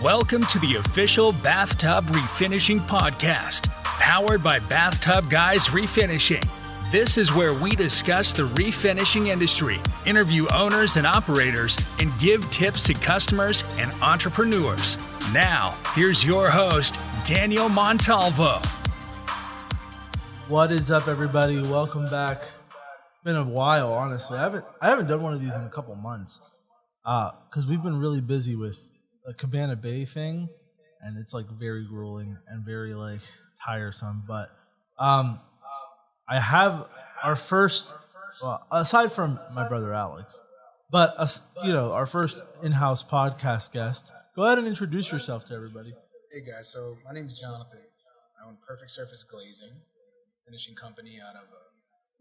Welcome to the official Bathtub Refinishing podcast, powered by Bathtub Guys Refinishing. This is where we discuss the refinishing industry, interview owners and operators, and give tips to customers and entrepreneurs. Now, here's your host, Daniel Montalvo. What is up, everybody? Welcome back. It's been a while, honestly. I haven't done one of these in a couple months because we've been really busy with a Cabana Bay thing, and it's like very grueling and very like tiresome. But I have our first, well, aside from my brother Alex, but our first in-house podcast guest. Go ahead and introduce yourself to everybody. Hey guys, so my name is Jonathan. I own Perfect Surface Glazing, finishing company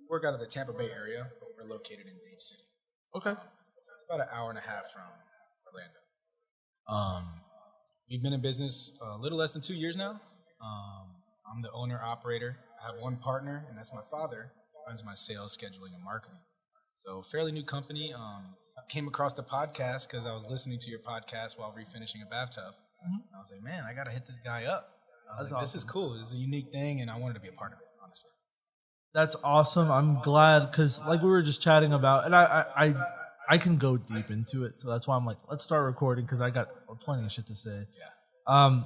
work out of the Tampa Bay area, but we're located in Dade City. Okay. About an hour and a half from Orlando. We've been in business a little less than 2 years now. I'm the owner operator. I have one partner, and that's my father, who runs my sales, scheduling, and marketing. So fairly new company. I came across the podcast because I was listening to your podcast while refinishing a bathtub. Mm-hmm. I was like, man, I got to hit this guy up. That's like, awesome. This is cool. This is a unique thing, and I wanted to be a part of it, honestly. That's awesome. I'm glad because like we were just chatting about, and I can go deep into it, so that's why I'm like, let's start recording because I got plenty of shit to say. Yeah.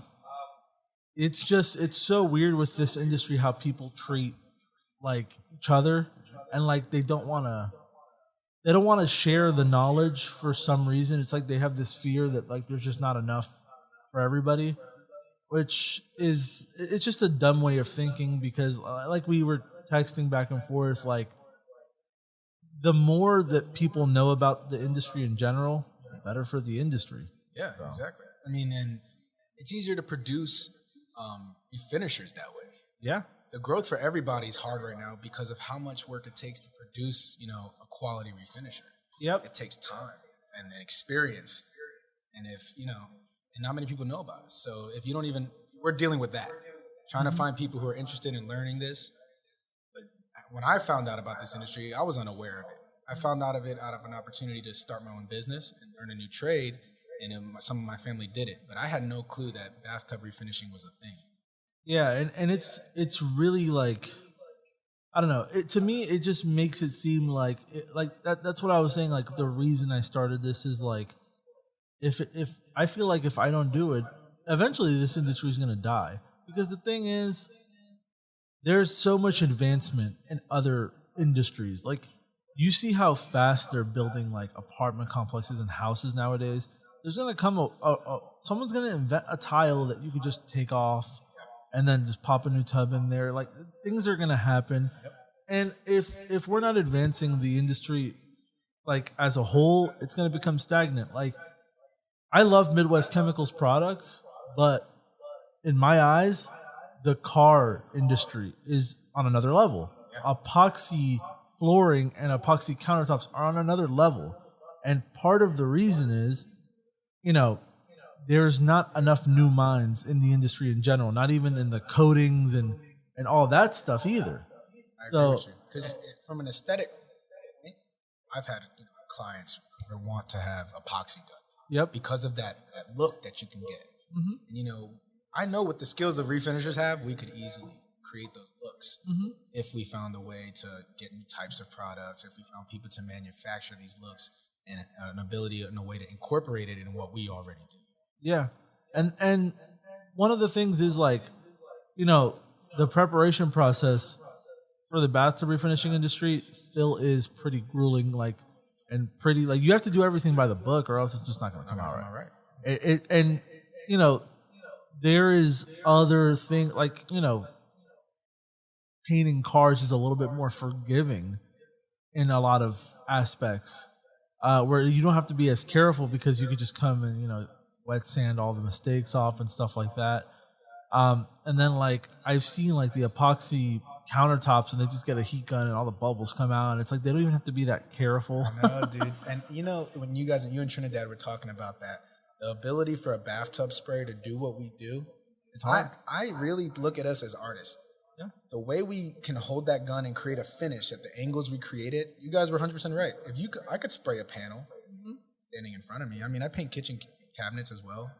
It's so weird with this industry how people treat like each other, and like they don't want to share the knowledge for some reason. It's like they have this fear that like there's just not enough for everybody, which is it's just a dumb way of thinking because like we were texting back and forth like. The more that people know about the industry in general, the better for the industry. Yeah, so. Exactly. I mean, and it's easier to produce refinishers that way. Yeah. The growth for everybody is hard right now because of how much work it takes to produce, a quality refinisher. Yep. It takes time and experience. And and not many people know about it. So if you don't even, we're dealing with that. Trying to find people who are interested in learning this. When I found out about this industry, I was unaware of it. I found out of it out of an opportunity to start my own business and learn a new trade, and some of my family did it. But I had no clue that bathtub refinishing was a thing. Yeah, and it's really like, I don't know. To me, it just makes it seem like that's what I was saying. Like the reason I started this is like, if I feel like if I don't do it, eventually this industry is going to die. Because the thing is, there's so much advancement in other industries. Like, you see how fast they're building, like, apartment complexes and houses nowadays. There's going to come someone's going to invent a tile that you could just take off and then just pop a new tub in there. Like, things are going to happen. And if we're not advancing the industry, like, as a whole, it's going to become stagnant. Like, I love Midwest Chemicals products, but in my eyes, the car industry is on another level. Yeah. Epoxy flooring and epoxy countertops are on another level. And part of the reason is, there's not enough new minds in the industry in general, not even in the coatings and all that stuff either. I agree with you. Because from an aesthetic, I've had clients who want to have epoxy done. Yep. Because of that look that you can get. Mm-hmm. And, I know with the skills of refinishers have, we could easily create those looks if we found a way to get new types of products, if we found people to manufacture these looks and an ability and a way to incorporate it in what we already do. Yeah. And one of the things is like, the preparation process for the bathtub refinishing industry still is pretty grueling, and pretty, you have to do everything by the book or else it's just not going to come out right. There is other things painting cars is a little bit more forgiving in a lot of aspects, where you don't have to be as careful because you could just come and wet sand all the mistakes off and stuff like that. And then I've seen the epoxy countertops and they just get a heat gun and all the bubbles come out and it's like they don't even have to be that careful. I know, dude. And when you and Trinidad were talking about that. The ability for a bathtub spray to do what we do, I really look at us as artists. Yeah. The way we can hold that gun and create a finish at the angles we created, you guys were 100% right. I could spray a panel standing in front of me. I mean, I paint kitchen cabinets as well.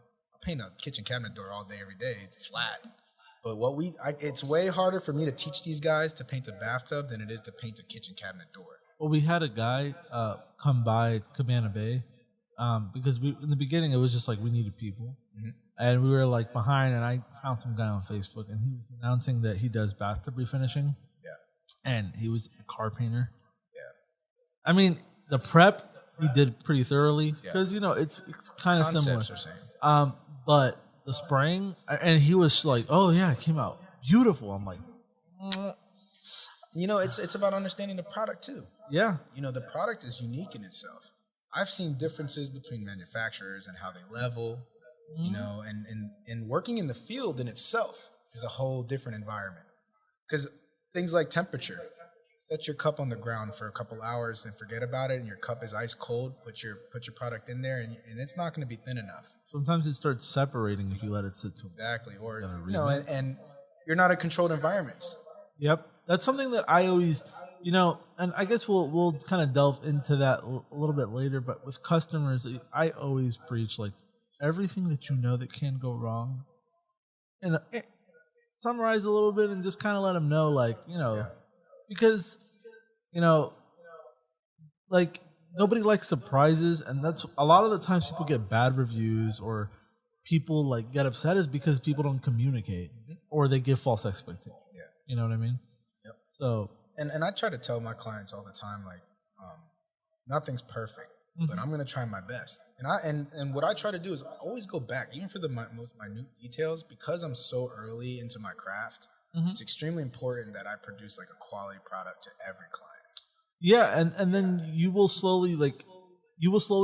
paint a kitchen cabinet door all day, every day, flat. But it's way harder for me to teach these guys to paint a bathtub than it is to paint a kitchen cabinet door. Well, we had a guy come by Cabana Bay because in the beginning it was just like we needed people, and we were like behind. And I found some guy on Facebook, and he was announcing that he does bathtub refinishing. Yeah, and he was a car painter. Yeah, I mean the prep he did pretty thoroughly because it's kind of similar. Concepts are same. But the spraying, and he was like, "Oh yeah, it came out beautiful." I'm like, it's about understanding the product too. Yeah. The product is unique in itself. I've seen differences between manufacturers and how they level, and working in the field in itself is a whole different environment. Because things like temperature, set your cup on the ground for a couple hours and forget about it, and your cup is ice cold, put your product in there, and it's not going to be thin enough. Sometimes it starts separating if you let it sit too long. Exactly. Or, and you're not in controlled environments. Yep. That's something that I always, and I guess we'll kind of delve into that a little bit later, but with customers, I always preach, like, everything that that can go wrong, and summarize a little bit and just kind of let them know, like, because, like, nobody likes surprises, and that's a lot of the times people get bad reviews or people, like, get upset is because people don't communicate or they give false expectations. Yeah. You know what I mean? So and I try to tell my clients all the time, like, nothing's perfect, but I'm going to try my best. And what I try to do is always go back, even for the most minute details, because I'm so early into my craft. It's extremely important that I produce like a quality product to every client. Yeah, and then you will slowly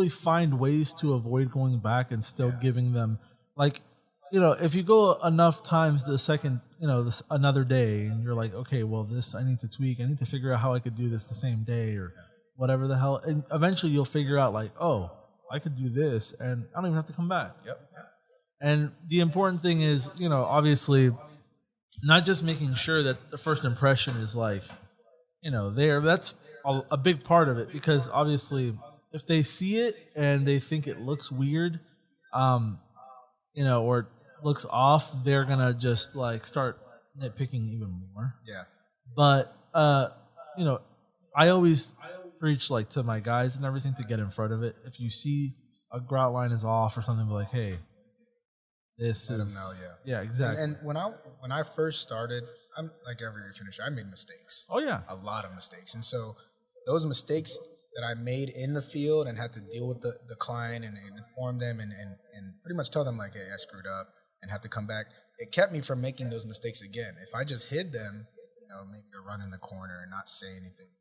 find ways to avoid going back and still giving them, like, if you go enough times the second, another day, and you're like, okay, well, this I need to tweak. I need to figure out how I could do this the same day or whatever the hell. And eventually you'll figure out, like, oh, I could do this, and I don't even have to come back. Yep. And the important thing is, obviously, not just making sure that the first impression is like, there. That's a big part of it, because obviously, if they see it and they think it looks weird, or looks off, they're gonna just like start nitpicking even more. Yeah. But I always preach, like, to my guys and everything, to get in front of it. If you see a grout line is off or something, be like, hey, this let is them know, yeah, exactly. And when I first started, I'm like every refinisher, I made mistakes. Oh yeah. A lot of mistakes. And so those mistakes that I made in the field and had to deal with the client and inform them and pretty much tell them, like, hey, I screwed up and have to come back. It kept me from making those mistakes again. If I just hid them, maybe run in the corner and not say anything,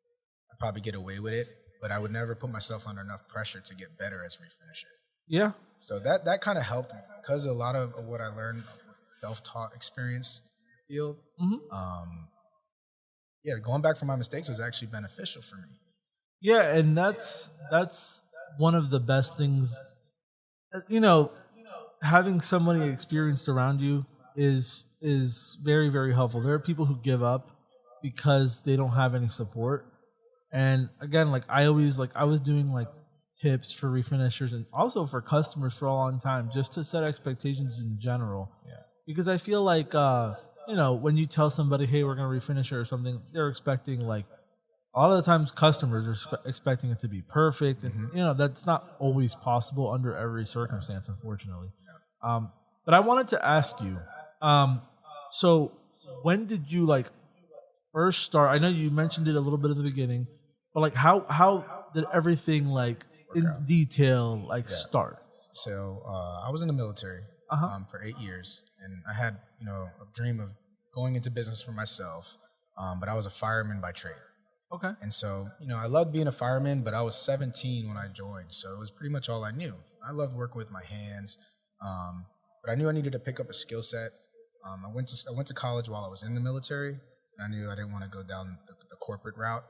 I'd probably get away with it, but I would never put myself under enough pressure to get better as a refinisher. Yeah. So that kind of helped me, because a lot of what I learned with self-taught experience in the field, going back from my mistakes was actually beneficial for me. Yeah, and that's one of the best things. Having somebody experienced around you is very, very helpful. There are people who give up because they don't have any support. And again, like, I was doing like tips for refinishers and also for customers for a long time, just to set expectations in general. Yeah. Because I feel like when you tell somebody, hey, we're going to refinish it or something, they're expecting, like, a lot of the times customers are expecting it to be perfect, and that's not always possible under every circumstance, unfortunately. But I wanted to ask you, so when did you, like, first start? I know you mentioned it a little bit at the beginning, but, like, how did everything, like, in detail, like, start? So I was in the military for 8 years, and I had a dream of going into business for myself, but I was a fireman by trade. Okay. And so, I loved being a fireman, but I was 17 when I joined, so it was pretty much all I knew. I loved working with my hands, but I knew I needed to pick up a skill set. I went to college while I was in the military, and I knew I didn't want to go down the corporate route.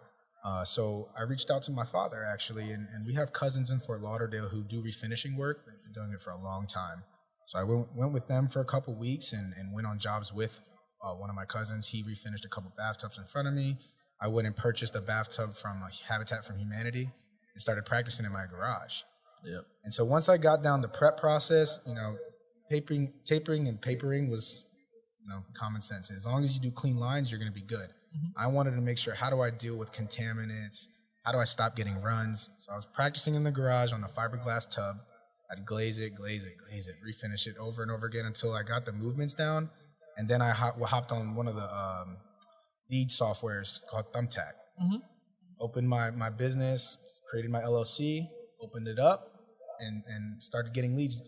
So I reached out to my father, actually, and we have cousins in Fort Lauderdale who do refinishing work. They've been doing it for a long time. So I went with them for a couple weeks and went on jobs with one of my cousins. He refinished a couple bathtubs in front of me. I went and purchased a bathtub from Habitat for Humanity and started practicing in my garage. Yep. And so once I got down the prep process, tapering and papering was, common sense. As long as you do clean lines, you're going to be good. I wanted to make sure, how do I deal with contaminants? How do I stop getting runs? So I was practicing in the garage on the fiberglass tub. I'd glaze it, refinish it over and over again until I got the movements down. And then I hopped on one of the lead softwares called Thumbtack. Opened my business, created my LLC, opened it up, and started getting leads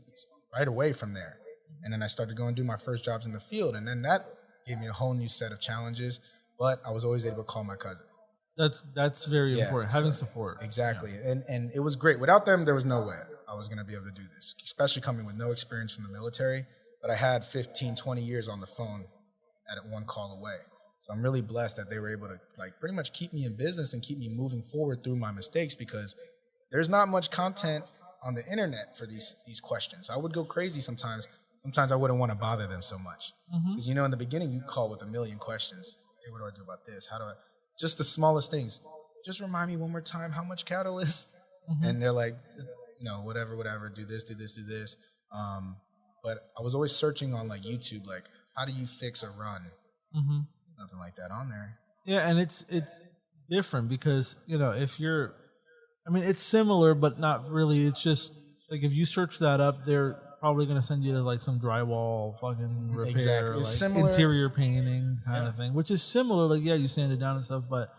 right away from there. And then I started going to do my first jobs in the field. And then that gave me a whole new set of challenges. But I was always able to call my cousin. That's very important, having support. Exactly. Yeah. And it was great. Without them, there was no way I was going to be able to do this, especially coming with no experience from the military. But I had 15, 20 years on the phone at one call away. So I'm really blessed that they were able to pretty much keep me in business and keep me moving forward through my mistakes, because there's not much content on the internet for these questions. I would go crazy sometimes. Sometimes I wouldn't want to bother them so much. Because, in the beginning, you call with a million questions. Hey, what do I do about this? How do I... Just the smallest things. Just remind me one more time how much catalyst. And they're like, whatever, do this. But I was always searching on YouTube, how do you fix a run? Nothing like that on there. Yeah, and it's different because, if you're, it's similar, but not really. It's just if you search that up, they're probably going to send you to some drywall fucking repair, exactly. It's similar, interior painting kind of thing, which is similar. You sand it down and stuff, but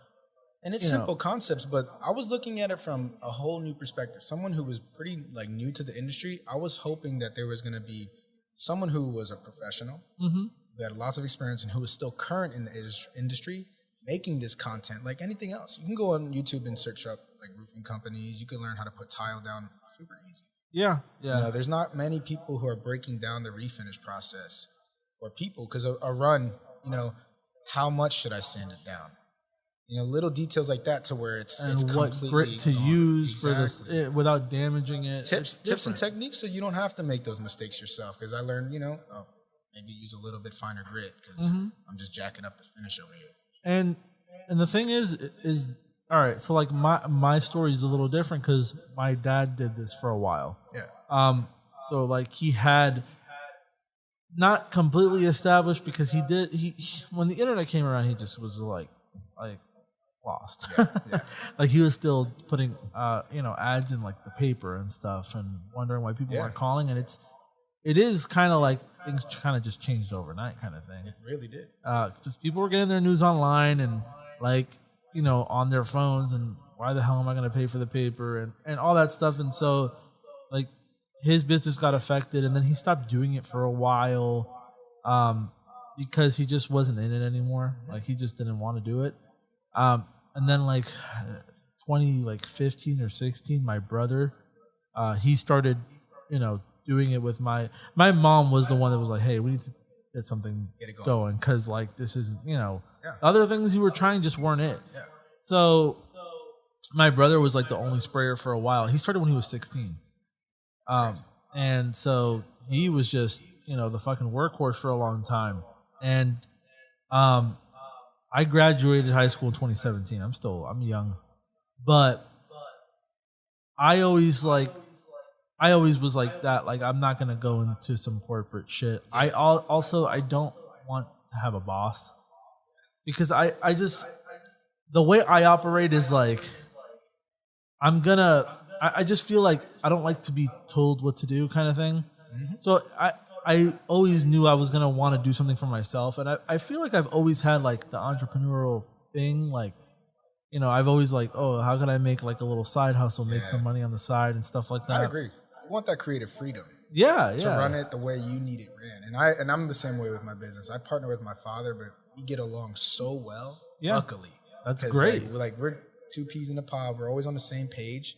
and it's simple concepts. But I was looking at it from a whole new perspective. Someone who was pretty new to the industry. I was hoping that there was going to be someone who was a professional, who had lots of experience, and who was still current in the industry, making this content like anything else. You can go on YouTube and search up roofing companies. You can learn how to put tile down super easy. Yeah. There's not many people who are breaking down the refinish process for people, because a run, how much should I sand it down? Little details like that, to where it's what completely grit to use for this without damaging it. Tips and techniques, so you don't have to make those mistakes yourself. Because I learned, maybe use a little bit finer grit, because I'm just jacking up the finish over here. And the thing is all right. So my story is a little different because my dad did this for a while. Yeah. So he had not completely established, because he when the internet came around, he just was lost. Yeah. He was still putting ads in the paper and stuff, and wondering why people weren't calling. And it is kind of things kind of just changed overnight, kind of thing. It really did. Because people were getting their news online and on their phones, and why the hell am I going to pay for the paper and all that stuff. And so his business got affected, and then he stopped doing it for a while because he just wasn't in it anymore. He just didn't want to do it. And then 2015 or 16, my brother, he started, doing it with my mom was the one that was like, hey, we need to get something going, because this is, other things you were trying just weren't it. Yeah. So my brother was the only sprayer for a while. He started when he was 16. And so he was just, the fucking workhorse for a long time. And I graduated high school in 2017. I'm young. But I always was like that. I'm not going to go into some corporate shit. I don't want to have a boss, because I just, the way I operate is I just feel I don't like to be told what to do, kind of thing. So I always knew I was going to want to do something for myself. And I feel I've always had the entrepreneurial thing. I've always how can I make a little side hustle, make some money on the side and stuff like that. I agree. You want that creative freedom. Yeah. To run it the way you need it ran. And I'm the same way with my business. I partner with my father, but we get along so well. Yeah. Luckily. That's great. We're two peas in a pod. We're always on the same page.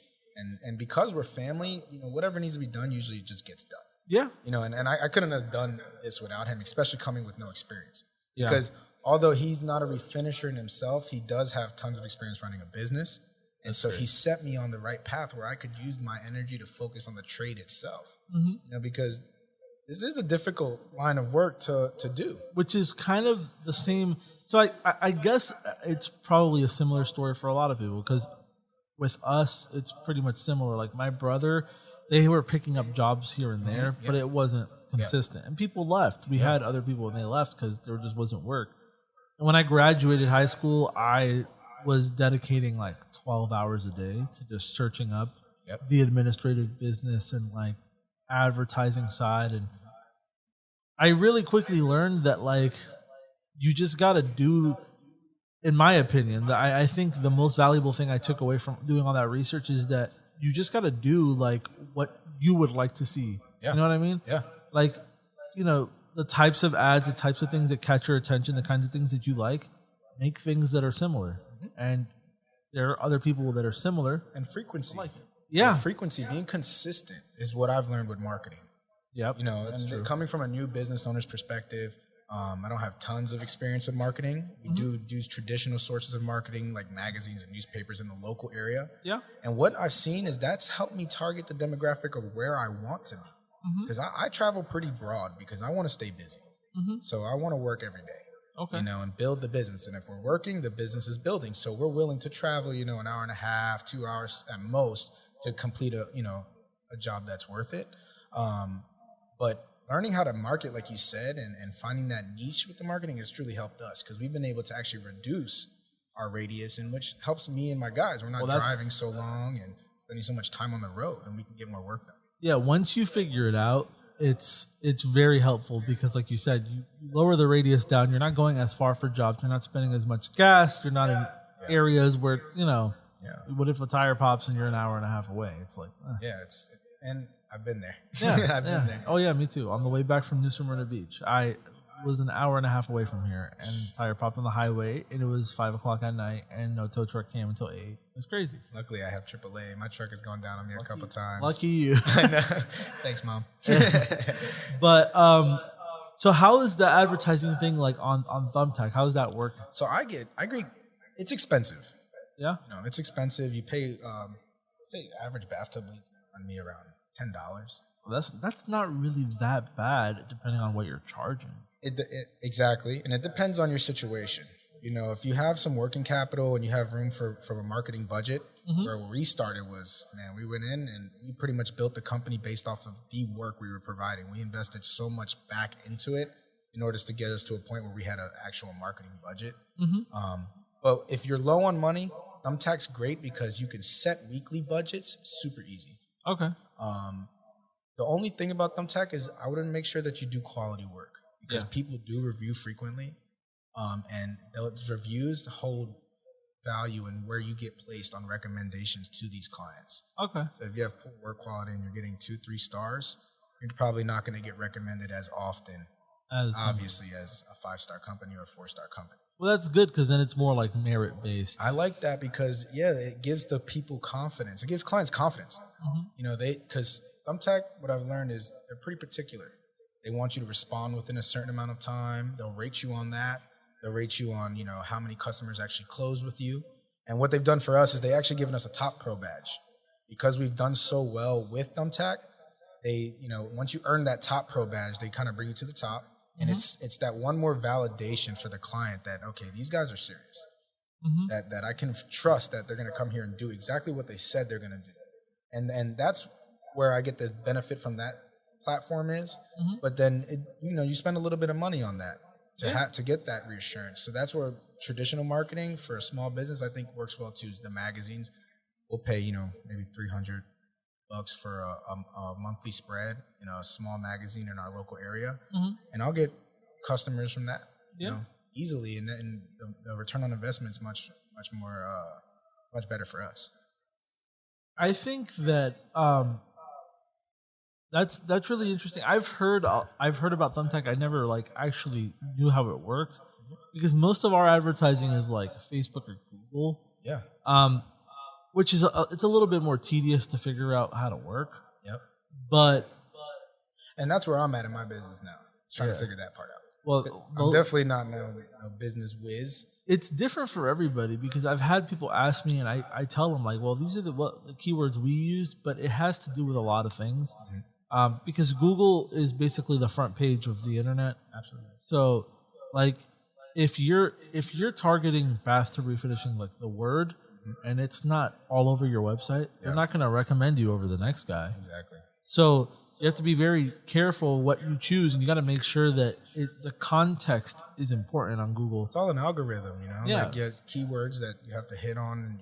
And because we're family, whatever needs to be done usually just gets done. Yeah. And I couldn't have done this without him, especially coming with no experience. Yeah. Because although he's not a refinisher in himself, he does have tons of experience running a business. And so he set me on the right path where I could use my energy to focus on the trade itself. Because this is a difficult line of work to do. Which is kind of the same. So I guess it's probably a similar story for a lot of people, because with us, it's pretty much similar. My brother, they were picking up jobs here and there, but it wasn't consistent. And people left. We had other people and they left because there just wasn't work. And when I graduated high school, I was dedicating like 12 hours a day to just searching up the administrative business and like advertising side. And I really quickly learned that like you just got to do, in my opinion, I think the most valuable thing I took away from doing all that research is that you just got to do like what you would like to see. You know what I mean? Yeah. Like, you know, the types of ads, the types of things that catch your attention, the kinds of things that you like, make things that are similar. And there are other people that are similar. And frequency. Like it. Yeah. And frequency, being consistent is what I've learned with marketing. Yep. You know, and coming from a new business owner's perspective, I don't have tons of experience with marketing. We do use traditional sources of marketing like magazines and newspapers in the local area. Yeah. And what I've seen is that's helped me target the demographic of where I want to be. Because I travel pretty broad because I want to stay busy. So I want to work every day. Okay. You know, and build the business. And if we're working, the business is building. So we're willing to travel, you know, an hour and a half, 2 hours at most to complete a job that's worth it. But learning how to market, like you said, and finding that niche with the marketing has truly helped us because we've been able to actually reduce our radius, and which helps me and my guys. We're not driving so long and spending so much time on the road, and we can get more work done. Yeah, once you figure it out, it's very helpful because, like you said, you lower the radius down. You're not going as far for jobs. You're not spending as much gas. You're not in areas where, you know, what if a tire pops and you're an hour and a half away? It's like, and I've been there. Yeah, I've been there. Oh yeah, me too. On the way back from New Smyrna Beach, I was an hour and a half away from here, and the tire popped on the highway, and it was 5 o'clock at night, and no tow truck came until 8. It was crazy. Luckily, I have AAA. My truck has gone down on me a couple times. Lucky you. I know. Thanks, Mom. But so how is the advertising thing like on Thumbtack? How does that work? So I agree. It's expensive. Yeah. You know, it's expensive. You pay say average bathtub leads on me around $10. Well, that's not really that bad depending on what you're charging. Exactly, and it depends on your situation. You know, if you have some working capital and you have room for a marketing budget, where we started was, man, we went in and we pretty much built the company based off of the work we were providing. We invested so much back into it in order to get us to a point where we had an actual marketing budget. But if you're low on money, Thumbtack's great because you can set weekly budgets super easy. Okay. The only thing about Thumbtack is I would make sure that you do quality work. Because people do review frequently, and those reviews hold value in where you get placed on recommendations to these clients. Okay. So if you have poor work quality and you're getting 2-3 stars, you're probably not going to get recommended as often, obviously, as a 5-star company or a 4-star company. Well, that's good because then it's more like merit-based. I like that because, it gives the people confidence. It gives clients confidence. You know, because Thumbtack, what I've learned is they're pretty particular. They want you to respond within a certain amount of time. They'll rate you on that. They'll rate you on, you know, how many customers actually close with you. And what they've done for us is they actually given us a top pro badge. Because we've done so well with Thumbtack, they, you know, once you earn that top pro badge, they kind of bring you to the top. And it's that one more validation for the client that, okay, these guys are serious. That I can trust that they're going to come here and do exactly what they said they're going to do. And that's where I get the benefit from that platform is, but then you spend a little bit of money on that to get that reassurance. So that's where traditional marketing for a small business I think works well too. Is the magazines will pay maybe $300 for a monthly spread, a small magazine in our local area, and I'll get customers from that easily, and the return on investment is much better for us. I think that that's really interesting. I've heard about Thumbtack. I never actually knew how it worked because most of our advertising is like Facebook or Google. Yeah. Which is it's a little bit more tedious to figure out how to work. Yep. And that's where I'm at in my business now. It's trying to figure that part out. Well, I'm definitely not no business whiz. It's different for everybody because I've had people ask me, and I tell them well, these are the keywords we use, but it has to do with a lot of things. Because Google is basically the front page of the internet. Absolutely. So, if you're targeting bathtub refinishing, the word, and it's not all over your website, they're not going to recommend you over the next guy. Exactly. So you have to be very careful what you choose, and you got to make sure that the context is important on Google. It's all an algorithm, you know. Yeah. Like you have keywords that you have to hit on, and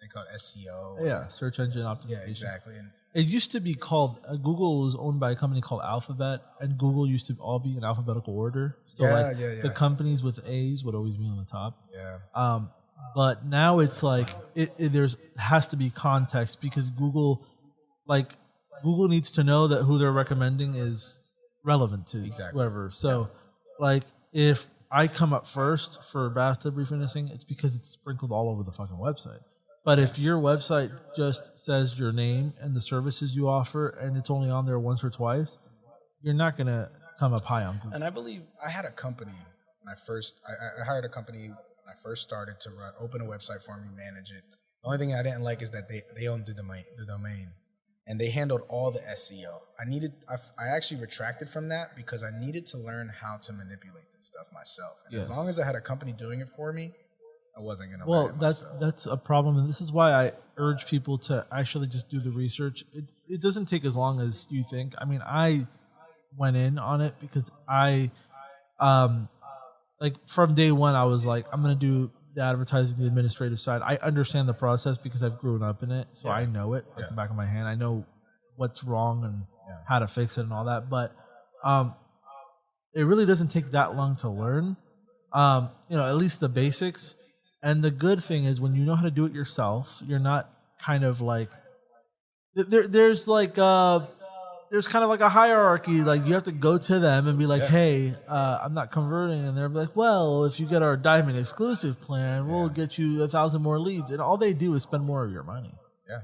they call it SEO. Yeah, search engine optimization. Yeah, exactly. And it used to be called Google was owned by a company called Alphabet, and Google used to all be in alphabetical order. So the companies with A's would always be on the top. Yeah. But now it's like there's has to be context because Google needs to know that who they're recommending is relevant to whoever. So if I come up first for bathtub refinishing, it's because it's sprinkled all over the fucking website. But if your website just says your name and the services you offer and it's only on there once or twice, you're not going to come up high on Google. And I believe I had a company when I hired a company when I first started to open a website for me, manage it. The only thing I didn't like is that they owned the domain. And they handled all the SEO. I actually retracted from that because I needed to learn how to manipulate this stuff myself. And as long as I had a company doing it for me, I wasn't going to learn it myself. That's a problem. And this is why I urge people to actually just do the research. It doesn't take as long as you think. I mean, I went in on it because I, from day one, I was like, I'm going to do the advertising, the administrative side. I understand the process because I've grown up in it, so I know it like the back of my hand. I know what's wrong and how to fix it and all that. But it really doesn't take that long to learn. At least the basics. And the good thing is when you know how to do it yourself, you're not kind of like there's kind of like a hierarchy. Like you have to go to them and be like, hey, I'm not converting. And they're like, well, if you get our diamond exclusive plan, we'll get you 1,000 more leads. And all they do is spend more of your money. Yeah.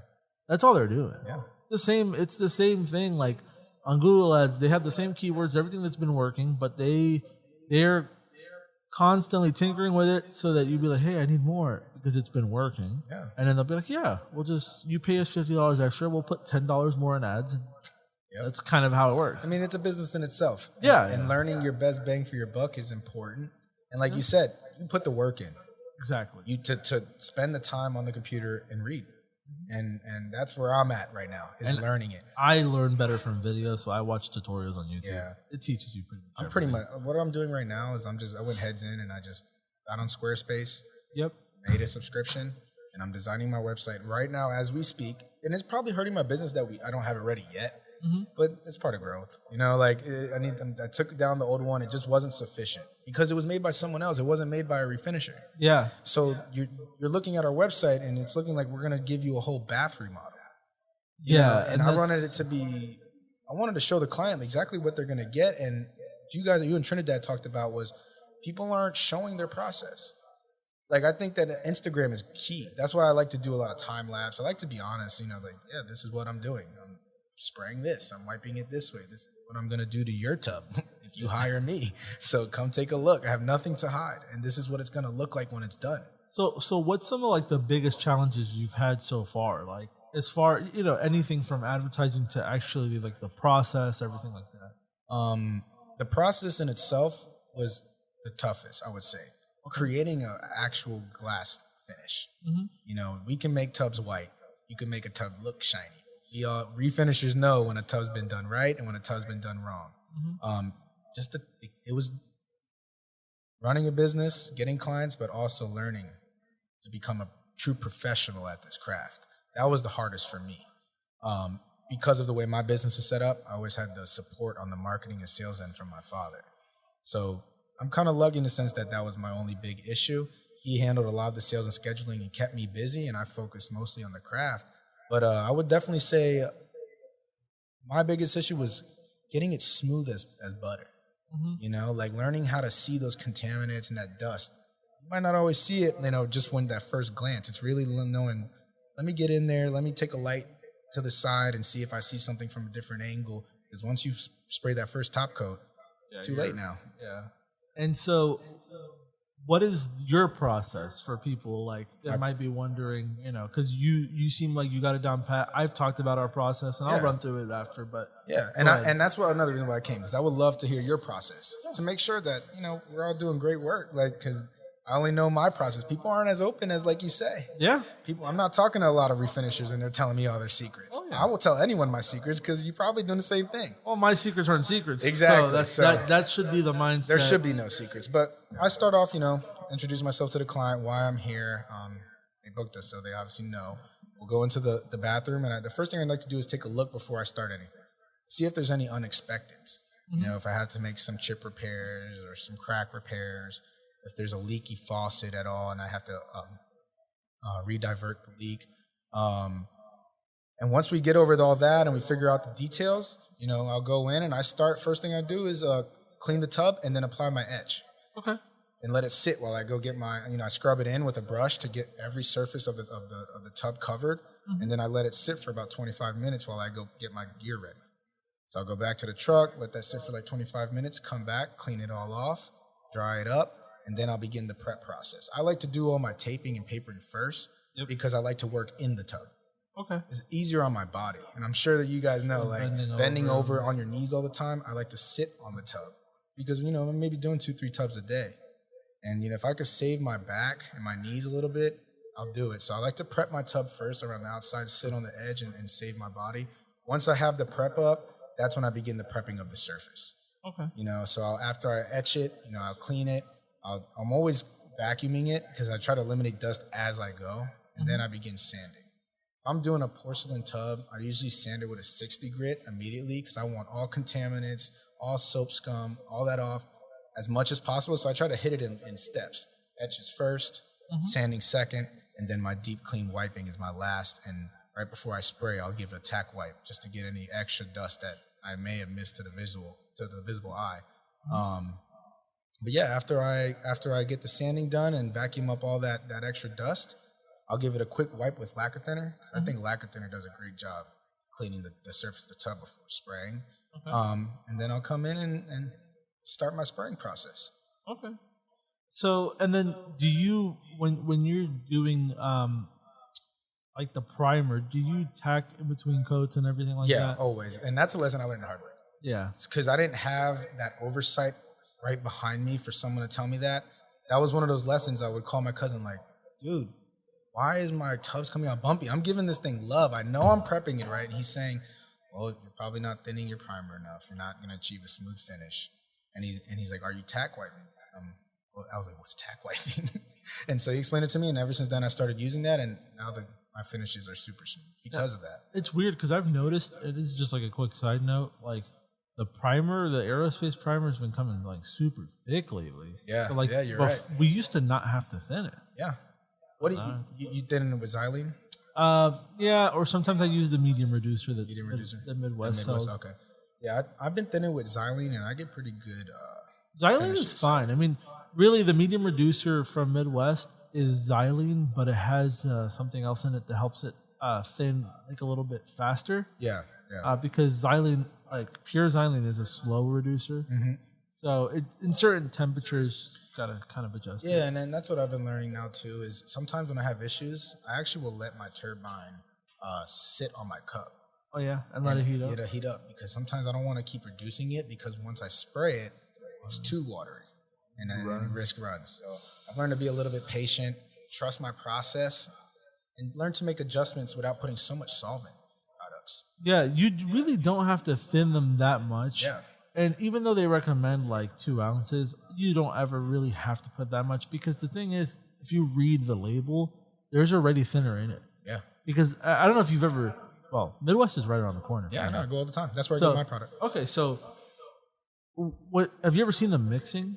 That's all they're doing. Yeah. It's the same thing. Like on Google Ads, they have the same keywords, everything that's been working, but they're constantly tinkering with it so that you'd be like, hey, I need more because it's been working. Yeah. And then they'll be like, yeah, you pay us $50 extra. We'll put $10 more in ads. That's kind of how it works. I mean, it's a business in itself. Yeah. And learning your best bang for your buck is important. And like you said, you put the work in. Exactly. You to spend the time on the computer and read. And that's where I'm at right now, is learning it. I learn better from videos, so I watch tutorials on YouTube. Yeah. It teaches you pretty much. What I'm doing right now is I went heads in and I just got on Squarespace. Yep. Made a subscription, and I'm designing my website right now as we speak. And it's probably hurting my business that I don't have it ready yet. Mm-hmm. But it's part of growth. I took down the old one. It just wasn't sufficient because it was made by someone else. It wasn't made by a refinisher. Yeah. So you're looking at our website and it's looking like we're going to give you a whole bath remodel. And I wanted it to be, I wanted to show the client exactly what they're going to get. And you and Trinidad talked about was people aren't showing their process. Like, I think that Instagram is key. That's why I like to do a lot of time lapse. I like to be honest, this is what I'm doing. I'm spraying this. I'm wiping it this way. This is what I'm going to do to your tub if you hire me. So come take a look. I have nothing to hide. And this is what it's going to look like when it's done. So what's some of the biggest challenges you've had so far? Like as far, anything from advertising to actually the process, everything like that? The process in itself was the toughest, I would say. Creating an actual glass finish. Mm-hmm. We can make tubs white. You can make a tub look shiny. Refinishers know when a tub's been done right and when a tub's been done wrong. Mm-hmm. It was running a business, getting clients, but also learning to become a true professional at this craft. That was the hardest for me. Because of the way my business is set up, I always had the support on the marketing and sales end from my father. So I'm kind of lucky in the sense that was my only big issue. He handled a lot of the sales and scheduling and kept me busy, and I focused mostly on the craft. But I would definitely say my biggest issue was getting it smooth as butter. Mm-hmm. Learning how to see those contaminants and that dust. You might not always see it, just when that first glance. It's really knowing, let me get in there, let me take a light to the side and see if I see something from a different angle. Because once you spray that first top coat, too late now. Yeah. And so what is your process for people that might be wondering, because you seem like you got it down pat. I've talked about our process, and I'll run through it after. But and that's another reason why I came, because I would love to hear your process to make sure that we're all doing great work. Because I only know my process. People aren't as open as like you say. Yeah. I'm not talking to a lot of refinishers and they're telling me all their secrets. Oh, yeah. I will tell anyone my secrets because you're probably doing the same thing. Well, my secrets aren't secrets. Exactly. So that should be the mindset. There should be no secrets. But I start off, introduce myself to the client, why I'm here. They booked us, so they obviously know. We'll go into the bathroom, and the first thing I'd like to do is take a look before I start anything. See if there's any unexpecteds. Mm-hmm. If I had to make some chip repairs or some crack repairs, if there's a leaky faucet at all and I have to re-divert the leak. And once we get over all that and we figure out the details, I'll go in and first thing I do is clean the tub and then apply my etch. Okay. And let it sit while I go get my, I scrub it in with a brush to get every surface of the tub covered. Mm-hmm. And then I let it sit for about 25 minutes while I go get my gear ready. So I'll go back to the truck, let that sit for like 25 minutes, come back, clean it all off, dry it up, and then I'll begin the prep process. I like to do all my taping and papering first because I like to work in the tub. Okay. It's easier on my body. And I'm sure that you guys know, bending over on your knees all the time, I like to sit on the tub because, I'm maybe doing 2-3 tubs a day. And, if I could save my back and my knees a little bit, I'll do it. So I like to prep my tub first around the outside, sit on the edge and save my body. Once I have the prep up, that's when I begin the prepping of the surface. Okay. So after I etch it, I'll clean it. I'm always vacuuming it because I try to eliminate dust as I go. And then I begin sanding. If I'm doing a porcelain tub, I usually sand it with a 60 grit immediately because I want all contaminants, all soap scum, all that off as much as possible. So I try to hit it in steps. Etches first, sanding second, and then my deep clean wiping is my last. And right before I spray, I'll give it a tack wipe just to get any extra dust that I may have missed to the visible eye. But yeah, after I get the sanding done and vacuum up all that extra dust, I'll give it a quick wipe with lacquer thinner. I think lacquer thinner does a great job cleaning the surface of the tub before spraying. Okay. And then I'll come in and start my spraying process. Okay. So, and then do you, when you're doing like the primer, do you tack in between coats and everything like that? Yeah, always. And that's a lesson I learned the hard way. Yeah. It's because I didn't have that oversight right behind me for someone to tell me that. That was one of those lessons I would call my cousin like, dude, why is my tubs coming out bumpy? I'm giving this thing love. I know I'm prepping it right. And he's saying, well, you're probably not thinning your primer enough. You're not going to achieve a smooth finish. And he's like, are you tack wiping? I was like, what's tack wiping? And so he explained it to me, and ever since then I started using that, and now my finishes are super smooth because of that. It's weird because I've noticed, it is just like a quick side note, like the primer, the aerospace primer has been coming like super thick lately. Yeah, so like, you're right. We used to not have to thin it. Yeah. What do you thin it with xylene? Yeah, or sometimes I use the medium reducer. The Midwest sells. Okay. Yeah, I've been thinning with xylene, and I get pretty good xylene finishes. Is fine. I mean, really, the medium reducer from Midwest is xylene, but it has something else in it that helps it thin like a little bit faster. Yeah. Because xylene, like pure xylene, is a slow reducer. Mm-hmm. So in certain temperatures, you gotta kind of adjust. Yeah, and then that's what I've been learning now too. Is sometimes when I have issues, I actually will let my turbine sit on my cup. Oh yeah, and let it heat up. Let it heat up because sometimes I don't want to keep reducing it because once I spray it, it's too watery. And then risk runs. So I've learned to be a little bit patient, trust my process, and learn to make adjustments without putting so much solvent products. Yeah, you really don't have to thin them that much. Yeah. And even though they recommend like 2 ounces, you don't ever really have to put that much because the thing is, if you read the label, there's already thinner in it. Yeah. Because I don't know if you've ever, Midwest is right around the corner. Yeah, I know. I go all the time. That's where I get my product. Okay, so what have you ever seen them mixing?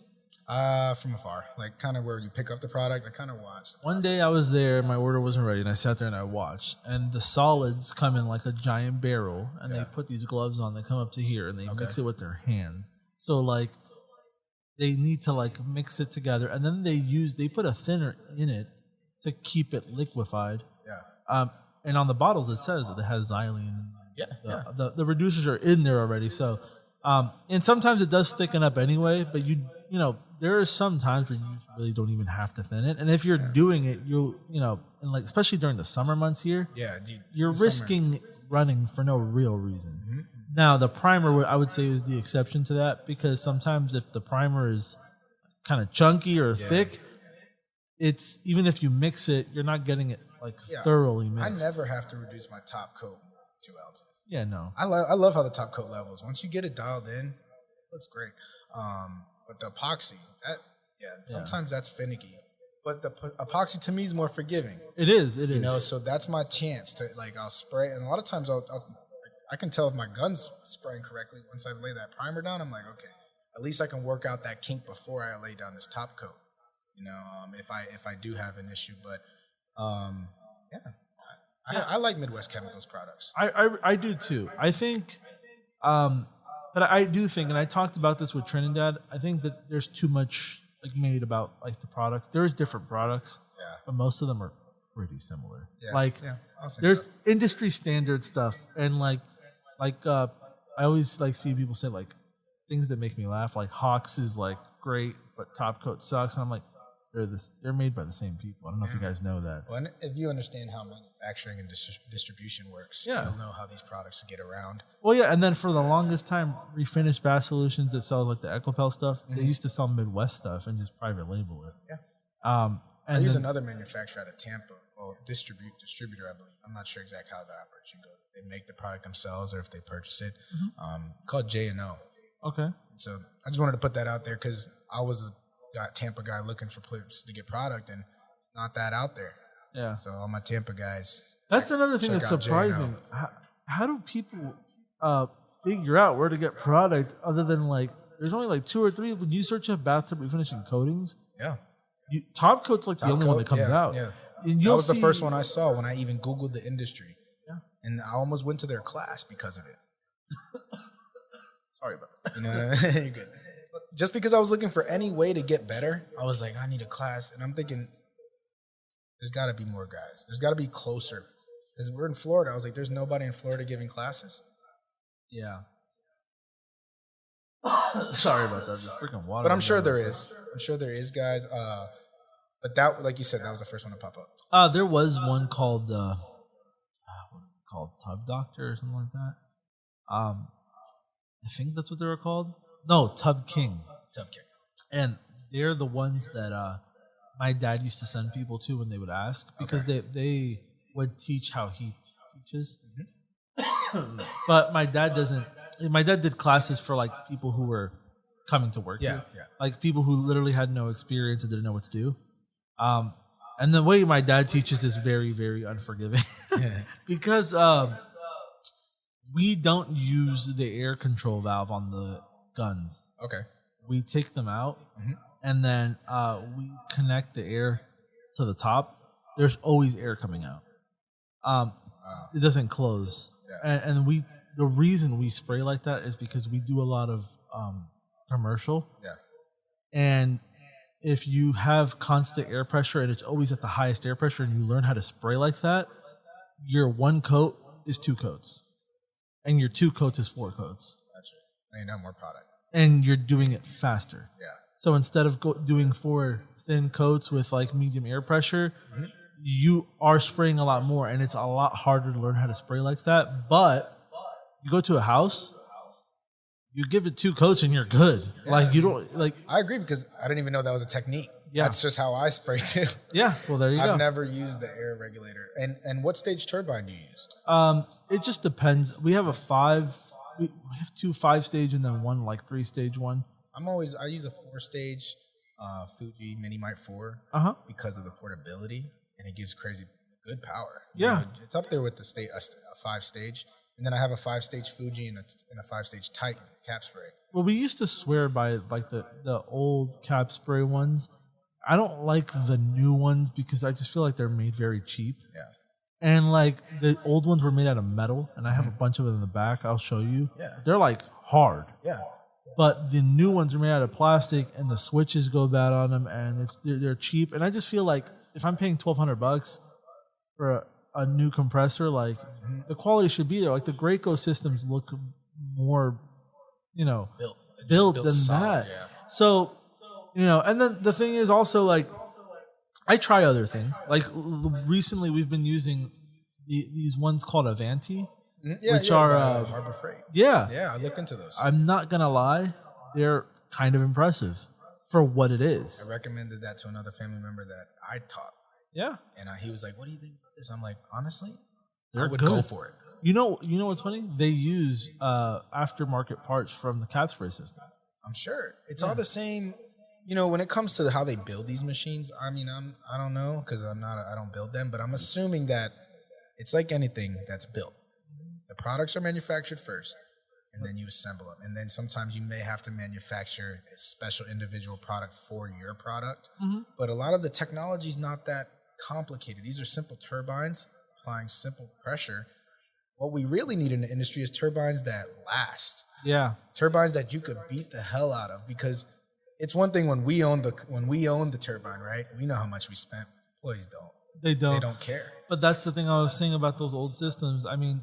From afar, like kind of where you pick up the product. I kind of watched. One day I was there, my order wasn't ready, and I sat there and I watched. And the solids come in like a giant barrel, and they put these gloves on. They come up to here, and they mix it with their hand. So like, they need to like mix it together, and then they put a thinner in it to keep it liquefied. Yeah. And on the bottles it says that it has xylene. Yeah. The reducers are in there already, so. And sometimes it does thicken up anyway, but you know, there are some times where you really don't even have to thin it. And if you're doing it, and like, especially during the summer months here, you're risking running for no real reason. Mm-hmm. Now, the primer, I would say, is the exception to that because sometimes if the primer is kind of chunky or thick, it's even if you mix it, you're not getting it like thoroughly mixed. I never have to reduce my top coat 2 ounces. Yeah, no. I love how the top coat levels. Once you get it dialed in, it's great. But the epoxy, sometimes that's finicky. But the epoxy to me is more forgiving. It is. You know, so that's my chance to I'll spray, and a lot of times I can tell if my gun's spraying correctly once I lay that primer down. I'm like, okay, at least I can work out that kink before I lay down this top coat. You know, if I do have an issue, but I like Midwest Chemicals products. I do too. I think, but I do think, and I talked about this with Trinidad. I think that there's too much made about the products. There's different products, but most of them are pretty similar. There's industry standard stuff, and I always see people say things that make me laugh. Like Hawks is great, but top coat sucks. And I'm like, they're made by the same people. I don't know if you guys know that. Well, if you understand how manufacturing and distribution works, you'll know how these products get around. Well, yeah, and then for the longest time, Refinish Bath Solutions that sells the EcoPel stuff, they used to sell Midwest stuff and just private label it. Yeah. And I use another manufacturer out of Tampa, distributor, I believe. I'm not sure exactly how the operation goes. They make the product themselves or if they purchase it. Called J&O. Okay. So I just wanted to put that out there because I was a Tampa guy looking for places to get product, and it's not that out there. Yeah. So all my Tampa guys. That's another thing that's surprising. How do people figure out where to get product other than there's only 2 or 3 when you search up bathtub refinishing coatings? Yeah. Top coat's the only one that comes out. Yeah. That was the first one I saw when I even Googled the industry. Yeah. And I almost went to their class because of it. Sorry about that. You're good. Just because I was looking for any way to get better, I was like, I need a class. And I'm thinking, there's got to be more guys. There's got to be closer. Because we're in Florida. I was like, there's nobody in Florida giving classes. Yeah. Sorry about that. The freaking water. But I'm sure there is. I'm sure there is, guys. But that, like you said, that was the first one to pop up. There was one called Tub Doctor or something like that. I think that's what they were called. No, Tub King. Tub King. And they're the ones that my dad used to send people to when they would ask because they would teach how he teaches. Mm-hmm. But my dad doesn't. My dad did classes for people who were coming to work here. Yeah. People who literally had no experience and didn't know what to do. And the way my dad teaches is very, very unforgiving because we don't use the air control valve on the guns. Okay. We take them out and then we connect the air to the top. There's always air coming out. It doesn't close. Yeah. And the reason we spray like that is because we do a lot of commercial. Yeah. And if you have constant air pressure and it's always at the highest air pressure and you learn how to spray like that, your 1 coat is 2 coats. And your 2 coats is 4 coats. Gotcha. And you know more product. And you're doing it faster. Yeah. So instead of doing 4 thin coats with medium air pressure, you are spraying a lot more, and it's a lot harder to learn how to spray like that. But you go to a house, you give it 2 coats and you're good. Yeah. You don't I agree because I didn't even know that was a technique. Yeah. That's just how I spray too. Yeah. Well, there you go. I've never used the air regulator. And what stage turbine do you use? It just depends. We have we have 2 5-stage and then 1 3-stage one. I use a 4-stage Fuji Mini Mic 4 because of the portability, and it gives crazy good power. Yeah. It's up there with a 5-stage. And then I have a 5-stage Fuji and a 5-stage Titan cap spray. Well, we used to swear by the old cap spray ones. I don't like the new ones because I just feel like they're made very cheap. Yeah. And the old ones were made out of metal, and I have a bunch of them in the back. I'll show you. Yeah. They're hard. Yeah. But the new ones are made out of plastic, and the switches go bad on them, and they're cheap. And I just feel like if I'm paying $1,200 for a new compressor, the quality should be there. The Graco systems look more, built than solid, that. Yeah. So, and then the thing is also I try other things. Recently we've been using these ones called Avanti, which are Harbor Freight. Yeah. Yeah, I looked into those. I'm not gonna lie, they're kind of impressive for what it is. I recommended that to another family member that I taught. Yeah. And he was like, what do you think about this? I'm like, honestly, They're I would good. go for it. You know what's funny? They use aftermarket parts from the cap spray system. I'm sure. It's all the same. You know, when it comes to how they build these machines, I mean, I don't know because I don't build them, but I'm assuming that it's like anything that's built. The products are manufactured first, and then you assemble them. And then sometimes you may have to manufacture a special individual product for your product. Mm-hmm. But a lot of the technology is not that complicated. These are simple turbines applying simple pressure. What we really need in the industry is turbines that last. Yeah. Turbines that you could beat the hell out of, because it's one thing when we own the turbine, right? We know how much we spent. Employees don't. They don't care. But that's the thing I was saying about those old systems. I mean,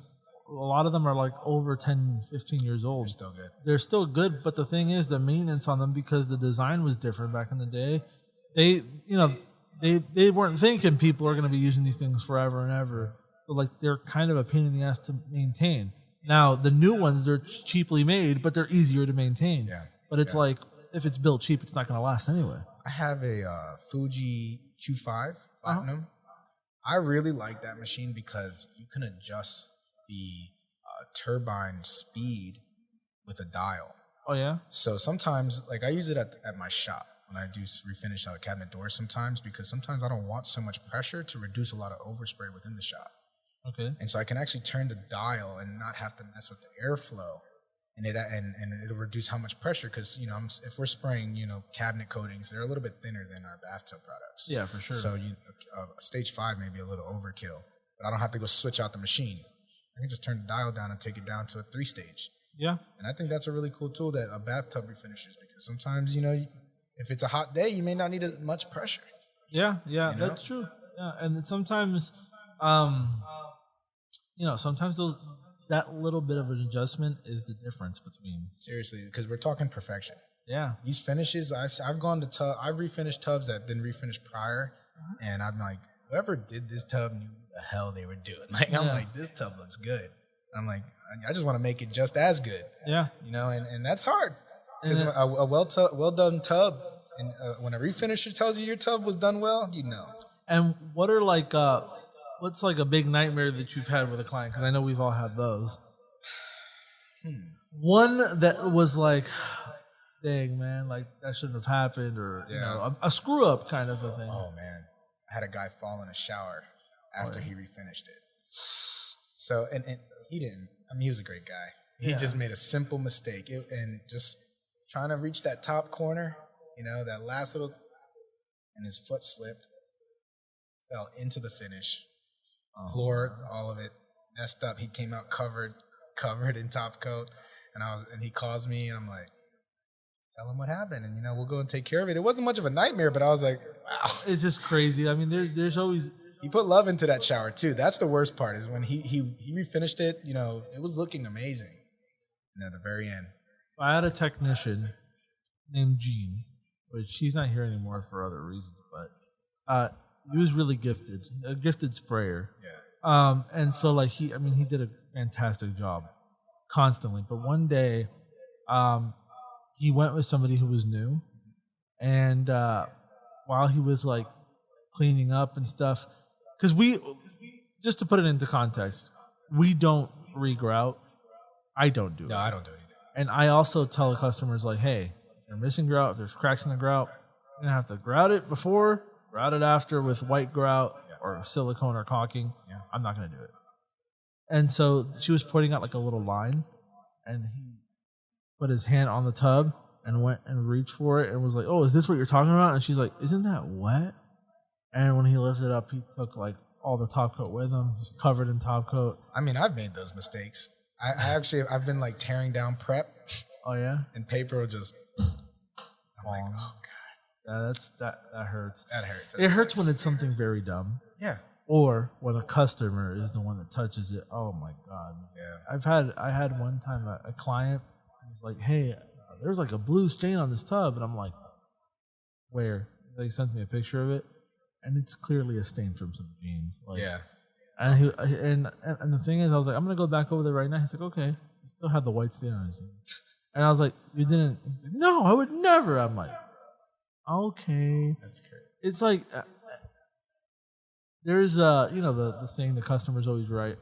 a lot of them are like over 10, 15 years old. They're still good. They're still good, but the thing is the maintenance on them, because the design was different back in the day. They weren't thinking people are going to be using these things forever and ever. So like they're kind of a pain in the ass to maintain. Now, the new ones, they're cheaply made, but they're easier to maintain. Yeah. But it's like, if it's built cheap, it's not going to last anyway. I have a Fuji Q5 Platinum. I really like that machine because you can adjust the turbine speed with a dial. Oh, yeah? So sometimes, like I use it at my shop when I do refinish out cabinet doors sometimes, because sometimes I don't want so much pressure to reduce a lot of overspray within the shop. Okay. And so I can actually turn the dial and not have to mess with the airflow. And it'll reduce how much pressure, because if we're spraying cabinet coatings, they're a little bit thinner than our bathtub products. Yeah, for sure. So stage 5 may be a little overkill, but I don't have to go switch out the machine. I can just turn the dial down and take it down to a 3-stage. Yeah, and I think that's a really cool tool that a bathtub refinishers, because sometimes if it's a hot day, you may not need as much pressure. Yeah, that's true. Yeah, and sometimes, sometimes that little bit of an adjustment is the difference between. Seriously, because we're talking perfection. Yeah. These finishes, I've gone to I've refinished tubs that have been refinished prior, and I'm like, whoever did this tub knew what the hell they were doing. Like, I'm like, this tub looks good. I'm like, I just want to make it just as good. Yeah. And that's hard. Because a well done tub, and when a refinisher tells you your tub was done well, And what are what's like a big nightmare that you've had with a client? Because I know we've all had those. One that was like, dang, man, like that shouldn't have happened, or a screw up kind of a thing. Oh man, I had a guy fall in a shower after he refinished it. So and he didn't. I mean, he was a great guy. He just made a simple mistake, and just trying to reach that top corner, that last little, and his foot slipped, fell into the finish. Floor, all of it messed up. He came out covered in top coat, and he calls me, and I'm like, tell him what happened, and we'll go and take care of it. It wasn't much of a nightmare, but I was like, wow, it's just crazy. I mean, there's always, he put love into that shower too. That's the worst part, is when he refinished it. It was looking amazing. At the very end, I had a technician named Gene, which he's not here anymore for other reasons, but he was really gifted, a gifted sprayer. Yeah. And so he did a fantastic job constantly. But one day, he went with somebody who was new, and while he was cleaning up and stuff, because just to put it into context, we don't re-grout. I don't do it. No, I don't do it either. And I also tell the customers, hey, you're missing grout, there's cracks in the grout, you're going to have to grout it before, grout it after with white grout or silicone or caulking. Yeah. I'm not going to do it. And so she was pointing out a little line, and he put his hand on the tub and went and reached for it and was like, oh, is this what you're talking about? And she's like, isn't that wet? And when he lifted it up, he took all the top coat with him. He's covered in top coat. I mean, I've made those mistakes. I've been tearing down prep. Oh yeah? And paper will just, I'm like, oh God. Yeah, that hurts. That hurts. It hurts when it's something very dumb. Yeah. Or when a customer is the one that touches it. Oh my God. Yeah. I had one time a client was like, hey, there's a blue stain on this tub, and I'm like, where? They sent me a picture of it, and it's clearly a stain from some jeans. Yeah. And the thing is, I was like, I'm gonna go back over there right now. He's like, okay. He still had the white stain on his jeans. And I was like, you didn't? He's like, no, I would never. I'm like, okay. That's great. It's like there's the saying, the customer's always right.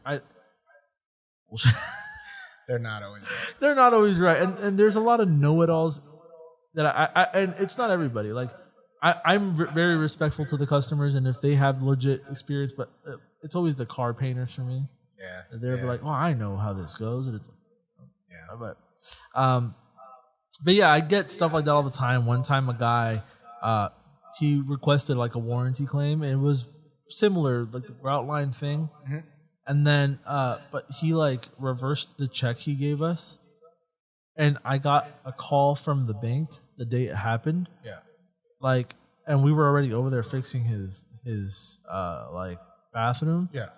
They're not always right. They're not always right, and there's a lot of know-it-alls that I and it's not everybody. Like I'm very respectful to the customers, and if they have legit experience, but it's always the car painters for me. Yeah, they're like, "Oh, I know how this goes," and it's like, but yeah, I get stuff like that all the time. One time, a guy, he requested like a warranty claim, and it was similar, like the grout line thing. Mm-hmm. And then, but he like reversed the check he gave us, and I got a call from the bank the day it happened. Yeah. Like, and we were already over there fixing his like bathroom. Yeah.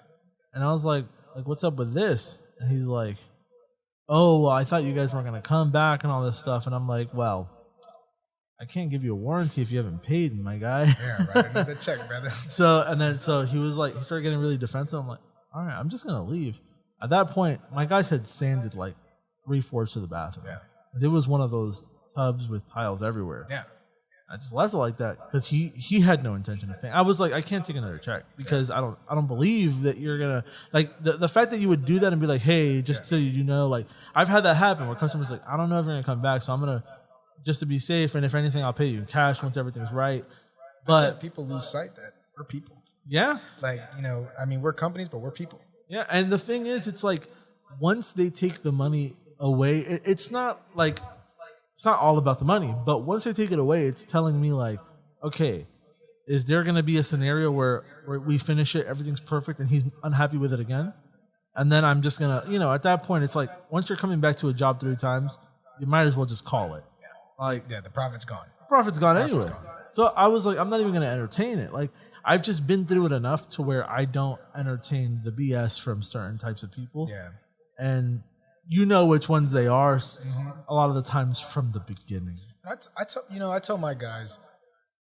And I was like, what's up with this? And he's like, oh, well, I thought you guys weren't gonna come back and all this stuff. And I'm like, well, I can't give you a warranty if you haven't paid, my guy. Yeah, right. I need the check, brother. So he was like, he started getting really defensive. I'm like, all right, I'm just gonna leave. At that point, my guys had sanded like 3/4 of the bathroom. Yeah. It was one of those tubs with tiles everywhere. Yeah. I just left it like that because he had no intention of paying. I was like, I can't take another check because I don't believe that you're gonna like the fact that you would do that and be like, hey, just so you know, like I've had that happen where customers like, I don't know if you're gonna come back, so I'm gonna, just to be safe, and if anything, I'll pay you in cash once everything's right. But people lose sight that we're people. Yeah. Like, I mean, we're companies, but we're people. Yeah, and the thing is, it's like once they take the money away, it's not like it's not all about the money, but once they take it away, it's telling me like, okay, is there going to be a scenario where we finish it, everything's perfect, and he's unhappy with it again? And then I'm just going to, at that point, it's like once you're coming back to a job 3 times, you might as well just call it. Like, the profit's gone. Profit's gone anyway. So I was like, I'm not even going to entertain it. Like, I've just been through it enough to where I don't entertain the BS from certain types of people. Yeah. And you know which ones they are a lot of the times from the beginning. I tell my guys,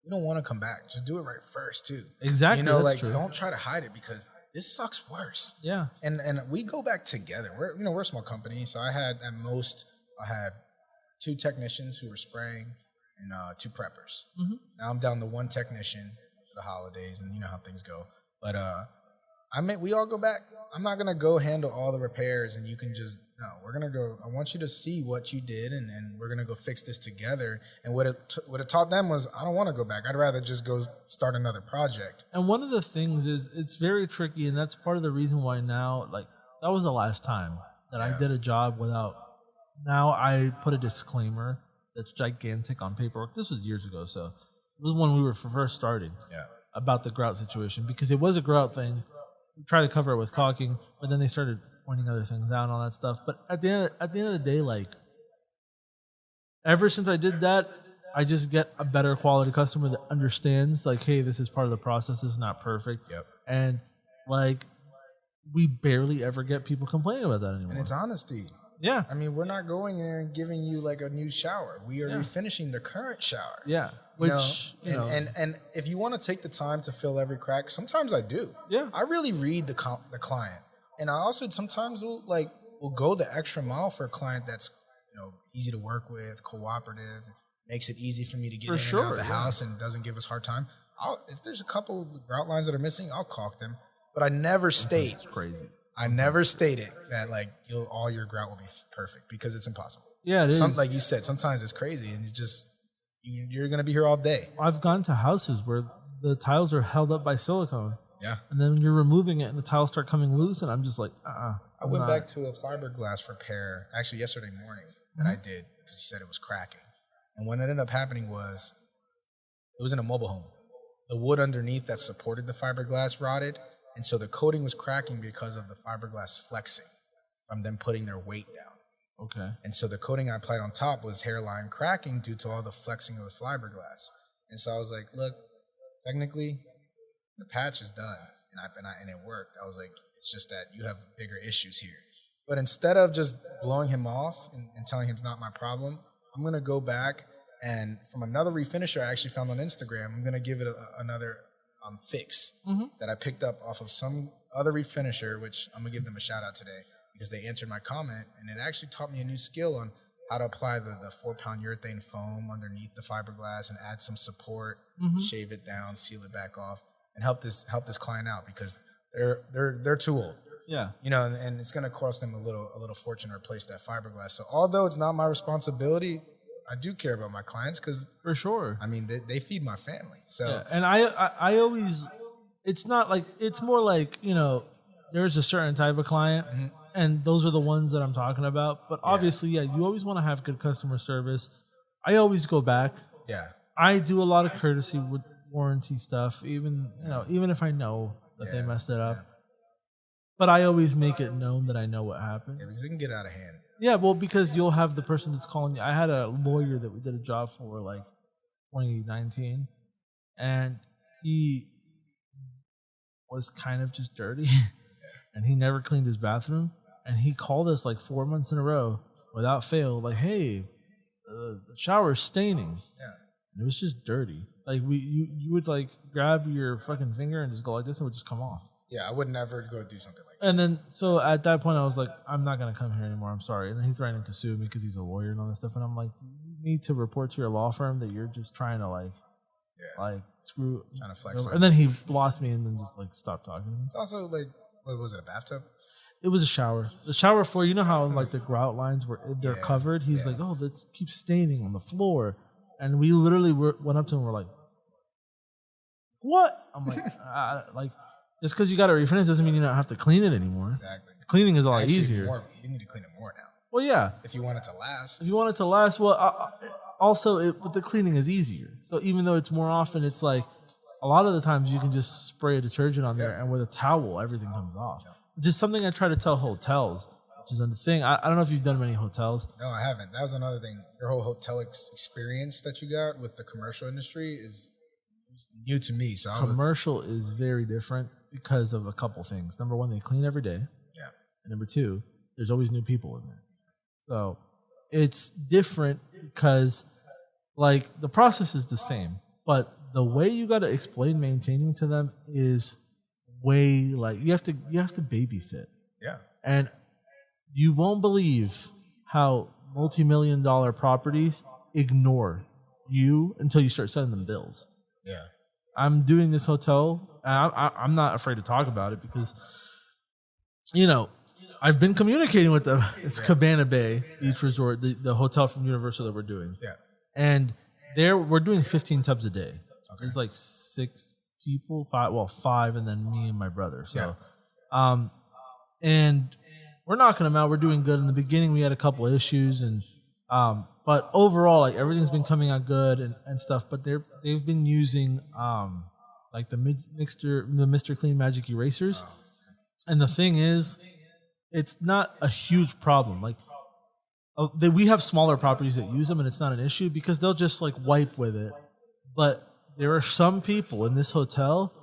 you don't want to come back. Just do it right first too. Exactly. Like true. Don't try to hide it because this sucks worse. Yeah. And we go back together. We're a small company, so I had 2 technicians who were spraying and 2 preppers. Mm-hmm. Now I'm down to 1 technician for the holidays, and you know how things go. But we all go back. I'm not gonna go handle all the repairs, and you can just we're gonna go. I want you to see what you did, and we're gonna go fix this together. And what it taught them was, I don't want to go back. I'd rather just go start another project. And one of the things is it's very tricky, and that's part of the reason why now, like that was the last time that I did a job without. Now I put a disclaimer that's gigantic on paperwork. This was years ago, so it was when we were first starting. Yeah. About the grout situation, because it was a grout thing. We tried to cover it with caulking, but then they started pointing other things out and all that stuff. But at the end of the day, like ever since I did that, I just get a better quality customer that understands, like, hey, this is part of the process. This is not perfect. Yep. And like we barely ever get people complaining about that anymore. And it's honesty. Yeah. I mean, we're not going there and giving you like a new shower. We are refinishing the current shower. Yeah. And if you want to take the time to fill every crack, sometimes I do. Yeah. I really read the client. And I also sometimes will go the extra mile for a client that's, easy to work with, cooperative, makes it easy for me to get in and out of the house and doesn't give us a hard time. If there's a couple of grout lines that are missing, I'll caulk them. But I never state. That's crazy. I never stated that like all your grout will be perfect, because it's impossible. Yeah, it is. Like you said, sometimes it's crazy, and you're going to be here all day. I've gone to houses where the tiles are held up by silicone. Yeah. And then you're removing it, and the tiles start coming loose, and I'm just like, I went back to a fiberglass repair, actually yesterday morning, that I did, because he said it was cracking. And what ended up happening was, it was in a mobile home. The wood underneath that supported the fiberglass rotted, and so the coating was cracking because of the fiberglass flexing from them putting their weight down. Okay. And so the coating I applied on top was hairline cracking due to all the flexing of the fiberglass. And so I was like, look, technically, the patch is done, and it worked. I was like, it's just that you have bigger issues here. But instead of just blowing him off and telling him it's not my problem, I'm going to go back, and from another refinisher I actually found on Instagram, I'm going to give it another fix that I picked up off of some other refinisher, which I'm going to give them a shout out today, because they answered my comment, and it actually taught me a new skill on how to apply the 4-pound urethane foam underneath the fiberglass and add some support, shave it down, seal it back off, and help this client out because they're too old. Yeah. You know, and it's going to cost them a little fortune to replace that fiberglass. So although it's not my responsibility, I do care about my clients because for sure. I mean, they feed my family. So yeah. And I always, it's not like, it's more like, you know, there's a certain type of client and those are the ones that I'm talking about. But obviously, you always want to have good customer service. I always go back. Yeah. I do a lot of courtesy with warranty stuff, even if I know that they messed it up. Yeah. But I always make it known that I know what happened. Yeah, because it can get out of hand. Yeah, well, because you'll have the person that's calling you. I had a lawyer that we did a job for like 2019, and he was kind of just dirty, and he never cleaned his bathroom. And he called us like 4 months in a row without fail, like, "Hey, the shower's staining." Yeah, and it was just dirty. Like you would like grab your fucking finger and just go like this, and it would just come off. Yeah, I would never go do something like that. And then, so at that point, I was like, I'm not going to come here anymore. I'm sorry. And then he's threatening to sue me because he's a lawyer and all this stuff. And I'm like, you need to report to your law firm that you're just trying to like screw. Trying to flex. And then he blocked me and then just like stopped talking to me. It's also like, what was it, a bathtub? It was a shower. The shower floor, you know how like the grout lines were, they're covered? He's like, oh, let's keep staining on the floor. And we literally went up to him and we're like, what? I'm like, just because you got to refinish doesn't mean you don't have to clean it anymore. Exactly. Cleaning is a lot easier. You need to clean it more now. Well, yeah. If you want it to last. Well, also, the cleaning is easier. So even though it's more often, it's like a lot of the times you can just spray a detergent on there and with a towel, everything comes off. Yeah. Which is something I try to tell hotels, which is another thing. I don't know if you've done many hotels. No, I haven't. That was another thing. Your whole hotel experience that you got with the commercial industry is new to me. So commercial is very different because of a couple things. Number one, they clean every day. Yeah. And number two, there's always new people in there. So it's different because like the process is the same, but the way you got to explain maintaining to them is way like you have to babysit. Yeah. And you won't believe how multi-million-dollar properties ignore you until you start sending them bills. Yeah. I'm doing this hotel. I'm not afraid to talk about it because, you know, I've been communicating with them. It's Cabana Bay Beach Resort, the hotel from Universal that we're doing. Yeah. And we're doing 15 tubs a day. Okay. There's like 6 people, 5, and then me and my brother. So, and we're knocking them out. We're doing good. In the beginning, we had a couple issues, and but overall, like everything's been coming out good and stuff. But they've been using like the Mr. Clean Magic erasers, and the thing is, it's not a huge problem. Like we have smaller properties that use them, and it's not an issue because they'll just like wipe with it. But there are some people in this hotel,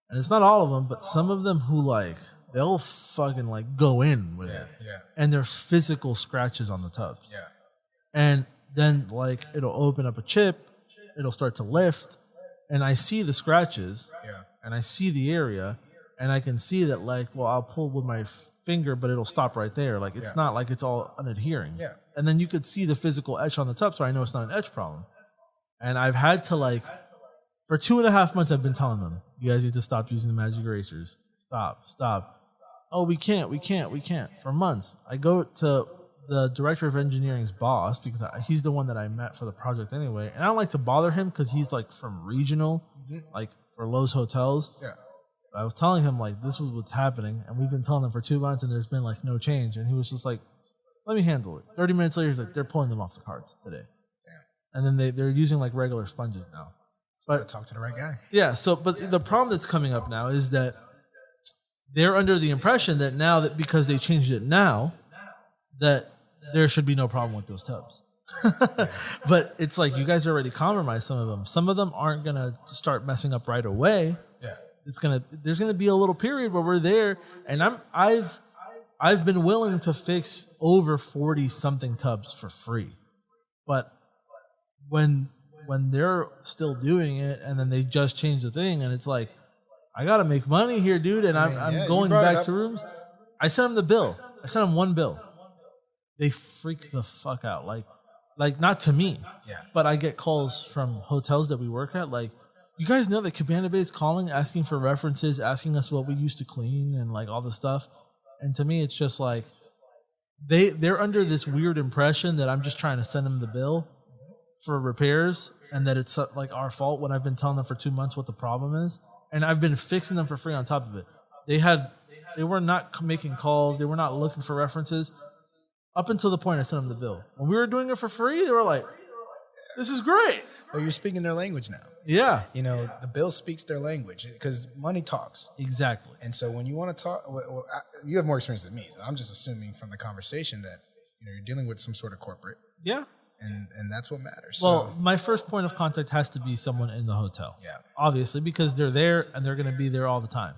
and it's not all of them, but some of them who like they'll fucking like go in with it. Yeah. And there's physical scratches on the tubs. Yeah. And then like it'll open up a chip, it'll start to lift, and I see the scratches. Yeah. And I see the area, and I can see that like, well, I'll pull with my finger, but it'll stop right there. Like it's not like it's all unadhering. Yeah. And then you could see the physical etch on the tub, so I know it's not an etch problem. And I've had to like, for 2.5 months, I've been telling them, you guys need to stop using the magic erasers. Stop. Oh, we can't. For months. I go to the director of engineering's boss because he's the one that I met for the project anyway. And I don't like to bother him because he's like from regional, like for Lowe's Hotels. Yeah. I was telling him like this was what's happening, and we've been telling them for 2 months, and there's been like no change. And he was just like, "Let me handle it." 30 minutes later, he's like, "They're pulling them off the carts today." Damn. And then they're using like regular sponges now. But talk to the right guy. Yeah. So, but the problem that's coming up now is that they're under the impression that now that because they changed it now, that there should be no problem with those tubs. But it's like you guys already compromised some of them. Some of them aren't gonna start messing up right away. Yeah. There's gonna be a little period where we're there, and I've been willing to fix over 40 something tubs for free, but when they're still doing it and then they just change the thing and it's like I gotta make money here, dude, and I'm going back to rooms. I sent them the bill. I sent them one bill. they freak the fuck out. Like not to me, but I get calls from hotels that we work at. Like, you guys know that Cabana Bay is calling, asking for references, asking us what we used to clean and like all this stuff. And to me, it's just like they're under this weird impression that I'm just trying to send them the bill for repairs and that it's like our fault when I've been telling them for 2 months what the problem is. And I've been fixing them for free on top of it. They were not making calls. They were not looking for references up until the point I sent them the bill. When we were doing it for free, they were like, this is great. Well, you're speaking their language now. Yeah. You know, the bill speaks their language because money talks. Exactly. And so when you want to talk, you have more experience than me. So I'm just assuming from the conversation that, you know, you're dealing with some sort of corporate. Yeah. And that's what matters. Well, my first point of contact has to be someone in the hotel. Yeah. Obviously, because they're there and they're going to be there all the time.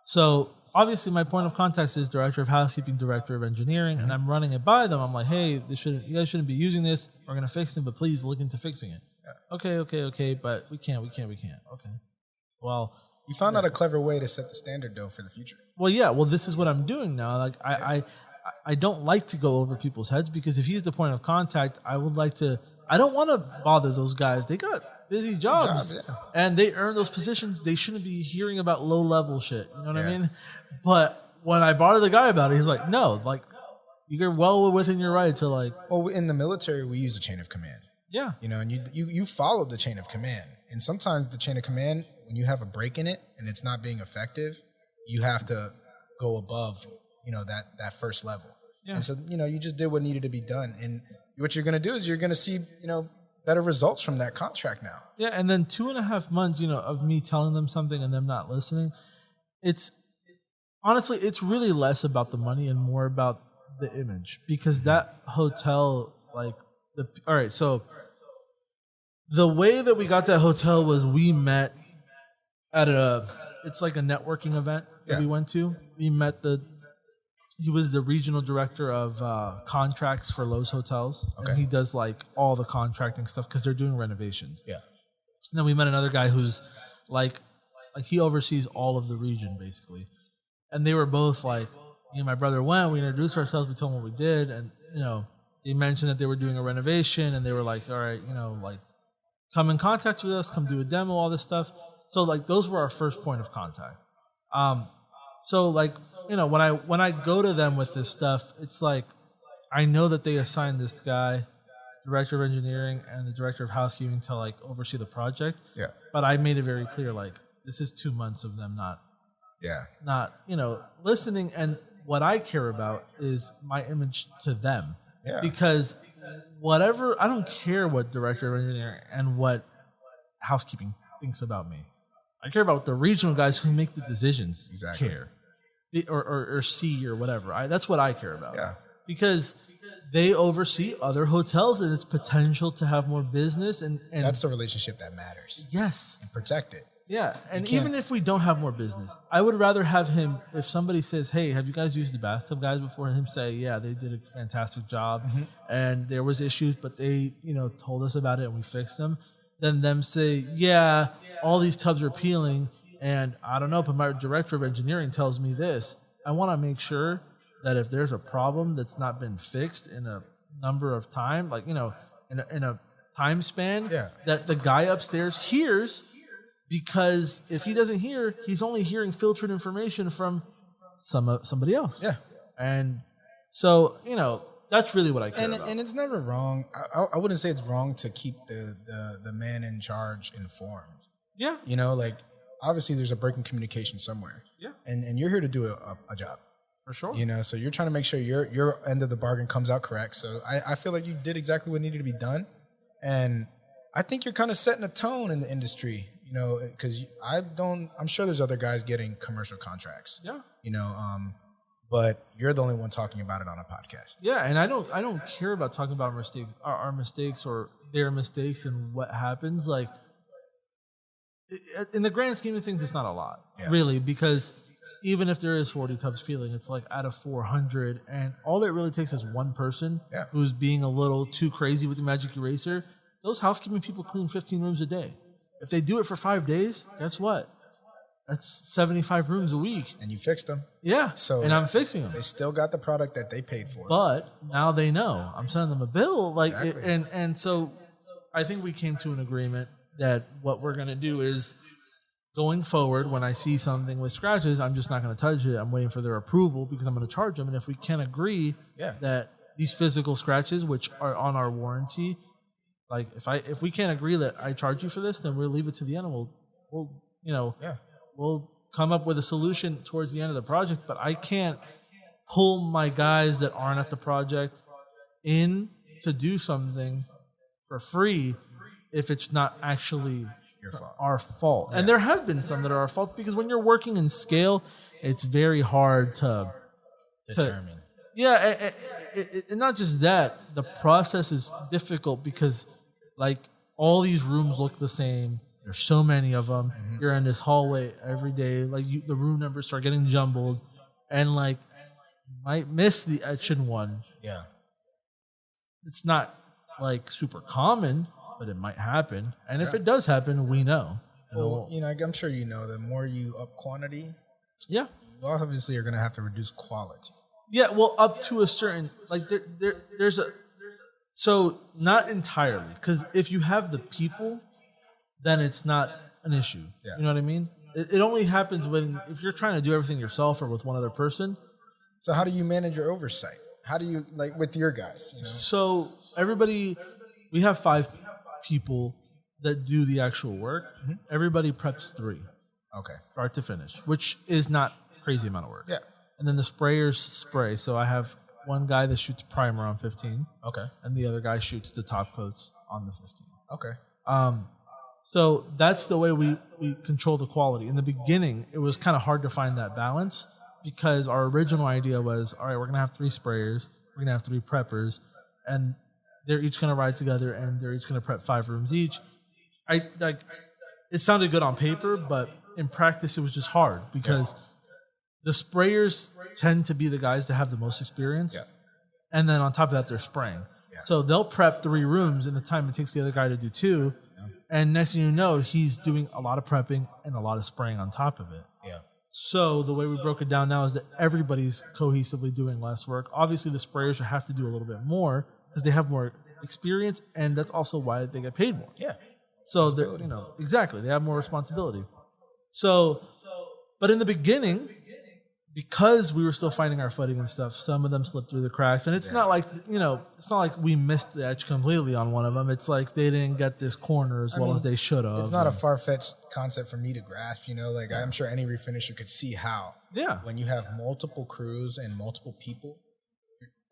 So obviously my point of contact is director of housekeeping, director of engineering, and I'm running it by them. I'm like, hey, you guys shouldn't be using this. We're going to fix it, but please look into fixing it. Yeah. Okay, but we can't. Okay. Well, you found out a clever way to set the standard though for the future. Well, yeah. Well, this is what I'm doing now. Like I don't like to go over people's heads because if he's the point of contact, I don't want to bother those guys. They got busy jobs and they earn those positions. They shouldn't be hearing about low level shit. You know what I mean? But when I bother the guy about it, he's like, no, like you're well within your right to like. Well, in the military, we use a chain of command. Yeah. You know, and you follow the chain of command. And sometimes the chain of command, when you have a break in it and it's not being effective, you have to go above, you know, that first level. Yeah. And so, you know, you just did what needed to be done. And what you're going to do is you're going to see, you know, better results from that contract now. Yeah. And then 2.5 months, you know, of me telling them something and them not listening. Honestly, it's really less about the money and more about the image because that hotel, like, all right, so the way that we got that hotel was we met at it's like a networking event that we went to. We met he was the regional director of contracts for Lowe's Hotels. Okay. And he does like all the contracting stuff because they're doing renovations. Yeah. And then we met another guy who's like he oversees all of the region basically. And they were both like, me and my brother went, we introduced ourselves, we told them what we did, and you know, they mentioned that they were doing a renovation, and they were like, all right, you know, like, come in contact with us, come do a demo, all this stuff. So, like, those were our first point of contact. So, like, you know, when I go to them with this stuff, it's like, I know that they assigned this guy, director of engineering and the director of housekeeping to, like, oversee the project. Yeah. But I made it very clear, like, this is 2 months of them not, you know, listening. And what I care about is my image to them. Yeah. Because I don't care what director of engineering and what housekeeping thinks about me. I care about the regional guys who make the decisions. Exactly. Care. Or see or whatever. That's what I care about. Yeah. Because they oversee other hotels and its potential to have more business. And that's the relationship that matters. Yes. And protect it. Yeah, and even if we don't have more business, I would rather have him, if somebody says, hey, have you guys used the Bathtub Guys before? And him say, yeah, they did a fantastic job, and there was issues, but they, you know, told us about it and we fixed them. Then them say, yeah, all these tubs are peeling, and I don't know, but my director of engineering tells me this. I want to make sure that if there's a problem that's not been fixed in a number of time, like, you know, in a time span, that the guy upstairs hears. Because if he doesn't hear, he's only hearing filtered information from somebody else. Yeah. And so, you know, that's really what I care about. And it's never wrong. I wouldn't say it's wrong to keep the man in charge informed. Yeah. You know, like, obviously there's a break in communication somewhere. Yeah. And you're here to do a job. For sure. You know, so you're trying to make sure your end of the bargain comes out correct. So I feel like you did exactly what needed to be done. And I think you're kind of setting a tone in the industry. You know, because I'm sure there's other guys getting commercial contracts. Yeah. You know, but you're the only one talking about it on a podcast. Yeah, and I don't care about talking about our mistakes or their mistakes and what happens. Like, in the grand scheme of things, it's not a lot, really, because even if there is 40 tubs peeling, it's like out of 400, and all it really takes is one person who's being a little too crazy with the magic eraser. Those housekeeping people clean 15 rooms a day. If they do it for 5 days, guess what? That's 75 rooms a week. And you fixed them. Yeah. And I'm fixing them. They still got the product that they paid for. But now they know. I'm sending them a bill. Like, exactly. And so I think we came to an agreement that what we're going to do is going forward, when I see something with scratches, I'm just not going to touch it. I'm waiting for their approval because I'm going to charge them. And if we can't agree that these physical scratches, which are on our warranty, like if we can't agree that I charge you for this, then we'll leave it to the end, and we'll come up with a solution towards the end of the project. But I can't pull my guys that aren't at the project in to do something for free if it's not actually our fault. Yeah. And there have been some that are our fault, because when you're working in scale, it's very hard to determine. And not just that, the process is difficult because, like, all these rooms look the same. There's so many of them. Mm-hmm. You're in this hallway every day. Like, the room numbers start getting jumbled, and like, you might miss the etching one. Yeah, it's not like super common, but it might happen. And if it does happen, we know. Well, I'm sure the more you up quantity, you obviously are going to have to reduce quality. Yeah, well, up to a certain, like, there's a, so not entirely, because if you have the people, then it's not an issue. Yeah. You know what I mean? It only happens if you're trying to do everything yourself or with one other person. So how do you manage your oversight? How do you, like, with your guys? So we have 5 people that do the actual work. Mm-hmm. Everybody preps 3. Okay. Start to finish, which is not crazy amount of work. Yeah. And then the sprayers spray. So I have one guy that shoots primer on 15. Okay. And the other guy shoots the top coats on the 15. Okay. So that's the way we control the quality. In the beginning, it was kind of hard to find that balance, because our original idea was, all right, we're going to have 3 sprayers, we're going to have 3 preppers, and they're each going to ride together, and they're each going to prep 5 rooms each. It sounded good on paper, but in practice, it was just hard, because the sprayers tend to be the guys that have the most experience. Yeah. And then on top of that, they're spraying. Yeah. So they'll prep 3 rooms in the time it takes the other guy to do 2. Yeah. And next thing you know, he's doing a lot of prepping and a lot of spraying on top of it. Yeah. So the way we broke it down now is that everybody's cohesively doing less work. Obviously, the sprayers have to do a little bit more because they have more experience, and that's also why they get paid more. Yeah. So they're, exactly, they have more responsibility. So, but in the beginning, because we were still finding our footing and stuff, some of them slipped through the cracks. And it's not like, it's not like we missed the edge completely on one of them. It's like they didn't get this corner as well as they should have. It's not a far-fetched concept for me to grasp, I'm sure any refinisher could see how. Yeah. When you have multiple crews and multiple people,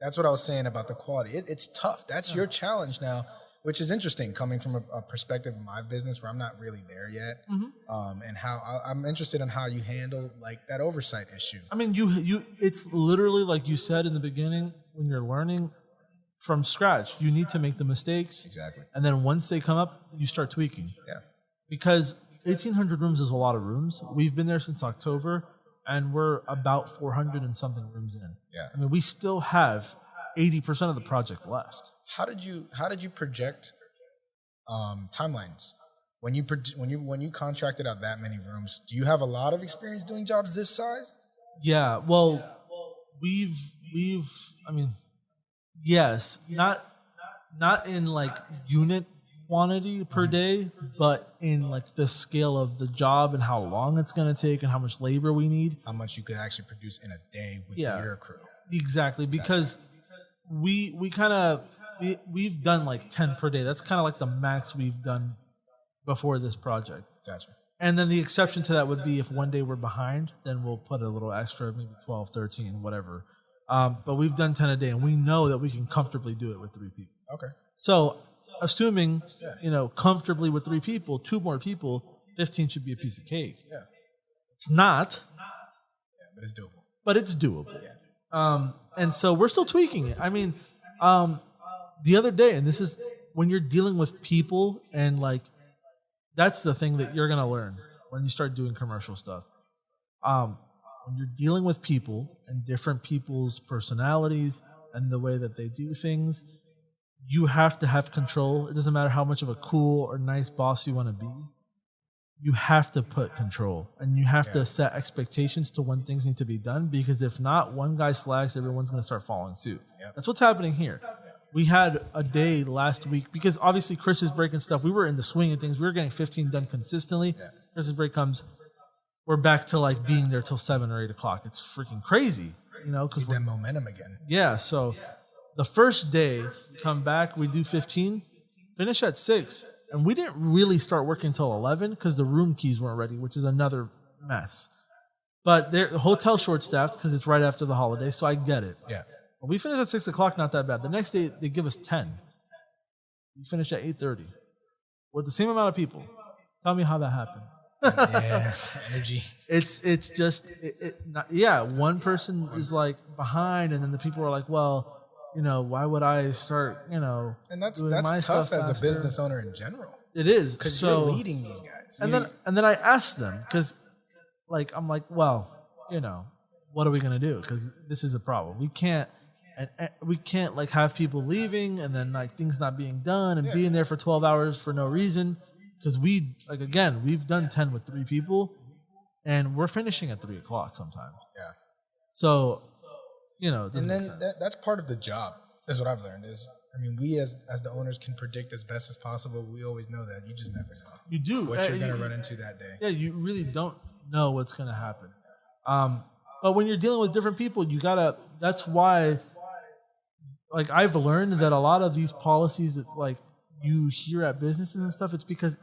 that's what I was saying about the quality. It's tough. That's your challenge now, which is interesting coming from a perspective of my business where I'm not really there yet. Mm-hmm. And how I'm interested in how you handle like that oversight issue. I mean, it's literally like you said in the beginning, when you're learning from scratch, you need to make the mistakes. Exactly. And then once they come up, you start tweaking. Yeah. Because 1,800 rooms is a lot of rooms. We've been there since October, and we're about 400 and something rooms in. Yeah. I mean, we still have 80% of the project left. How did you project timelines when you contracted out that many rooms? Do you have a lot of experience doing jobs this size? Yeah, well, we've I mean, yes, not in like unit quantity per day, but in like the scale of the job and how long it's going to take and how much labor we need. How much you could actually produce in a day with your crew. Exactly, because we've done like 10 per day. That's kind of like the max we've done before this project. Gotcha. And then the exception to that would be if one day we're behind, then we'll put a little extra, maybe 12, 13, whatever. But we've done 10 a day, and we know that we can comfortably do it with 3 people. Okay. So assuming, comfortably with 3 people, 2 more people, 15 should be a piece of cake. Yeah. It's not. Yeah, but it's doable. But it's doable. Yeah. And so we're still tweaking it. I mean, the other day, and this is when you're dealing with people, and like, that's the thing that you're going to learn when you start doing commercial stuff. When you're dealing with people and different people's personalities and the way that they do things, you have to have control. It doesn't matter how much of a cool or nice boss you want to be. you have to put control and you have to set expectations to when things need to be done, because if not, one guy slacks, everyone's going to start following suit. Yep. That's what's happening here. We had a day last week because obviously Chris's break and stuff, we were in the swing of things. We were getting 15 done consistently. Yeah. Chris's break comes, we're back to like being there till 7 or 8 o'clock. It's freaking crazy, you know, because we're momentum again. Yeah. So the first day we come back, we do 15, finish at 6. And we didn't really start working until 11 because the room keys weren't ready, which is another mess. But the hotel short-staffed because it's right after the holiday, so I get it. Yeah. But we finished at 6 o'clock, not that bad. The next day, they give us 10. We finished at 8:30 with the same amount of people. Tell me how that happened. Yeah, energy. It's just, one person is like behind, and then the people are like, well, you know, why would I start, you know, and that's tough as a business owner in general. It is. Because you're leading these guys. And then I asked them, because like, I'm like, well, you know, what are we going to do? Because this is a problem. We can't like have people leaving and then like things not being done and being there for 12 hours for no reason. Because we've done 10 with 3 people and we're finishing at 3 o'clock sometimes. Yeah. So, you know, and then that's part of the job, is what I've learned. Is, I mean, we as the owners can predict as best as possible. We always know that. You just never know. You do what you're going to run into that day. Yeah, you really don't know what's going to happen. But when you're dealing with different people, you gotta. That's why, like, I've learned that a lot of these policies, it's like you hear at businesses and stuff. It's because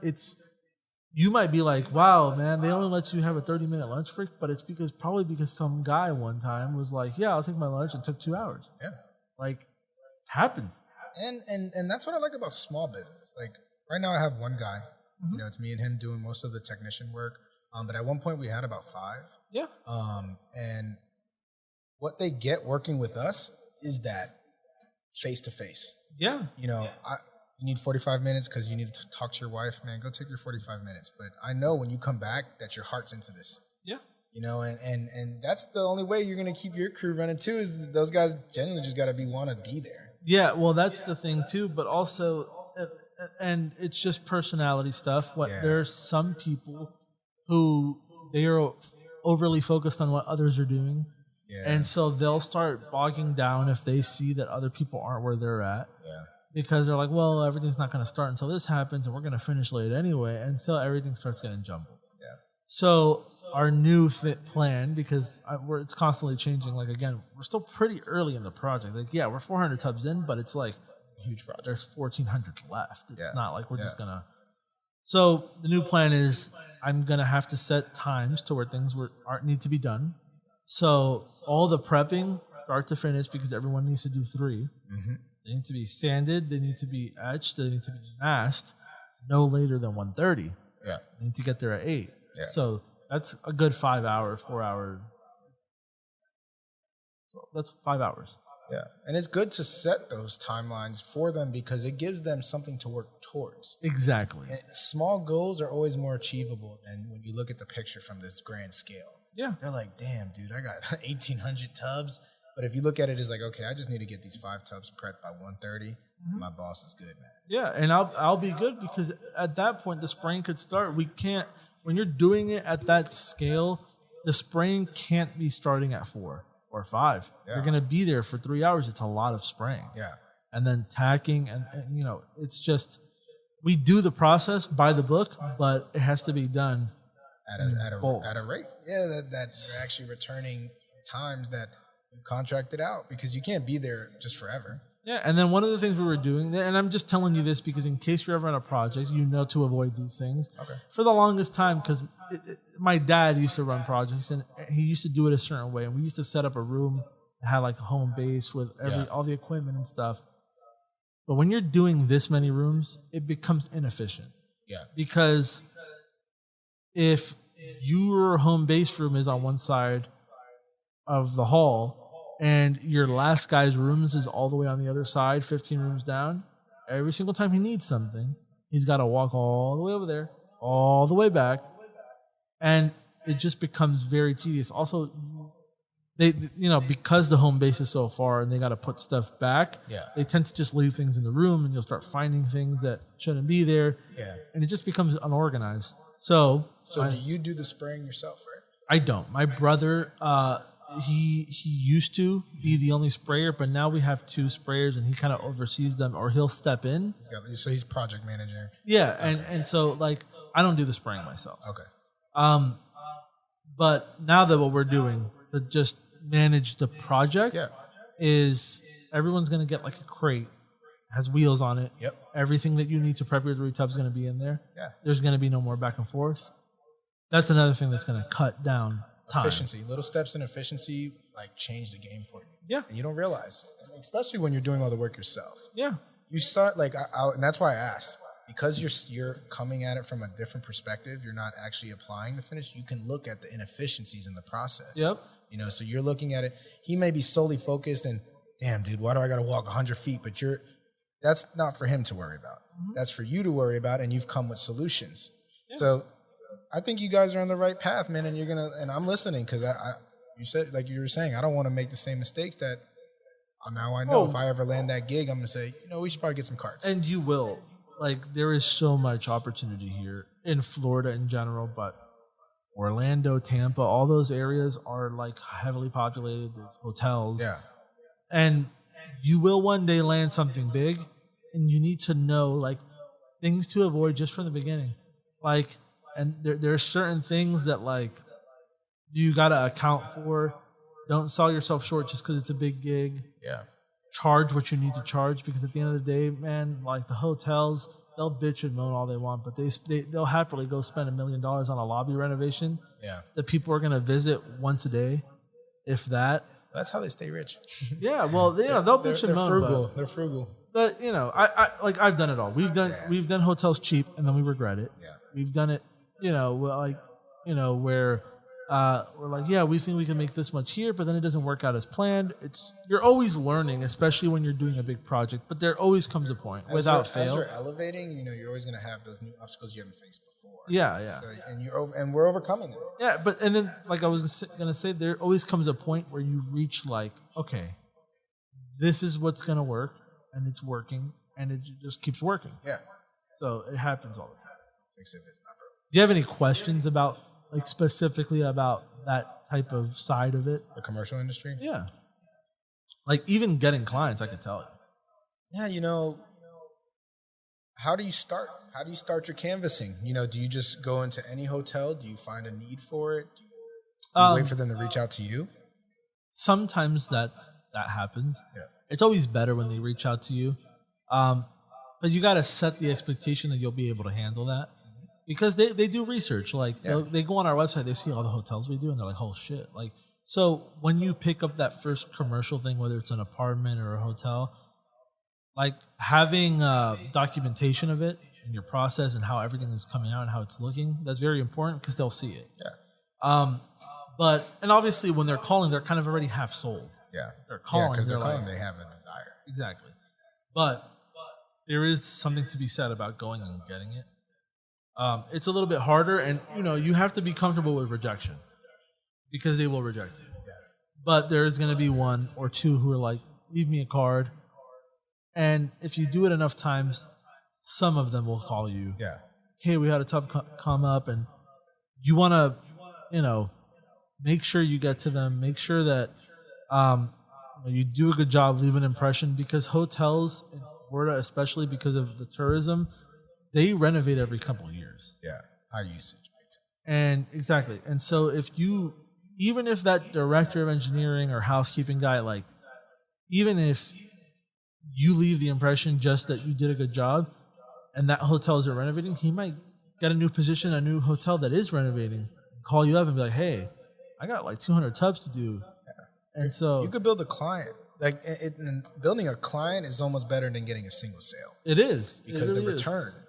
you might be like, wow, man, they only let you have a 30-minute lunch break, but it's probably because some guy one time was like, yeah, I'll take my lunch, and took 2 hours. Yeah. Like, it happens. And that's what I like about small business. Like, right now I have one guy. Mm-hmm. You know, it's me and him doing most of the technician work. But at one point we had about 5. Yeah. And what they get working with us is that face-to-face. Yeah. You know, you need 45 minutes because you need to talk to your wife, man, go take your 45 minutes. But I know when you come back that your heart's into this. Yeah. You know, and that's the only way you're going to keep your crew running too, is those guys genuinely just got to want to be there. Yeah, well, that's the thing too. But also, and it's just personality stuff. There's some people who they are overly focused on what others are doing. Yeah. And so they'll start bogging down if they see that other people aren't where they're at. Yeah. Because they're like, well, everything's not going to start until this happens, and we're going to finish late anyway. And so everything starts getting jumbled. Yeah. So our new plan, because it's constantly changing. Like, again, we're still pretty early in the project. Like, yeah, we're 400 tubs in, but it's like a huge project. There's 1,400 left. It's not like we're just going to. So the new plan is I'm going to have to set times to where things need to be done. So all the prepping, start to finish, because everyone needs to do 3. Mm-hmm. They need to be sanded. They need to be etched. They need to be masked no later than 1:30. Yeah. They need to get there at 8. Yeah. So that's a good 4 hour. So that's 5 hours. Yeah. And it's good to set those timelines for them because it gives them something to work towards. Exactly. And small goals are always more achievable than when you look at the picture from this grand scale. Yeah. They're like, damn, dude, I got 1,800 tubs. But if you look at it as like, okay, I just need to get these 5 tubs prepped by 1:30. Mm-hmm. My boss is good, man. Yeah, and I'll be good, because at that point the spraying could start. We can't, when you're doing it at that scale, the spraying can't be starting at 4 or 5. Yeah. You're gonna be there for 3 hours. It's a lot of spraying. Yeah, and then tacking, and you know, it's just, we do the process by the book, but it has to be done at a rate. Yeah, that you're actually returning times that you contracted out, because you can't be there just forever. Yeah, and then one of the things we were doing, and I'm just telling you this because in case you're ever on a project, you know to avoid these things. Okay. For the longest time, because my dad used to run projects, and he used to do it a certain way, and we used to set up a room that had like a home base with all the equipment and stuff. But when you're doing this many rooms, it becomes inefficient. Yeah. Because if your home base room is on one side of the hall, and your last guy's rooms is all the way on the other side, 15 rooms down, every single time he needs something, he's got to walk all the way over there, all the way back, and it just becomes very tedious. Also, they, you know, because the home base is so far and they got to put stuff back, they tend to just leave things in the room, and you'll start finding things that shouldn't be there, and it just becomes unorganized. So do you do the spraying yourself, right? I don't. My brother, he used to be the only sprayer, but now we have 2 sprayers, and he kind of oversees them, or he'll step in. So he's project manager. Yeah, and so like I don't do the spraying myself. Okay. But now that what we're doing to just manage the project is everyone's gonna get like a crate, has wheels on it. Yep. Everything that you need to prep your tub is gonna be in there. Yeah. There's gonna be no more back and forth. That's another thing that's gonna cut down time. Efficiency. Little steps in efficiency like change the game for you. Yeah. And you don't realize, especially when you're doing all the work yourself. Yeah. You start like, and that's why I asked, because you're coming at it from a different perspective. You're not actually applying the finish. You can look at the inefficiencies in the process. Yep. So you're looking at it. He may be solely focused and, damn, dude, why do I got to walk 100 feet? But that's not for him to worry about. Mm-hmm. That's for you to worry about, and you've come with solutions. Yeah. So I think you guys are on the right path, man, and and I'm listening because you said, like you were saying, I don't want to make the same mistakes that now I know if I ever land that gig, I'm going to say, we should probably get some carts. And you will. Like, there is so much opportunity here in Florida in general, but Orlando, Tampa, all those areas are like heavily populated. There's hotels. Yeah. And you will one day land something big, and you need to know like things to avoid just from the beginning. Like, and there are certain things that like you got to account for. Don't sell yourself short just because it's a big gig. Yeah. Charge what you need to charge, because at the end of the day, man, like the hotels, they'll bitch and moan all they want, but they'll happily go spend $1 million on a lobby renovation. Yeah. That people are going to visit once a day, if that. That's how they stay rich. Yeah, well, they'll bitch and moan. Frugal. They're frugal. But I've done it all. We've done hotels cheap and then we regret it. Yeah. We've done it, where we're like, yeah, we think we can make this much here, but then it doesn't work out as planned. You're always learning, especially when you're doing a big project. But there always comes a point without fail. As you're elevating, you're always going to have those new obstacles you haven't faced before. Yeah. So, and we're overcoming it. Yeah, and then like I was gonna say, there always comes a point where you reach like, okay, this is what's gonna work, and it's working, and it just keeps working. Yeah. So it happens all the time. Fix it if it's not broken. Do you have any questions about, like, specifically about that type of side of it? The commercial industry? Yeah. Like, even getting clients, I could tell Yeah, you. how do you start? How do you start your canvassing? Do you just go into any hotel? Do you find a need for it? Do you wait for them to reach out to you? Sometimes that happens. Yeah. It's always better when they reach out to you. But you got to set the expectation that you'll be able to handle that. Because they do research. Like, they go on our website, they see all the hotels we do, and they're like, oh, shit. Like, so when you pick up that first commercial thing, whether it's an apartment or a hotel, like, having documentation of it and your process and how everything is coming out and how it's looking, that's very important because they'll see it. Yeah. And obviously when they're calling, they're kind of already half sold. Yeah. They're calling. Yeah, because they're calling, they have a desire. Exactly. But there is something to be said about going and getting it. It's a little bit harder, and you have to be comfortable with rejection because they will reject you. Yeah. But there's going to be one or two who are like, leave me a card. And if you do it enough times, some of them will call you. Yeah. Hey, we had a tub come up, and you want to, make sure you get to them. Make sure that you do a good job, leave an impression, because hotels in Florida, especially because of the tourism, they renovate every couple of years. Yeah, high usage. And exactly. And so even if that director of engineering or housekeeping guy, like, even if you leave the impression just that you did a good job and that hotel isn't renovating, he might get a new position, a new hotel that is renovating, call you up and be like, hey, I got like 200 tubs to do. Yeah. And so you could build a client. Like, building a client is almost better than getting a single sale. It is. Because it really the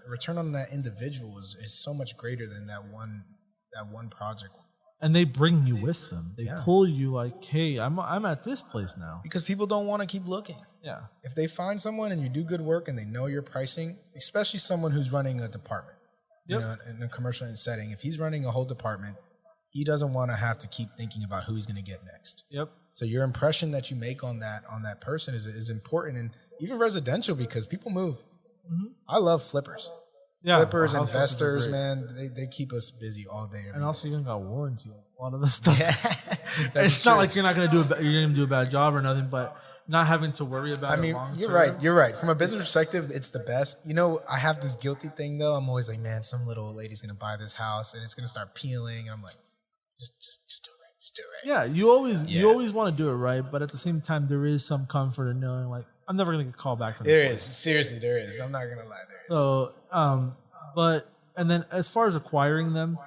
return on that individual is so much greater than that one project. And they bring you with them. They pull you like, hey, I'm at this place now. Because people don't want to keep looking. Yeah. If they find someone and you do good work and they know your pricing, especially someone who's running a department, in a commercial setting, if he's running a whole department, he doesn't want to have to keep thinking about who he's going to get next. Yep. So your impression that you make on that person is important, and even residential, because people move. Mm-hmm. I love flippers. Flippers, investors, man, they keep us busy all day. And also, you got warranty on a lot of the stuff. Yeah, it's not like you're not going to do a bad job or nothing, but not having to worry about it long term. You're right. From a business perspective, it's the best. You know, I have this guilty thing, though. I'm always like, man, some little old lady's going to buy this house, and it's going to start peeling. And I'm like, just do it right. Just do it right. Yeah, you always want to do it right, but at the same time, there is some comfort in knowing, like, I'm never going to get called back from this place. Seriously, there is. I'm not going to lie. There is. So, and then as far as acquiring them,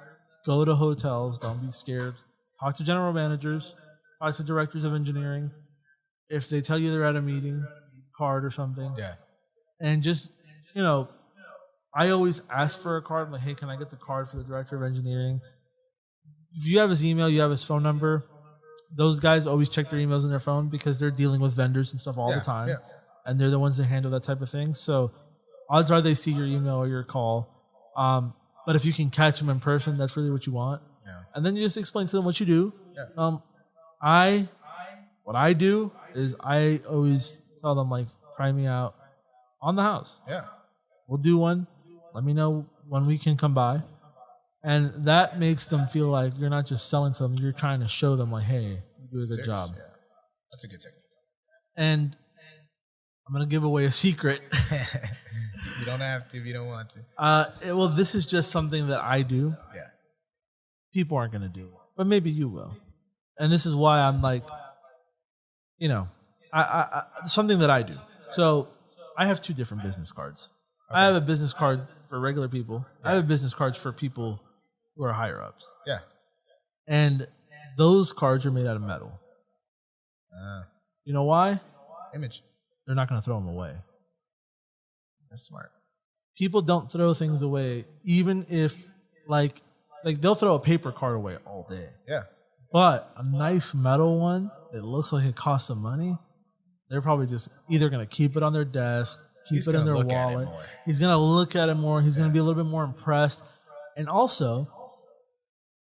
go to hotels. Don't be scared. Talk to general managers. Talk to directors of engineering. If they tell you they're at a meeting, card or something. Yeah. And just, I always ask for a card. I'm like, hey, can I get the card for the director of engineering? If you have his email, you have his phone number. Those guys always check their emails on their phone because they're dealing with vendors and stuff all the time. Yeah. And they're the ones that handle that type of thing. So odds are they see your email or your call. But if you can catch them in person, that's really what you want. Yeah. And then you just explain to them what you do. Yeah. What I do is I always tell them, like, try me out on the house. Yeah. We'll do one. Let me know when we can come by. And that makes them feel like you're not just selling to them. You're trying to show them, like, hey, you do a good job. Yeah. That's a good technique. And I'm going to give away a secret. You don't have to if you don't want to. Well, this is just something that I do. Yeah. People aren't going to do it, but maybe you will. And this is why I'm like, I something that I do. So I have 2 different business cards. Okay. I have a business card for regular people. Yeah. I have a business cards for people who are higher ups. Yeah. And those cards are made out of metal. You know why? Image. They're not going to throw them away. That's smart. People don't throw things away, even if, like they'll throw a paper card away all day. Yeah. But a nice metal one that looks like it costs some money, they're probably just either going to keep it on their desk, keep it in their wallet. He's going to look at it more. He's going to be a little bit more impressed. And also,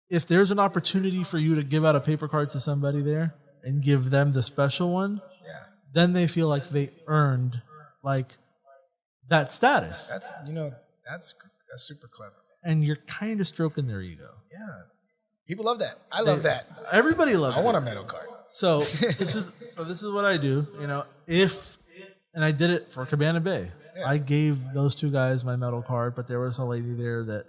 if there's an opportunity for you to give out a paper card to somebody there and give them the special one, then they feel like they earned, like, that status. That's super clever. And you're kind of stroking their ego. Yeah. People love that. I love that. Everybody loves it. I want a metal card. So this is what I do. And I did it for Cabana Bay. Yeah. I gave those 2 guys my metal card, but there was a lady there that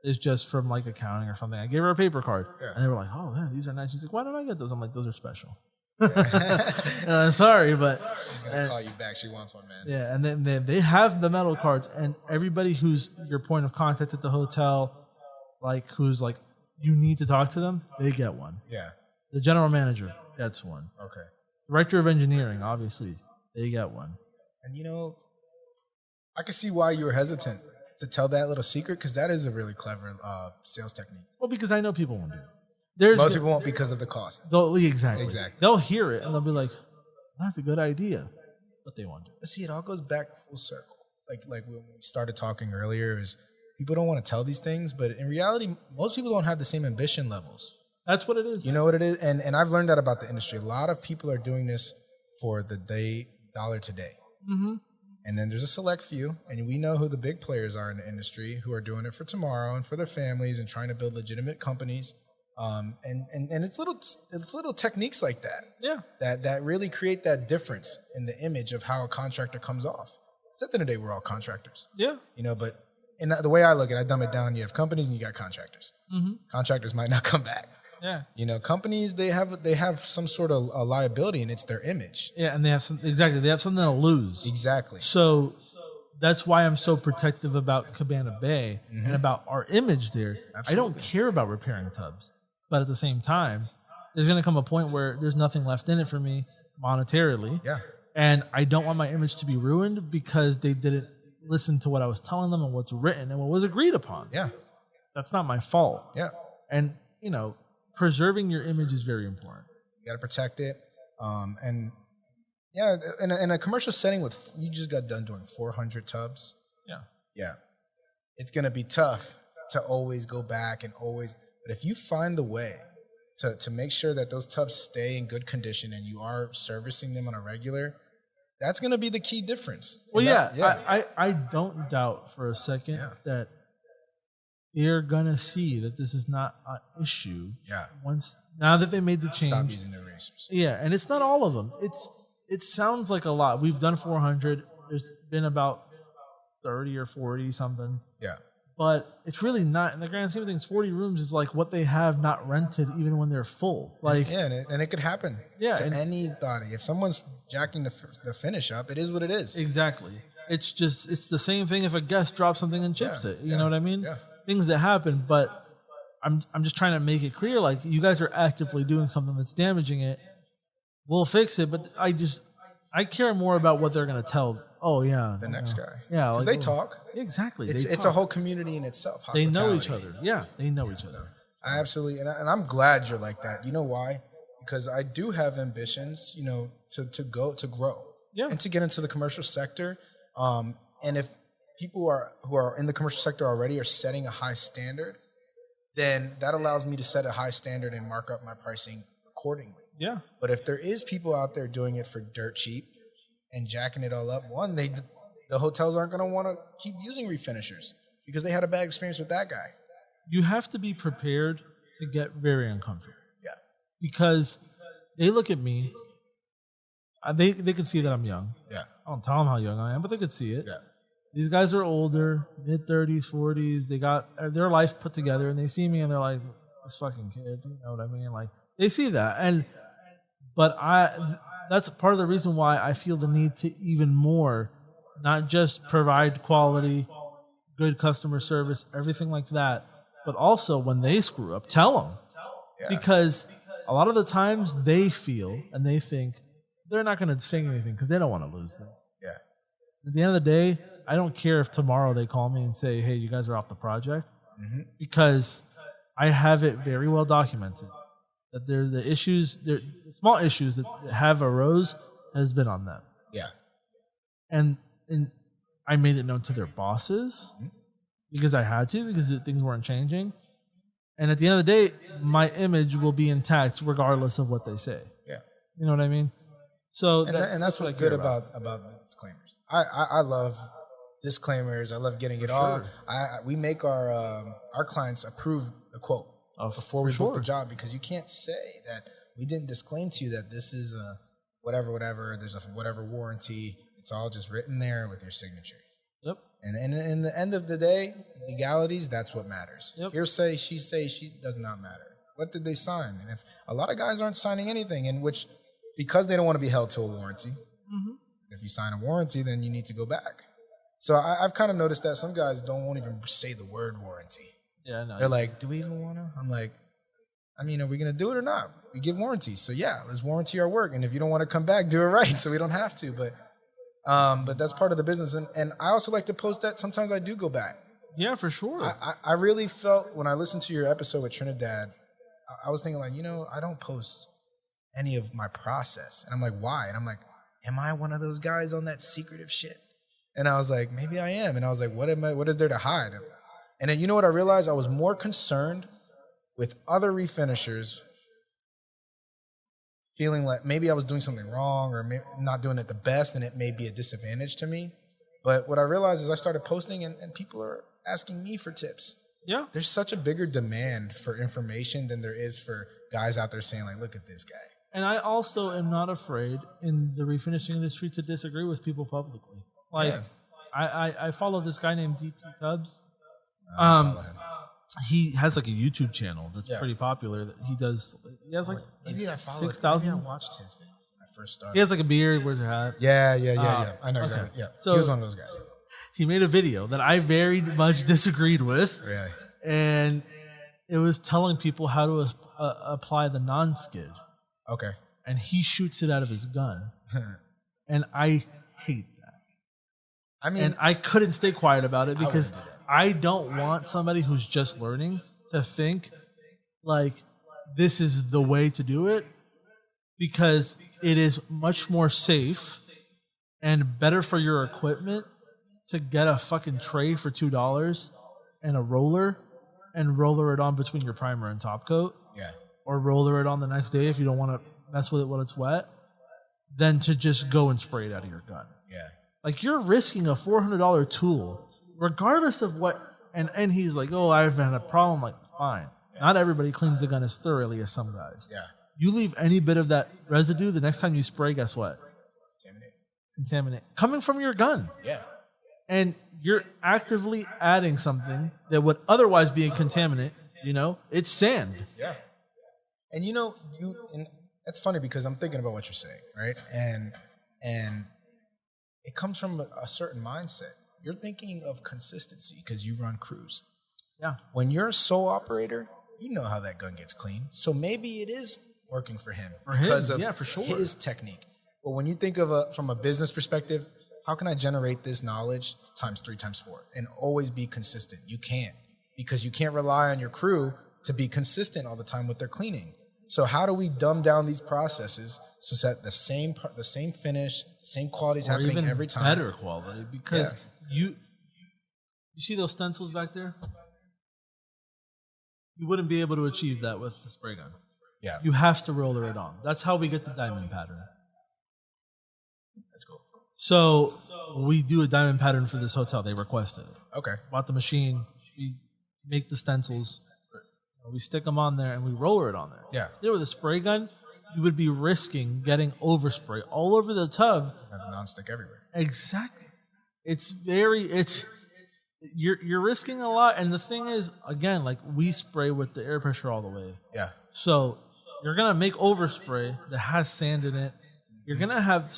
is just from, like, accounting or something. I gave her a paper card. Yeah. And they were like, oh, man, these are nice. She's like, why don't I get those? I'm like, those are special. Sorry, but she's gonna call you back. She wants one, man. Yeah, and then they have the metal cards, and everybody who's your point of contact at the hotel, like, who's like, you need to talk to them, they get one. Yeah. The general manager gets one. Okay. Director of engineering, obviously, they get one. And I can see why you were hesitant to tell that little secret, because that is a really clever sales technique. Well, because I know people won't do it. Most people won't because of the cost. Exactly. They'll hear it and they'll be like, that's a good idea. But they won't do it. But see, it all goes back full circle. Like when we started talking earlier, is people don't want to tell these things, but in reality, most people don't have the same ambition levels. That's what it is. You know what it is? And I've learned that about the industry. A lot of people are doing this for the dollar today. Mm-hmm. And then there's a select few, and we know who the big players are in the industry, who are doing it for tomorrow and for their families and trying to build legitimate companies. And it's little techniques like that. Yeah. That really create that difference in the image of how a contractor comes off. Because at the end of the day, we're all contractors. Yeah. But in the way I look at it, I dumb it down. You have companies and you got contractors. Mm-hmm. Contractors might not come back. Yeah. Companies, they have some sort of a liability, and it's their image. Yeah, and they have something to lose. Exactly. So that's why I'm so protective about Cabana Bay and about our image there. Absolutely. I don't care about repairing tubs. But at the same time, there's going to come a point where there's nothing left in it for me monetarily. Yeah. And I don't want my image to be ruined because they didn't listen to what I was telling them and what's written and what was agreed upon. Yeah. That's not my fault. Yeah. And, preserving your image is very important. You got to protect it. In a commercial setting you just got done doing 400 tubs. Yeah. Yeah. It's going to be tough to always go back and always... But if you find the way to make sure that those tubs stay in good condition and you are servicing them on a regular, That's going to be the key difference. Well, I don't doubt for a second that they're going to see that this is not an issue. Yeah. Now that they made the change. Stop using erasers. Yeah, and it's not all of them. It sounds like a lot. We've done 400. There's been about 30 or 40 something. Yeah. But it's really not, in the grand scheme of things, 40 rooms is like what they have not rented even when they're full. Like, yeah, and it could happen to anybody. If someone's jacking the finish up, it is what it is. Exactly. It's the same thing if a guest drops something and chips it. You know what I mean? Yeah. Things that happen, but I'm just trying to make it clear, like, you guys are actively doing something that's damaging it. We'll fix it, but I care more about what they're going to tell. Oh, yeah. The next guy. Yeah. Because they talk. Exactly. It's a whole community in itself. They know each other. Yeah, they know each other. I absolutely. And I'm glad you're like that. You know why? Because I do have ambitions, you know, to grow. Yeah. And to get into the commercial sector. And if people who are in the commercial sector already are setting a high standard, then that allows me to set a high standard and mark up my pricing accordingly. Yeah. But if there is people out there doing it for dirt cheap and jacking it all up, the hotels aren't going to want to keep using refinishers because they had a bad experience with that guy. You have to be prepared to get very uncomfortable. Yeah. Because they look at me, they can see that I'm young. Yeah. I don't tell them how young I am, but they could see it. Yeah. These guys are older, mid-30s, 40s. They got their life put together, and they see me, and they're like, this fucking kid, you know what I mean? Like, they see that. But that's part of the reason why I feel the need to even more, not just provide quality, good customer service, everything like that, but also when they screw up, tell them. Yeah. Because a lot of the times they feel and they think they're not going to say anything because they don't want to lose them. Yeah. At the end of the day, I don't care if tomorrow they call me and say, hey, you guys are off the project, because I have it very well documented that the issues, the small issues that have arose has been on them. Yeah. And I made it known to their bosses because I had to, because things weren't changing. And at the end of the day, my image will be intact regardless of what they say. Yeah. You know what I mean? So and that's what's good about disclaimers. I love disclaimers. I love getting it all. We make our clients approve the quote before we book the job, because you can't say that we didn't disclaim to you that this is a whatever. There's a whatever warranty. It's all just written there with your signature. Yep. And in the end of the day, legalities, that's what matters. Yep. Hearsay, she does not matter. What did they sign? And if a lot of guys aren't signing anything, because they don't want to be held to a warranty. If you sign a warranty, then you need to go back. So I've kind of noticed that some guys won't even say the word warranty. Yeah, I know. They're like, do we even want to? I'm like, I mean, are we going to do it or not? We give warranties. So yeah, let's warranty our work. And if you don't want to come back, do it right so we don't have to. But that's part of the business. And I also like to post that sometimes I do go back. Yeah, for sure. I really felt when I listened to your episode with Trinidad, I was thinking like, I don't post any of my process. And I'm like, why? And I'm like, am I one of those guys on that secretive shit? And I was like, maybe I am. And I was like, what is there to hide? And then you know what I realized? I was more concerned with other refinishers feeling like maybe I was doing something wrong or maybe not doing it the best, and it may be a disadvantage to me. But what I realized is I started posting and people are asking me for tips. Yeah. There's such a bigger demand for information than there is for guys out there saying like, look at this guy. And I also am not afraid in the refinishing industry to disagree with people publicly. Like, I follow this guy named DP Tubbs. He has like a YouTube channel that's pretty popular. That he has like 6,000. I watched his videos when I first started. He has like a beard, wears a hat. Yeah. I know exactly. Yeah, so he was one of those guys. He made a video that I very much disagreed with. Really? And it was telling people how to apply the non-skid. Okay. And he shoots it out of his gun. And I hate that. I mean, and I couldn't stay quiet about it because I don't want somebody who's just learning to think like this is the way to do it, because it is much more safe and better for your equipment to get a fucking tray for $2 and a roller and roller it on between your primer and top coat. Yeah. Or roller it on the next day if you don't want to mess with it when it's wet, than to just go and spray it out of your gun. Yeah. Like, you're risking a $400 tool, regardless of what. And he's like, oh, I've had a problem. Like, fine. Yeah. Not everybody cleans the gun as thoroughly as some guys. Yeah. You leave any bit of that residue, the next time you spray, guess what? Contaminate. Coming from your gun. Yeah. And you're actively adding something that would otherwise be a contaminant. You know, it's sand. Yeah. And and that's funny because I'm thinking about what you're saying, right? And it comes from a certain mindset. You're thinking of consistency because you run crews. Yeah. When you're a sole operator, you know how that gun gets clean. So maybe it is working for him because of for sure. his technique. But when you think of from a business perspective, how can I generate this knowledge times 3 times 4 and always be consistent? You can't, because you can't rely on your crew to be consistent all the time with their cleaning. So how do we dumb down these processes so that the same finish, same quality is happening even every time? Better quality, because you see those stencils back there? You wouldn't be able to achieve that with the spray gun. Yeah. You have to roller it on. That's how we get the diamond pattern. That's cool. So we do a diamond pattern for this hotel. They requested it. Okay. Bought the machine. We make the stencils. We stick them on there and we roller it on there. Yeah. There with a spray gun, you would be risking getting overspray all over the tub. And nonstick everywhere. Exactly. You're risking a lot. And the thing is, again, like, we spray with the air pressure all the way. Yeah. So you're going to make overspray that has sand in it. You're going to have,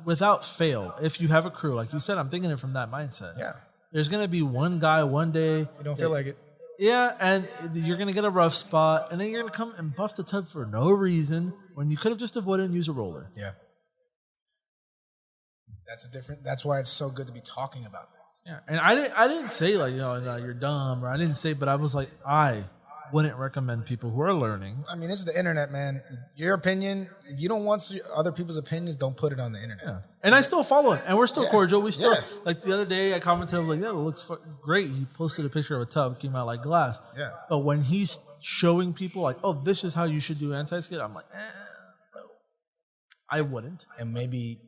without fail, if you have a crew, like you said, I'm thinking it from that mindset. Yeah. There's going to be one guy one day. You don't feel like it. Yeah, and you're going to get a rough spot, and then you're going to come and buff the tub for no reason when you could have just avoided and used a roller. Yeah. That's why it's so good to be talking about this. Yeah, and I didn't say, like, no, you're dumb, or I didn't say, but I was like, I wouldn't recommend people who are learning. I mean, it's the internet, man. Your opinion, if you don't want other people's opinions, don't put it on the internet. Yeah. And I still follow him, and we're still cordial. We still, like, the other day I commented, I was like, yeah, it looks fucking great. He posted a picture of a tub, came out like glass. Yeah. But when he's showing people, like, oh, this is how you should do anti-skid, I'm like, no. I wouldn't. And maybe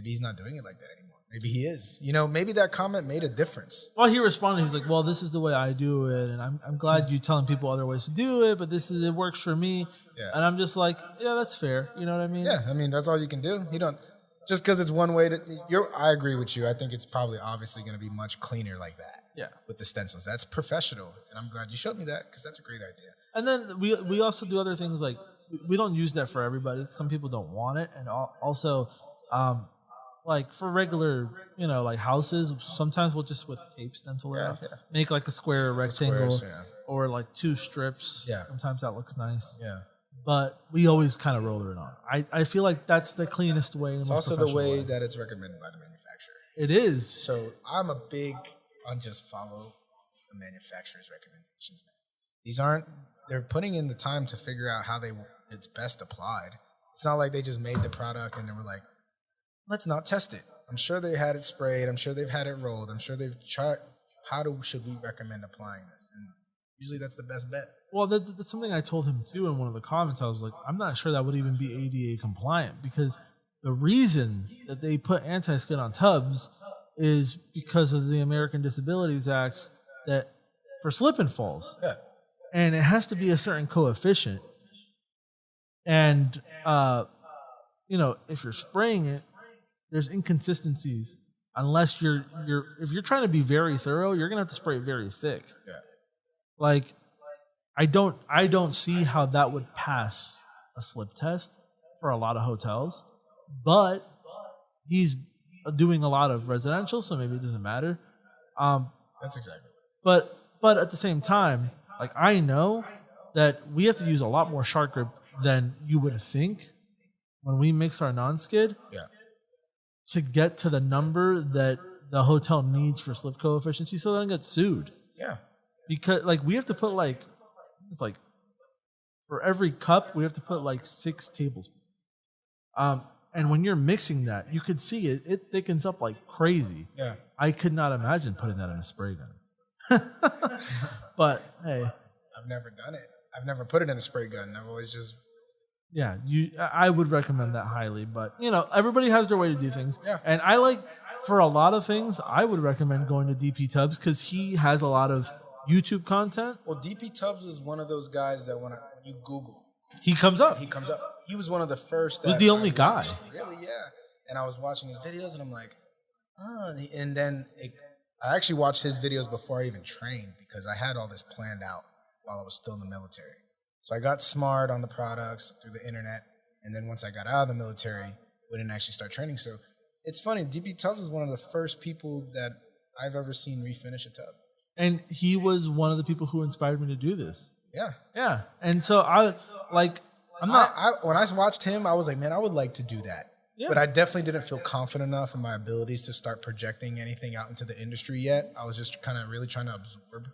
he's not doing it like that anymore. Maybe he is. Maybe that comment made a difference. Well, he responded. He's like, well, this is the way I do it, and I'm glad you're telling people other ways to do it, but it works for me. Yeah. And I'm just like, yeah, that's fair. You know what I mean? Yeah, I mean, that's all you can do. You don't, just because it's one way I agree with you. I think it's probably obviously going to be much cleaner like that. Yeah. With the stencils. That's professional, and I'm glad you showed me that because that's a great idea. And then we also do other things, like, we don't use that for everybody. Some people don't want it. And also, like, for regular, like, houses, sometimes we'll just with tape stencil it out. Yeah. Make like a square rectangle or like 2 strips. Yeah. Sometimes that looks nice. Yeah. But we always kind of roller it on. I feel like that's the cleanest way. It's also the way that it's recommended by the manufacturer. It is. So I'm a big on just follow the manufacturer's recommendations. They're putting in the time to figure out how it's best applied. It's not like they just made the product and they were like, let's not test it. I'm sure they had it sprayed. I'm sure they've had it rolled. I'm sure they've tried. Should we recommend applying this? And usually that's the best bet. Well, that's something I told him too in one of the comments. I was like, I'm not sure that would even be ADA compliant, because the reason that they put anti-skid on tubs is because of the American Disabilities Acts that for slip and falls. Yeah. And it has to be a certain coefficient. And, if you're spraying it, there's inconsistencies. Unless if you're trying to be very thorough, you're gonna have to spray it very thick. Yeah. Like, I don't see how that would pass a slip test for a lot of hotels, but he's doing a lot of residential, so maybe it doesn't matter. That's exactly. But at the same time, like, I know that we have to use a lot more shark grip than you would think when we mix our non-skid. Yeah. To get to the number that the hotel needs for slip coefficient, so they don't get sued. Yeah. Because, like, we have to put, like, it's like, for every cup, we have to put, like, 6 tablespoons. And when you're mixing that, you could see it thickens up like crazy. Yeah. I could not imagine putting that in a spray gun. But, hey. I've never done it. I've never put it in a spray gun. I've always just Yeah, I would recommend that highly, but everybody has their way to do things. Yeah. And for a lot of things, I would recommend going to DP Tubbs because he has a lot of YouTube content. Well, DP Tubbs is one of those guys that when you Google, he comes up. He was one of the first. Was the only guy. Really, yeah. And I was watching his videos, and I'm like, and then I actually watched his videos before I even trained because I had all this planned out while I was still in the military. So I got smart on the products through the internet, and then once I got out of the military, we didn't actually start training. So it's funny, DP Tubbs is one of the first people that I've ever seen refinish a tub. And he was one of the people who inspired me to do this. Yeah. Yeah. And so when I watched him, I was like, man, I would like to do that. Yeah. But I definitely didn't feel confident enough in my abilities to start projecting anything out into the industry yet. I was just kind of really trying to absorb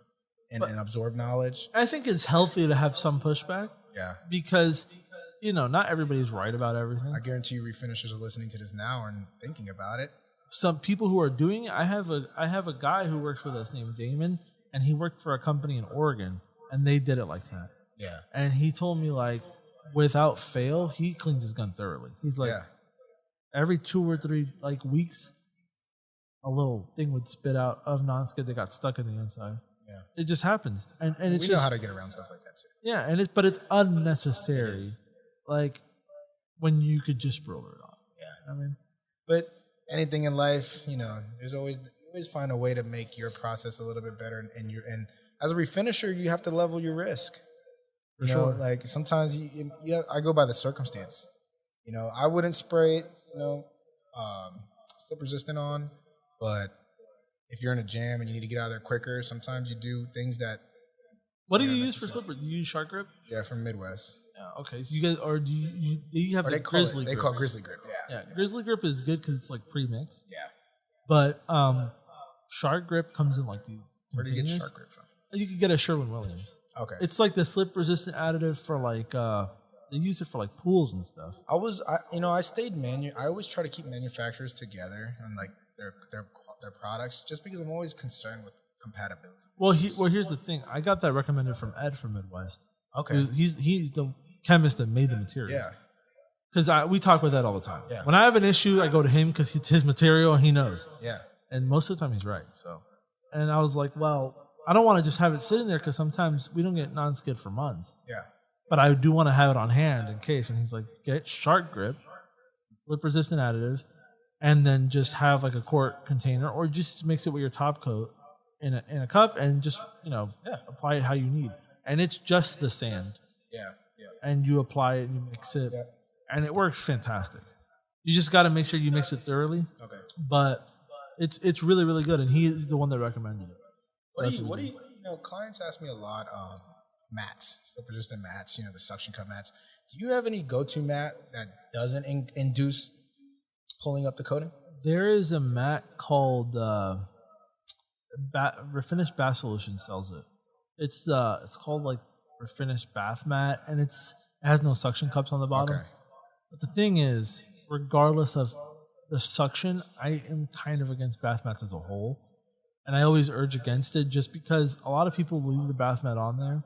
and absorb knowledge. I think it's healthy to have some pushback. Yeah. Because, not everybody's right about everything. I guarantee you refinishers are listening to this now and thinking about it. Some people who are doing it, I have a guy who works with us named Damon, and he worked for a company in Oregon, and they did it like that. Yeah. And he told me, without fail, he cleans his gun thoroughly. He's like, every 2 or 3 weeks, a little thing would spit out of non-skid that got stuck in the inside. Yeah. It just happens. And it's we know how to get around stuff like that too. Yeah, but it's unnecessary. When you could just roll it on. Yeah. But anything in life, there's always find a way to make your process a little bit better. And as a refinisher, you have to level your risk. For sure. Sometimes I go by the circumstance. I wouldn't spray slip resistant on, but if you're in a jam and you need to get out of there quicker, sometimes you do things that. What do you use for slipper? Do you use Shark Grip? Yeah, from Midwest. Yeah, okay. So you guys, or do you have the Grizzly Grip? They call it Grizzly Grip, yeah. Grizzly Grip is good because it's pre-mixed. Yeah. But Shark Grip comes in these. Where do you get Shark Grip from? You could get a Sherwin-Williams. Okay. It's the slip-resistant additive for they use it for pools and stuff. I stayed I always try to keep manufacturers together and their products just because I'm always concerned with compatibility. Well, here's the thing. I got that recommended from Ed from Midwest. Okay. He's the chemist that made the material. Yeah. Because we talk with that all the time. Yeah. When I have an issue, I go to him because it's his material and he knows. Yeah. And most of the time he's right. So, and I was like, well, I don't want to just have it sitting there because sometimes we don't get non-skid for months. Yeah. But I do want to have it on hand in case. And he's like, get Shark Grip, slip-resistant additive, and then just have a quart container, or just mix it with your top coat in a cup and just apply it how you need. And it's just the sand. Yeah. Yeah. And you apply it and you mix it, and it works fantastic. You just got to make sure you mix it thoroughly. Okay. But it's really, really good, and he is the one that recommended it. What do you clients ask me a lot, mats, slip-resistant mats, the suction cup mats. Do you have any go-to mat that doesn't induce pulling up the coating? There is a mat called Refinished Bath Solution sells it. It's called Refinished Bath Mat, and it has no suction cups on the bottom. Okay. But the thing is, regardless of the suction, I am kind of against bath mats as a whole. And I always urge against it just because a lot of people leave the bath mat on there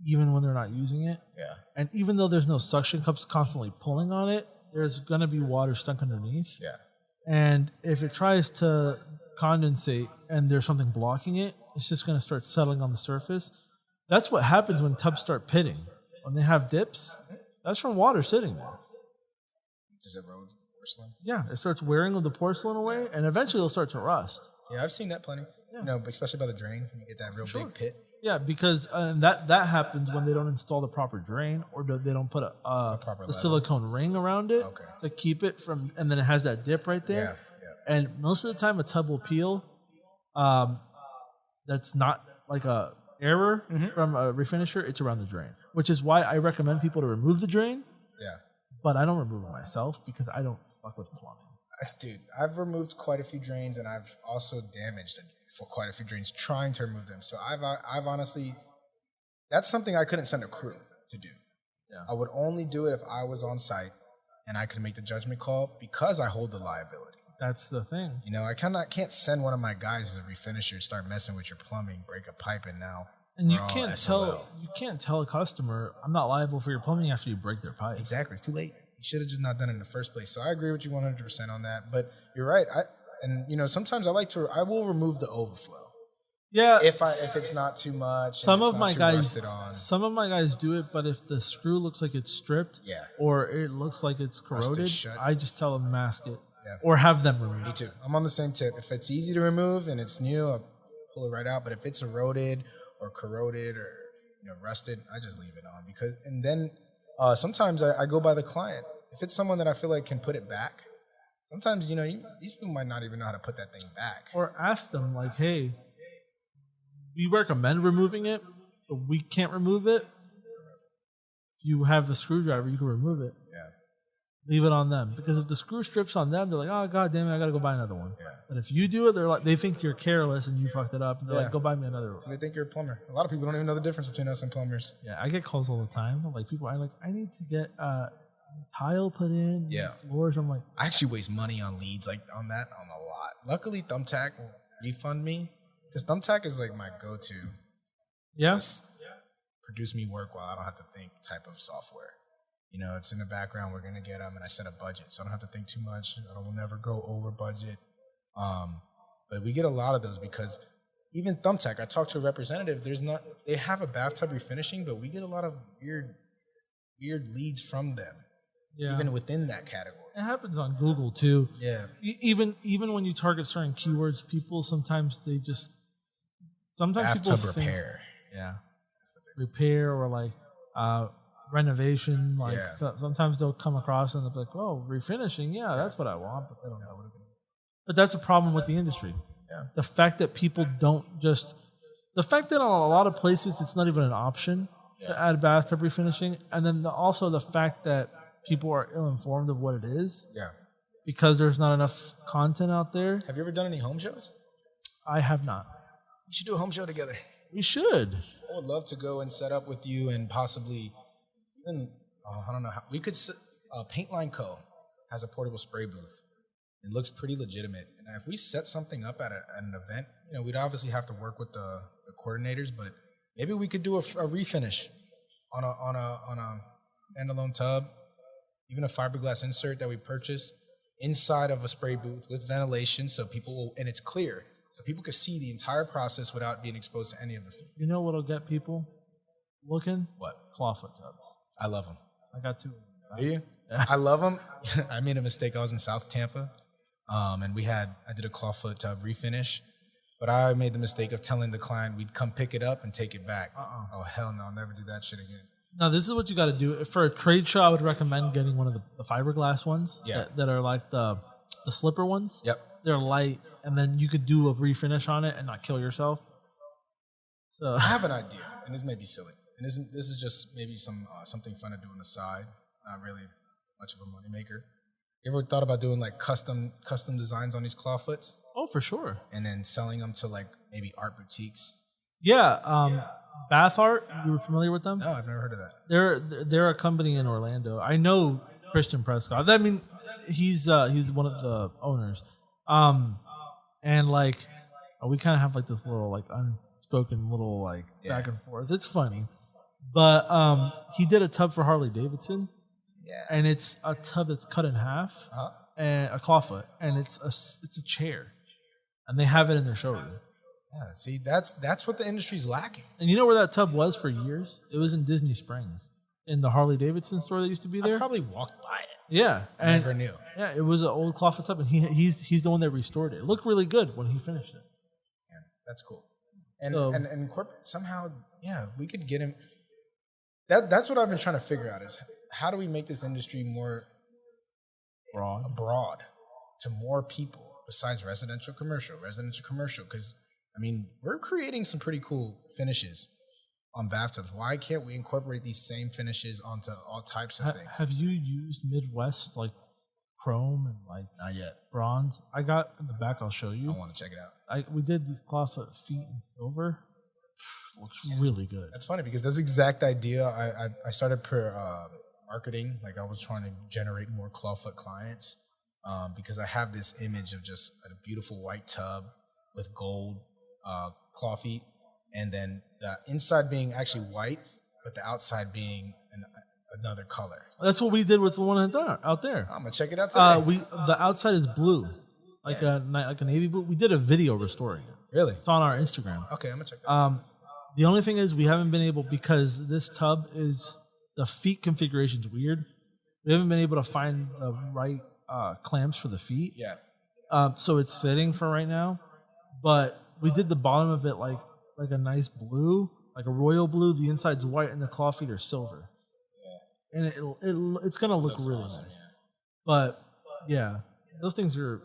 even when they're not using it. Yeah. And even though there's no suction cups constantly pulling on it, there's going to be water stuck underneath. Yeah. And if it tries to condensate and there's something blocking it, it's just going to start settling on the surface. That's what happens when tubs start pitting. When they have dips, that's from water sitting there. Does it erode the porcelain? Yeah, it starts wearing the porcelain away, and eventually it'll start to rust. Yeah, I've seen that plenty. Yeah. Especially by the drain, when you get that real big pit. Yeah, because that happens when they don't install the proper drain, or they don't put the silicone ring around it to keep it from, and then it has that dip right there. Yeah, yeah. And most of the time, a tub will peel. That's not a error from a refinisher. It's around the drain, which is why I recommend people to remove the drain. Yeah. But I don't remove it myself because I don't fuck with plumbing. Dude, I've removed quite a few drains, and I've also damaged for quite a few drains trying to remove them. So I've honestly, that's something I couldn't send a crew to do. Yeah. I would only do it if I was on site and I could make the judgment call because I hold the liability. That's the thing. I can't send one of my guys as a refinisher, start messing with your plumbing, break a pipe, and now And you can't tell a customer, I'm not liable for your plumbing after you break their pipe. Exactly. It's too late. You should have just not done it in the first place. So I agree with you 100% on that. But you're right. Sometimes I will remove the overflow. Yeah. If it's not too much. Some of my guys do it, but if the screw looks like it's stripped, or it looks like it's corroded, I just tell them mask it, or have them remove it. Me too. I'm on the same tip. If it's easy to remove and it's new, I'll pull it right out. But if it's eroded or corroded or rusted, I just leave it on and then sometimes I go by the client. If it's someone that I feel like can put it back, sometimes these people might not even know how to put that thing back. Or ask them like, hey, we recommend removing it, but we can't remove it. You have the screwdriver, you can remove it. Yeah. Leave it on them. Because if the screw strips on them, they're like, oh, God damn it, I got to go buy another one. Yeah. But if you do it, they think you're careless and you fucked it up. And they're like, go buy me another one. They think you're a plumber. A lot of people don't even know the difference between us and plumbers. Yeah, I get calls all the time. Like, people are like, I need to get tile put in. Yeah. Floors. I'm like, I actually waste money on leads like on that on a lot. Luckily, Thumbtack will refund me. Because Thumbtack is like my go-to. Yeah. Just produce me work while I don't have to think type of software. It's in the background. We're going to get them, and I set a budget. So I don't have to think too much. I will never go over budget. But we get a lot of those because even Thumbtack, I talked to a representative. They have a bathtub refinishing, but we get a lot of weird leads from them. Yeah. Even within that category. It happens on Google too. Yeah. Even when you target certain keywords, people sometimes bathtub repair. Yeah. Repair or like renovation. Like sometimes they'll come across and they'll be like, "Oh, refinishing. Yeah, that's what I want," but they don't know what it is. But that's a problem with the industry. Yeah. The fact that people don't the fact that in a lot of places it's not even an option to add bathtub refinishing, and then also the fact that people are ill-informed of what it is. Yeah. Because there's not enough content out there. Have you ever done any home shows? I have not. We should do a home show together. We should. I would love to go and set up with you and possibly even, I don't know how. We could, Paint Line Co. has a portable spray booth. It looks pretty legitimate. And if we set something up at an event, we'd obviously have to work with the coordinators, but maybe we could do a refinish on a standalone tub. Even a fiberglass insert that we purchase inside of a spray booth with ventilation so and it's clear. So people can see the entire process without being exposed to any of the fumes. You know what'll get people looking? What? Clawfoot tubs. I love them. I got two. Do you? Yeah. I love them. I made a mistake. I was in South Tampa, and I did a clawfoot tub refinish, but I made the mistake of telling the client we'd come pick it up and take it back. Oh, hell no. I'll never do that shit again. Now, this is what you got to do. For a trade show, I would recommend getting one of the fiberglass ones that are like the slipper ones. Yep. They're light, and then you could do a refinish on it and not kill yourself. So I have an idea, and this may be silly. And this is just maybe something fun to do on the side. Not really much of a moneymaker. You ever thought about doing like custom designs on these clawfoots? Oh, for sure. And then selling them to like maybe art boutiques? Yeah. Bath Art, you were familiar with them? No, I've never heard of that. They're a company in Orlando. I know Christian Prescott. I mean, he's one of the owners. And like we kind of have like this little like unspoken little like back and forth. It's funny, but he did a tub for Harley Davidson. Yeah. And it's a tub that's cut in half and a clawfoot, and it's a chair, and they have it in their showroom. Yeah, see, that's what the industry's lacking. And you know where that tub was for years? It was in Disney Springs, in the Harley Davidson store that used to be there. I probably walked by it. Yeah, and never knew. Yeah, it was an old clawfoot tub, and he's the one that restored it. It looked really good when he finished it. Yeah, that's cool. And corporate somehow, if we could get him. That's what I've been trying to figure out is how do we make this industry more broad to more people besides residential commercial, because I mean, we're creating some pretty cool finishes on bathtubs. Why can't we incorporate these same finishes onto all types of things? Have you used Midwest like chrome and like not yet bronze? I got in the back. I'll show you. I want to check it out. We did these clawfoot feet in silver. Looks really good. That's funny because that's the exact idea. I started marketing. Like I was trying to generate more clawfoot clients because I have this image of just a beautiful white tub with gold claw feet. and then the inside being actually white, but the outside being another color. That's what we did with the one out there. I'm gonna check it out today. The outside is blue, like a navy blue. We did a video restoring it. Really? It's on our Instagram. Okay, I'm gonna check it out. The only thing is we haven't been able, because this tub the feet configuration is weird. We haven't been able to find the right clamps for the feet. Yeah. So it's sitting for right now, but we did the bottom of it like a nice blue, like a royal blue. The inside's white and the claw feet are silver. And it's gonna look really awesome, nice. Yeah. But yeah, those things are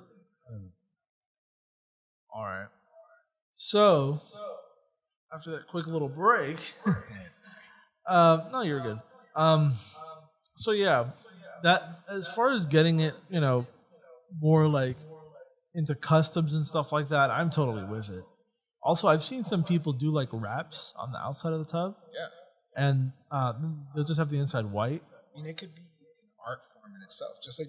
all right. So after that quick little break, no, you're good. So yeah, that as far as getting it, more like into customs and stuff like that, I'm totally with it. Also, I've seen some people do like wraps on the outside of the tub. Yeah. And they'll just have the inside white. I mean, it could be an art form in itself. Just like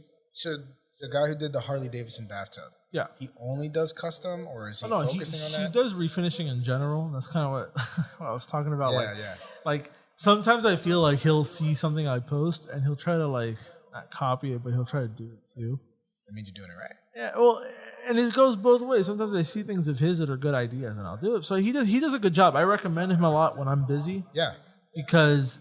the guy who did the Harley Davidson bathtub. Yeah. He only does custom, or is he focusing on that? He does refinishing in general. That's kind of what I was talking about. Yeah. Like sometimes I feel like he'll see something I post and he'll try to like not copy it, but he'll try to do it too. That means you're doing it right. Yeah. Well, and it goes both ways. Sometimes I see things of his that are good ideas and I'll do it. So he does a good job. I recommend him a lot when I'm busy. Yeah. Because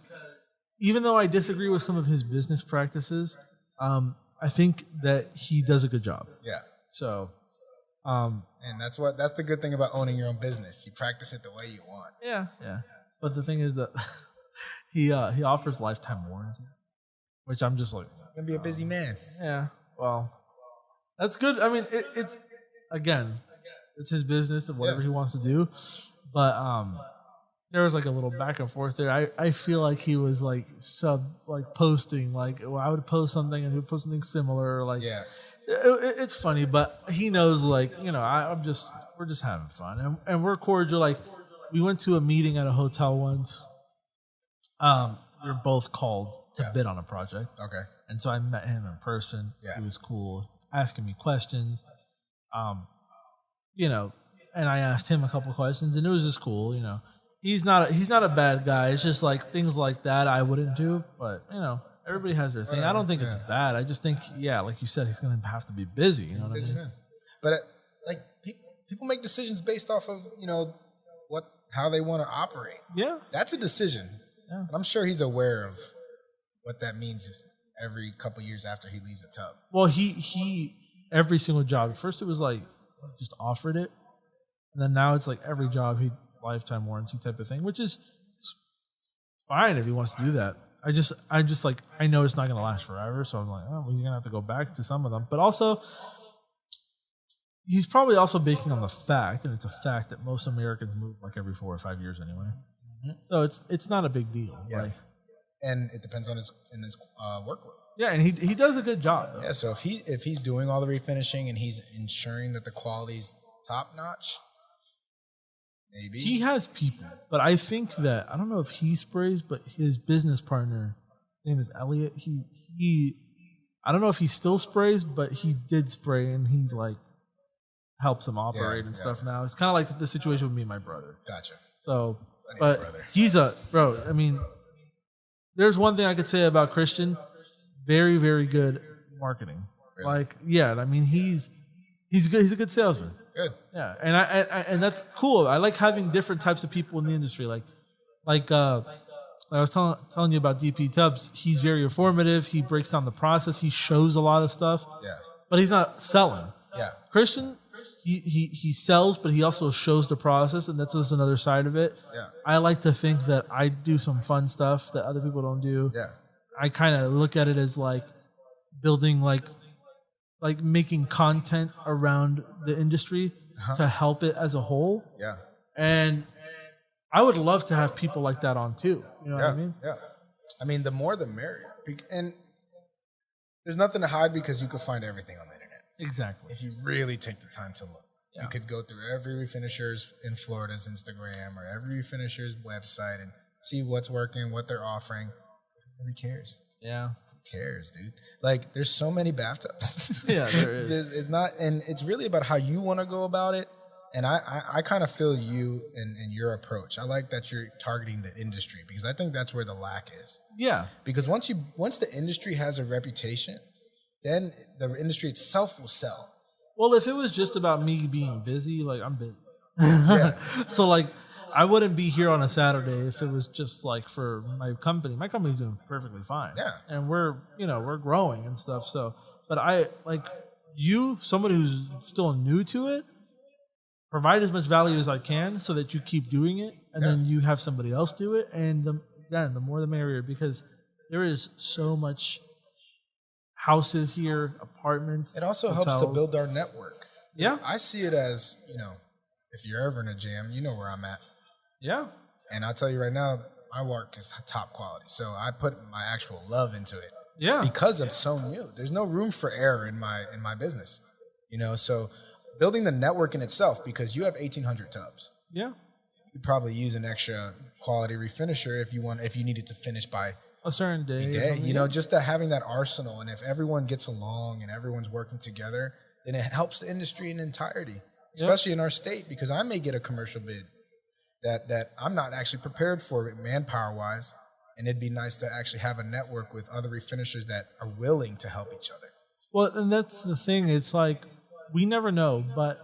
even though I disagree with some of his business practices, I think that he does a good job. Yeah. So, and that's the good thing about owning your own business. You practice it the way you want. Yeah. But the thing is that he offers lifetime warranty, which I'm just like, gonna be a busy man. Yeah. Well, that's good. I mean, it's his business and whatever he wants to do, but there was like a little back and forth there. I feel like he was like posting I would post something and he would post something similar. It's funny, but he knows we're just having fun and we're cordial. Like we went to a meeting at a hotel once. We were both called to bid on a project. Okay. And so I met him in person. Yeah. He was cool, asking me questions. And I asked him a couple questions and it was just cool, He's not a bad guy. It's just like things like that I wouldn't do, but everybody has their thing. I don't think it's bad. I just think, like you said, he's going to have to be busy. You know what I mean? But people make decisions based off of how they want to operate. Yeah, that's a decision. Yeah. And I'm sure he's aware of what that means every couple years after he leaves a tub. Well, he every single job. At first, it was like just offered it, and then now it's like every job he. Lifetime warranty type of thing, which is fine if he wants to do that. I know it's not going to last forever, so I'm like, oh, well, you're going to have to go back to some of them. But also, he's probably also banking on the fact, and it's a fact that most Americans move like every 4 or 5 years anyway. Mm-hmm. So it's not a big deal. Yeah. And it depends on his workload. Yeah, and he does a good job. Though. Yeah, so if he's doing all the refinishing and he's ensuring that the quality's top notch. Maybe. He has people, but I think that I don't know if he sprays, but his business partner, his name is Elliot. He I don't know if he still sprays, but he did spray and he helps him operate and stuff now. It's kind of like the situation with me and my brother. Gotcha. So, but he's I mean, there's one thing I could say about Christian, very, very good marketing. Really? I mean, he's good. He's a good salesman. Good. Yeah, and that's cool. I like having different types of people in the industry. Like I was telling you about DP Tubbs. He's very informative. He breaks down the process. He shows a lot of stuff. Yeah. But he's not selling. Yeah. Christian, he sells, but he also shows the process, and that's just another side of it. Yeah. I like to think that I do some fun stuff that other people don't do. Yeah. I kind of look at it as building making content around the industry to help it as a whole. Yeah. And I would love to have people like that on too. You know what I mean? Yeah. I mean, the more the merrier. And there's nothing to hide because you can find everything on the internet. Exactly. If you really take the time to look. Yeah. You could go through every refinisher's in Florida's Instagram or every refinisher's website and see what's working, what they're offering. Nobody cares. Yeah. Cares, dude. There's so many bathtubs. Yeah, there is. It's not, and it's really about how you want to go about it And I kind of feel you in your approach. I like that you're targeting the industry because I think that's where the lack is. Yeah. Because once the industry has a reputation, then the industry itself will sell. Well, if it was just about me being busy, like I'm busy. Yeah. So like I wouldn't be here on a Saturday if it was just like for my company. My company's doing perfectly fine. Yeah. And we're growing and stuff. So, but I like somebody who's still new to it, provide as much value as I can so that you keep doing it, and then you have somebody else do it, and the more the merrier, because there is so much houses here, apartments. It also hotels. helps to build our network. Yeah. I see it as, if you're ever in a jam, you know where I'm at. Yeah. And I'll tell you right now, my work is top quality. So I put my actual love into it. Yeah. Because I'm so new. There's no room for error in my business. So building the network in itself, because you have 1,800 tubs. Yeah. You'd probably use an extra quality refinisher if you needed to finish by a certain day. Just having that arsenal. And if everyone gets along and everyone's working together, then it helps the industry in entirety, especially in our state, because I may get a commercial bid that I'm not actually prepared for manpower-wise. And it'd be nice to actually have a network with other refinishers that are willing to help each other. Well, and that's the thing. It's like, we never know, but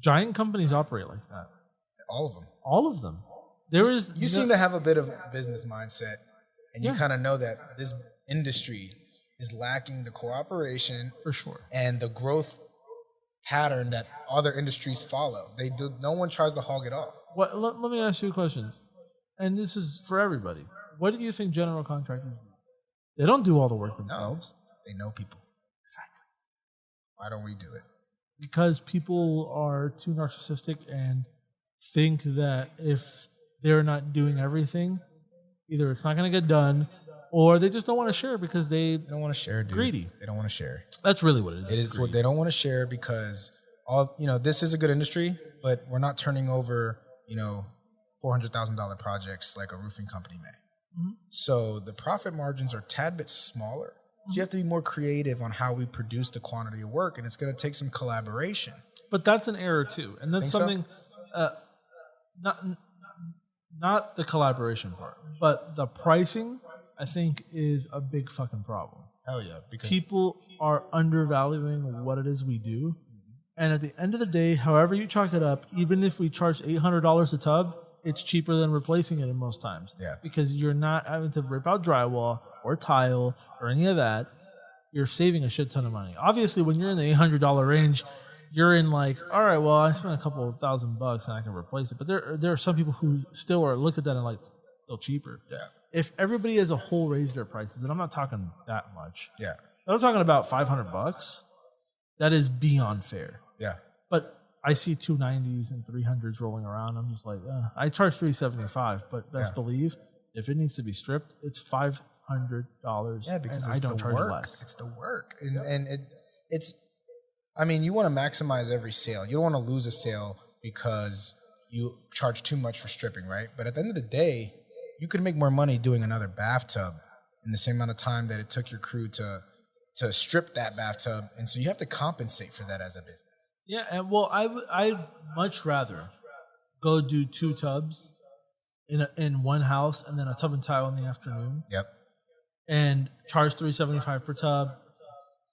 giant companies operate like that. All of them. All of them. You seem to have a bit of a business mindset, and you kind of know that this industry is lacking the cooperation for sure and the growth pattern that other industries follow. No one tries to hog it all. Let me ask you a question, and this is for everybody. What do you think general contractors do? They don't do all the work themselves. No, they know people. Exactly. Why don't we do it? Because people are too narcissistic and think that if they're not doing everything, either it's not going to get done, or they just don't want to share because they don't want to share. Dude. Greedy. They don't want to share. That's really what it is. It is what they don't want to share because this is a good industry, but we're not turning over $400,000 projects like a roofing company may. Mm-hmm. So the profit margins are a tad bit smaller. So you have to be more creative on how we produce the quantity of work, and it's going to take some collaboration. But that's an error too, and that's something. So? Not the collaboration part, but the pricing, I think, is a big fucking problem. Hell yeah, because people are undervaluing what it is we do, and at the end of the day, however you chalk it up, even if we charge $800 a tub, it's cheaper than replacing it in most times. Yeah, because you're not having to rip out drywall or tile or any of that. You're saving a shit ton of money. Obviously, when you're in the $800 range, you're in like, all right, well, I spent a couple of $1,000 and I can replace it. But there are some people who still are look at that and like, still cheaper. Yeah. If everybody as a whole raised their prices, and I'm not talking that much. Yeah. I'm talking about $500. That is beyond fair. Yeah. But I see 290s and 300s rolling around. I'm just like, I charge $375, but best believe if it needs to be stripped, it's $500. Yeah, because I don't charge less. It's the work, and it's. I mean, you want to maximize every sale. You don't want to lose a sale because you charge too much for stripping, right? But at the end of the day, you could make more money doing another bathtub in the same amount of time that it took your crew to strip that bathtub, and so you have to compensate for that as a business. Yeah, and well, I'd much rather go do 2 tubs in one house and then a tub and tile in the afternoon. Yep. And charge $375 per tub,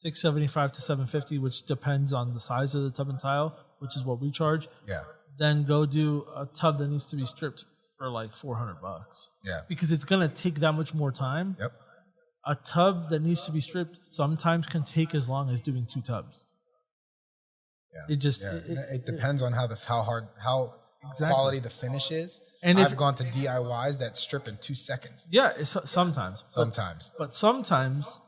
$675 to $750, which depends on the size of the tub and tile, which is what we charge. Yeah. Then go do a tub that needs to be stripped for like $400. Yeah. Because it's gonna take that much more time. Yep. A tub that needs to be stripped sometimes can take as long as doing 2 tubs. Yeah. It just it depends on how quality the finish is. And I've gone to DIYs that strip in 2 seconds. Yeah, sometimes. But sometimes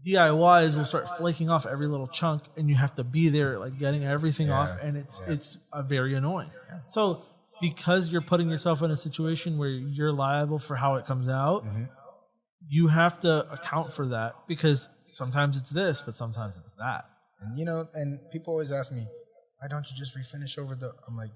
DIYs will start flaking off every little chunk, and you have to be there, like getting everything off, and it's very annoying. Yeah. So because you're putting yourself in a situation where you're liable for how it comes out, you have to account for that because sometimes it's this, but sometimes it's that. And and people always ask me, why don't you just refinish over the? I'm like,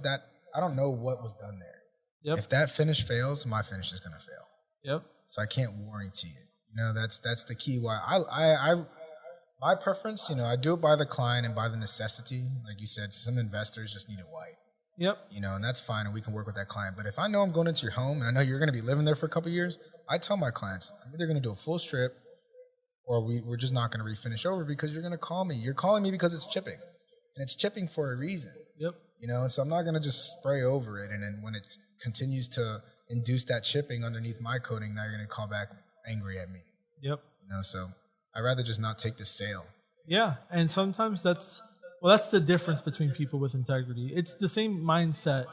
that I don't know what was done there. Yep. If that finish fails, my finish is gonna fail. Yep. So I can't warranty it. That's the key. Why I My preference, I do it by the client and by the necessity. Like you said, some investors just need it white. Yep. And that's fine, and we can work with that client. But if I know I'm going into your home and I know you're going to be living there for a couple of years, I tell my clients, I'm either going to do a full strip or we're just not going to refinish over because you're going to call me. You're calling me because it's chipping, and it's chipping for a reason. Yep. So I'm not going to just spray over it, and then when it continues to induce that chipping underneath my coating, now you're going to call back angry at me. Yep. So I'd rather just not take the sale. Yeah, and sometimes that's the difference between people with integrity. It's the same mindset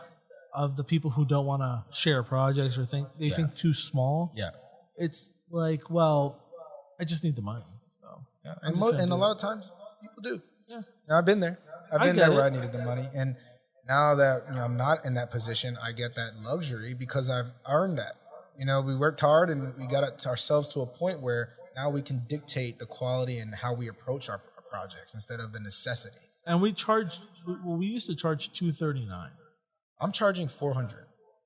of the people who don't want to share projects or think too small. Yeah. It's like, well, I just need the money. So yeah. And a lot of times people do. Yeah. I've been there. I've been there where I needed the money, and now that I'm not in that position, I get that luxury because I've earned that. We worked hard and we got ourselves to a point where now we can dictate the quality and how we approach our projects instead of the necessity. And we used to charge $239. I'm charging $400.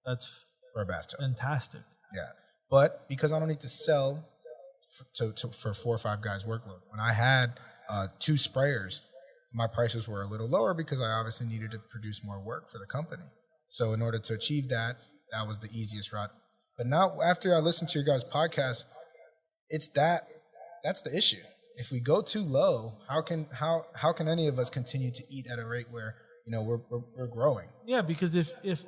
That's for a bathtub. Fantastic. Yeah, but because I don't need to sell for 4 or 5 guys' workload. When I had 2 sprayers, my prices were a little lower because I obviously needed to produce more work for the company. So in order to achieve that, that was the easiest route. But now, after I listened to your guys' podcast, that's the issue. If we go too low, how can any of us continue to eat at a rate where we're growing? Yeah, because if this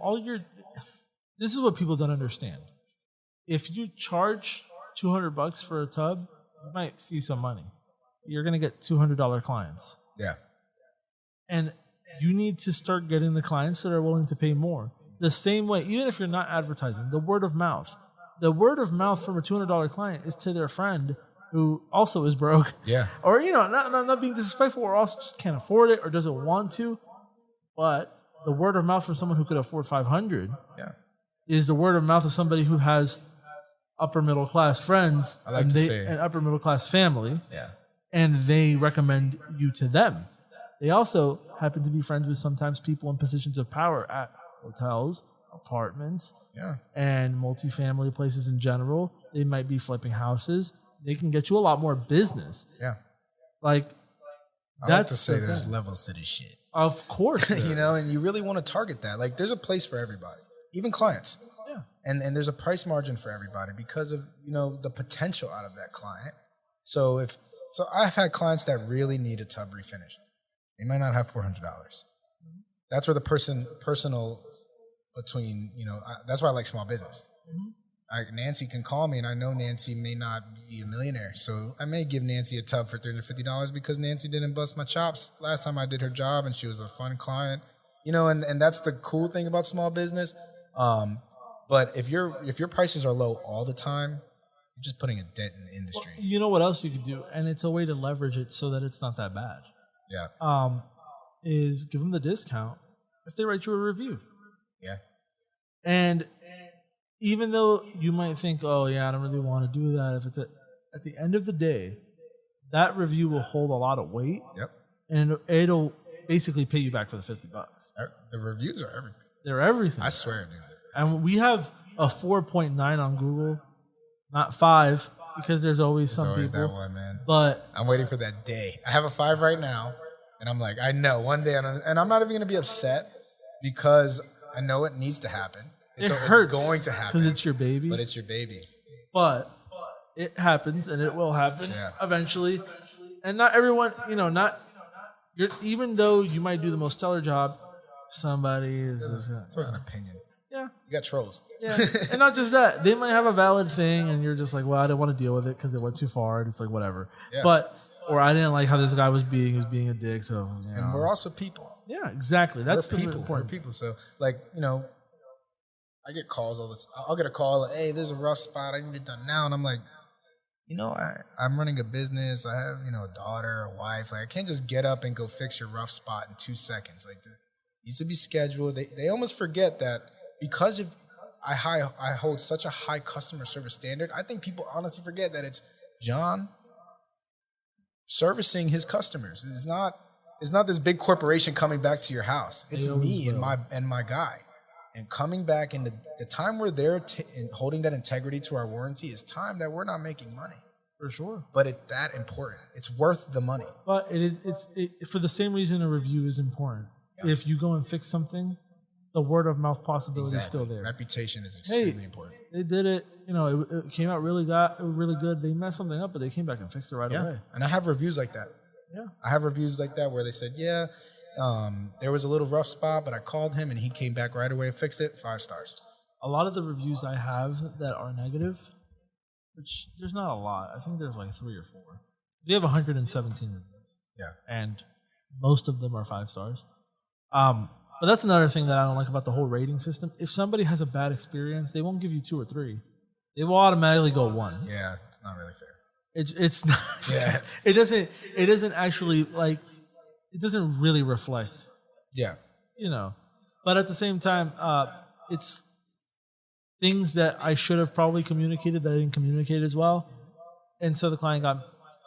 is what people don't understand. If you charge $200 for a tub, you might see some money. You're going to get $200 clients. Yeah. And you need to start getting the clients that are willing to pay more. The same way, even if you're not advertising, the word of mouth. The word of mouth from a $200 client is to their friend who also is broke. Yeah. Or, not being disrespectful, or also just can't afford it or doesn't want to. But the word of mouth from someone who could afford $500 is the word of mouth of somebody who has upper middle class friends and upper middle class family. Yeah. And they recommend you to them. They also happen to be friends with sometimes people in positions of power at hotels, apartments, and multifamily places in general. They might be flipping houses. They can get you a lot more business. Yeah. I like to say there's levels to this shit. Of course. And you really want to target that. Like, there's a place for everybody, even clients. Yeah. And there's a price margin for everybody because of, the potential out of that client. So I've had clients that really need a tub refinish. They might not have $400. That's where the personal between, that's why I like small business. Mm-hmm. Nancy can call me, and I know Nancy may not be a millionaire. So I may give Nancy a tub for $350 because Nancy didn't bust my chops last time I did her job, and she was a fun client. And that's the cool thing about small business. But if your prices are low all the time, you're just putting a dent in the industry. Well, you know what else you could do? And it's a way to leverage it so that it's not that bad. Yeah. Is give them the discount if they write you a review. Yeah. And even though you might think, oh yeah, I don't really want to do that, if it's at the end of the day, that review will hold a lot of weight. Yep. And it'll basically pay you back for the $50. The reviews are everything. They're everything. I swear, dude. And we have a 4.9 on Google, not 5, because there's always some always people. That one, man. But I'm waiting for that day. I have a 5 right now, and I'm like, I know one day, and I'm not even going to be upset because I know it needs to happen. It hurts. It's going to happen because it's your baby. But it's your baby. But it happens, and it will happen eventually. And not everyone, even though you might do the most stellar job, somebody is. It's always an opinion. Yeah. You got trolls. Yeah. And not just that. They might have a valid thing, and you're just like, well, I didn't want to deal with it because it went too far. And it's like, whatever. Yeah. Or I didn't like how this guy was being a dick. So, And we're also people. Yeah, exactly. That's the people. important. We're people. So, I get calls all the time. I'll get a call like, hey, there's a rough spot. I need it done now. And I'm like, I'm running a business. I have, a daughter, a wife. Like, I can't just get up and go fix your rough spot in 2 seconds. Like, it needs to be scheduled. They almost forget that because I hold such a high customer service standard, I think people honestly forget that it's John servicing his customers. It's not this big corporation coming back to your house. It's me and my guy. And coming back in the time we're there and holding that integrity to our warranty is time that we're not making money. For sure. But it's that important. It's worth the money. But it's for the same reason a review is important. Yeah. If you go and fix something, the word of mouth possibility is still there. Reputation is extremely important. They did it. It came out really good. They messed something up, but they came back and fixed it right away. And I have reviews like that. Yeah. I have reviews like that where they said, there was a little rough spot, but I called him and he came back right away and fixed it. 5 stars. A lot of the reviews I have that are negative, which there's not a lot. I think there's like 3 or 4. We have 117 reviews. Yeah. And most of them are 5 stars. But that's another thing that I don't like about the whole rating system. If somebody has a bad experience, they won't give you 2 or 3. They will automatically go 1. Yeah, it's not really fair. It's not. Yeah. It doesn't actually like. It doesn't really reflect. Yeah. But at the same time, it's things that I should have probably communicated that I didn't communicate as well, and so the client got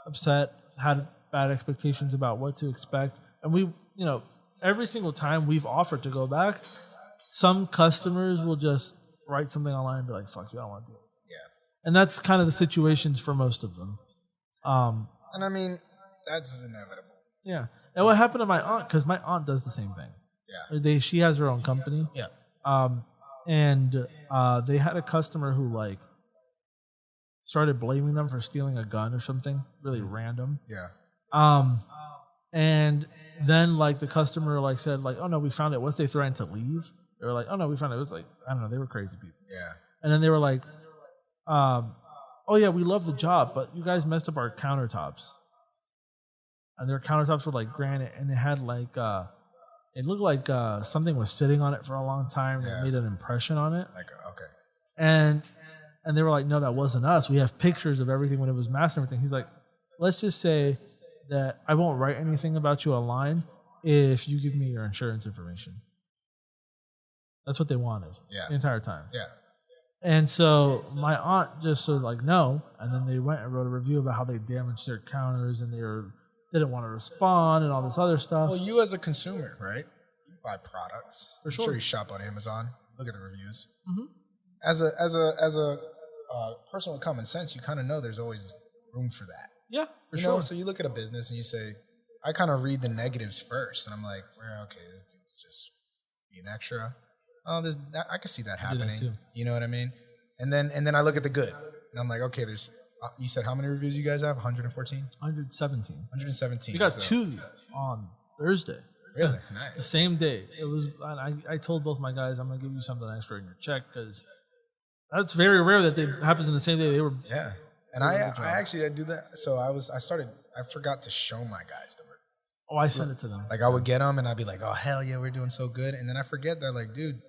upset, had bad expectations about what to expect, and we, every single time we've offered to go back, some customers will just write something online and be like, "Fuck you, I don't want to do it." Yeah. And that's kind of the situations for most of them. And I mean, that's inevitable. Yeah. And what happened to my aunt? Because my aunt does the same thing. Yeah. She has her own company. Yeah. And they had a customer who started blaming them for stealing a gun or something really random. Yeah. And then the customer said "Oh no, we found it." Once they threatened to leave, they were like, "Oh no, we found it." It was I don't know, they were crazy people. Yeah. And then they were like, "Oh yeah, we love the job, but you guys messed up our countertops." And their countertops were granite, and it had it looked like something was sitting on it for a long time. Yeah. That made an impression on it. Okay. And they were like, "No, that wasn't us. We have pictures of everything when it was masked and everything." He's like, "Let's just say that I won't write anything about you online if you give me your insurance information." That's what they wanted. Yeah. The entire time. Yeah. And so my aunt just was like, "No," and then they went and wrote a review about how they damaged their counters and didn't want to respond and all this other stuff. Well, you as a consumer, right? You buy products. For sure. I'm sure you shop on Amazon. Look at the reviews. Mm-hmm. As a person with common sense, you kind of know there's always room for that. Yeah, for sure. So you look at a business and you say, I kind of read the negatives first, and I'm like, well, okay, this dude's just being extra. Oh, I can see that happening. That you know what I mean? And then I look at the good, and I'm like, okay, there's. You said how many reviews you guys have? 114? 117. 117. We got 2 on Thursday. Really? Nice. The same day. It was. I told both my guys, I'm gonna give you something extra in your check because that's very rare that it happens in the same day. They were. Yeah. And I do that. So I forgot to show my guys the reviews. Oh, I sent it to them. I would get them and I'd be like, oh, hell yeah, we're doing so good. And then I forget that, dude,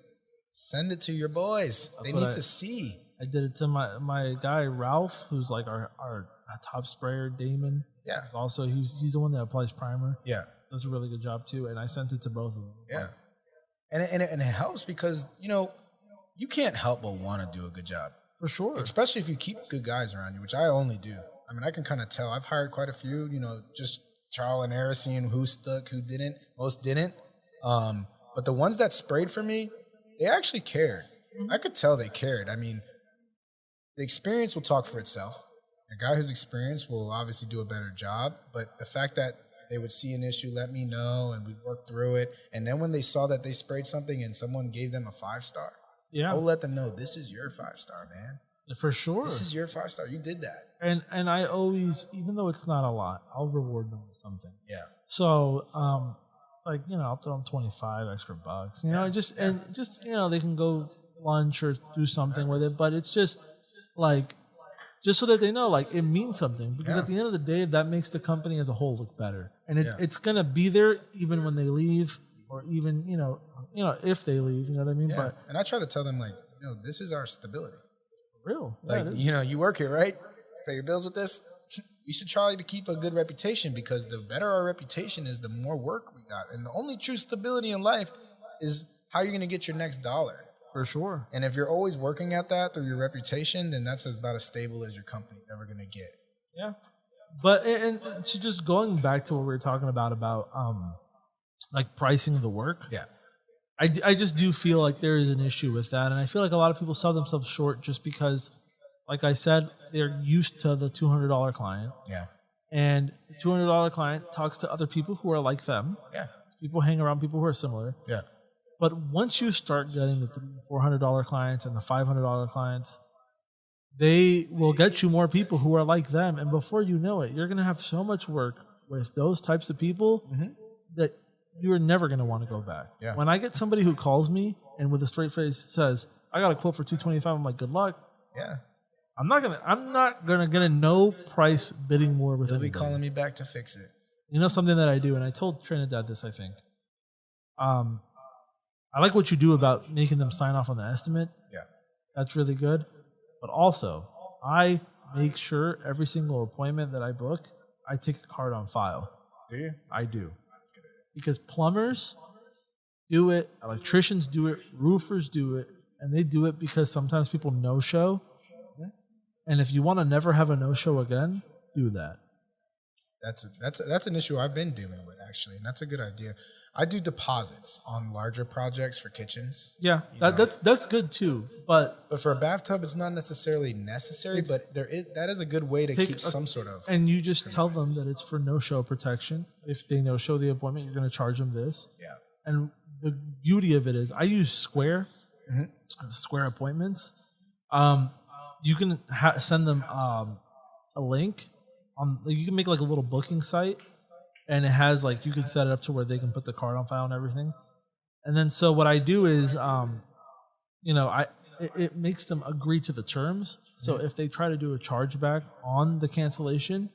send it to your boys. They need to see. I did it to my guy, Ralph, who's our top sprayer, Damon. Yeah. Also, he's the one that applies primer. Yeah. Does a really good job too. And I sent it to both of them. Yeah. And it helps because, you can't help but want to do a good job. For sure. Especially if you keep good guys around you, which I only do. I mean, I can kind of tell. I've hired quite a few, just trial and error, seeing who stuck, who didn't. Most didn't. But the ones that sprayed for me, they actually cared. Mm-hmm. I could tell they cared. I mean, the experience will talk for itself. A guy who's experienced will obviously do a better job. But the fact that they would see an issue, let me know, and we'd work through it. And then when they saw that they sprayed something and someone gave them a 5-star, I will let them know, this is your 5-star, man. For sure. This is your 5-star. You did that. And I always, even though it's not a lot, I'll reward them with something. Yeah. So, I'll throw them 25 extra bucks. And just they can go lunch or do something with it. But it's just just so that they know, it means something. Because at the end of the day, that makes the company as a whole look better. And it's going to be there even when they leave or even, if they leave, you know what I mean? Yeah. But, and I try to tell them, this is our stability. Real. You work here, right? Pay your bills with this. You should try to keep a good reputation because the better our reputation is, the more work we got. And the only true stability in life is how you're going to get your next dollar. For sure. And if you're always working at that through your reputation, then that's about as stable as your company's ever going to get. Yeah. But and so just going back to what we were talking about pricing the work. Yeah. I just do feel like there is an issue with that. And I feel like a lot of people sell themselves short just because like I said, they're used to the $200 client. Yeah. And the $200 client talks to other people who are like them. Yeah. People hang around people who are similar. Yeah. But once you start getting the $400 clients and the $500 clients, they will get you more people who are like them. And before you know it, you're going to have so much work with those types of people that you're never going to want to go back. Yeah. When I get somebody who calls me and with a straight face says, I got a quote for $225, I'm like, good luck. Yeah. I'm not gonna get a no price bidding war with anybody. They'll be calling me back to fix it. You know something that I do, and I told Trinidad this, I think. I like what you do about making them sign off on the estimate. Yeah. That's really good. But also, I make sure every single appointment that I book, I take a card on file. Do you? I do. That's good. Because plumbers do it, electricians do it, roofers do it, and they do it because sometimes people no-show. And if you want to never have a no-show again, do that. That's an issue I've been dealing with, actually, and that's a good idea. I do deposits on larger projects for kitchens. Yeah, that's good too. But for a bathtub, it's not necessarily necessary, but that is a good way to keep some sort of. And you just tell them that it's for no-show protection. If they no-show the appointment, you're going to charge them this. Yeah. And the beauty of it is, I use Square appointments. You can send them a link on. You can make like a little booking site, and it has like you can set it up to where they can put the card on file and everything. And then so what I do is, it makes them agree to the terms. So if they try to do a chargeback on the cancellation,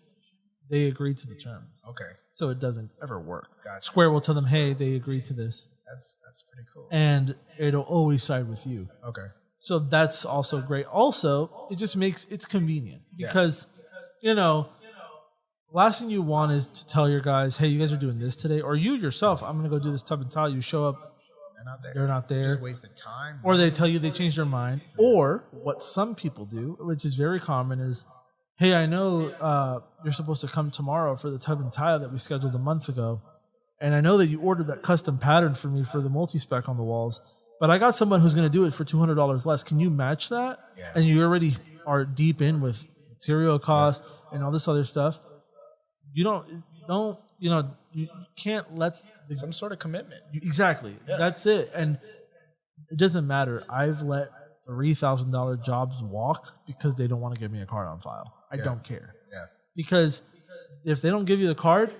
they agree to the terms. Okay. So it doesn't ever work. Gotcha. Square will tell them, hey, they agreed to this. That's pretty cool. And it'll always side with you. Okay. So that's also great. Also, it just makes it's convenient because, last thing you want is to tell your guys, hey, you guys are doing this today, or you yourself, I'm going to go do this tub and tile. You show up, they're not there. Just wasted time. Or they tell you they changed their mind. Or what some people do, which is very common, is, hey, I know you're supposed to come tomorrow for the tub and tile that we scheduled a month ago, and I know that you ordered that custom pattern for me for the multi-spec on the walls. But I got someone who's going to do it for $200 less. Can you match that? Yeah. And you already are deep in with material costs and all this other stuff. You can't let some sort of commitment. Exactly. Yeah. That's it. And it doesn't matter. I've let $3,000 jobs walk because they don't want to give me a card on file. I don't care. Yeah. Because if they don't give you the card,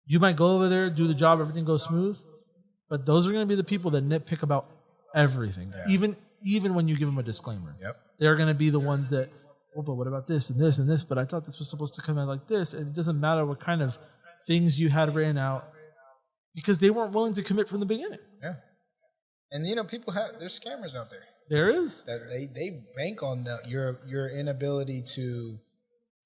you might go over there, do the job, everything goes smooth. But those are going to be the people that nitpick about everything, even when you give them a disclaimer. Yep. They're going to be the ones that, but what about this and this and this? But I thought this was supposed to come out like this. And it doesn't matter what kind of things you had written out because they weren't willing to commit from the beginning. Yeah. And, people there's scammers out there. There is. That they bank on your inability to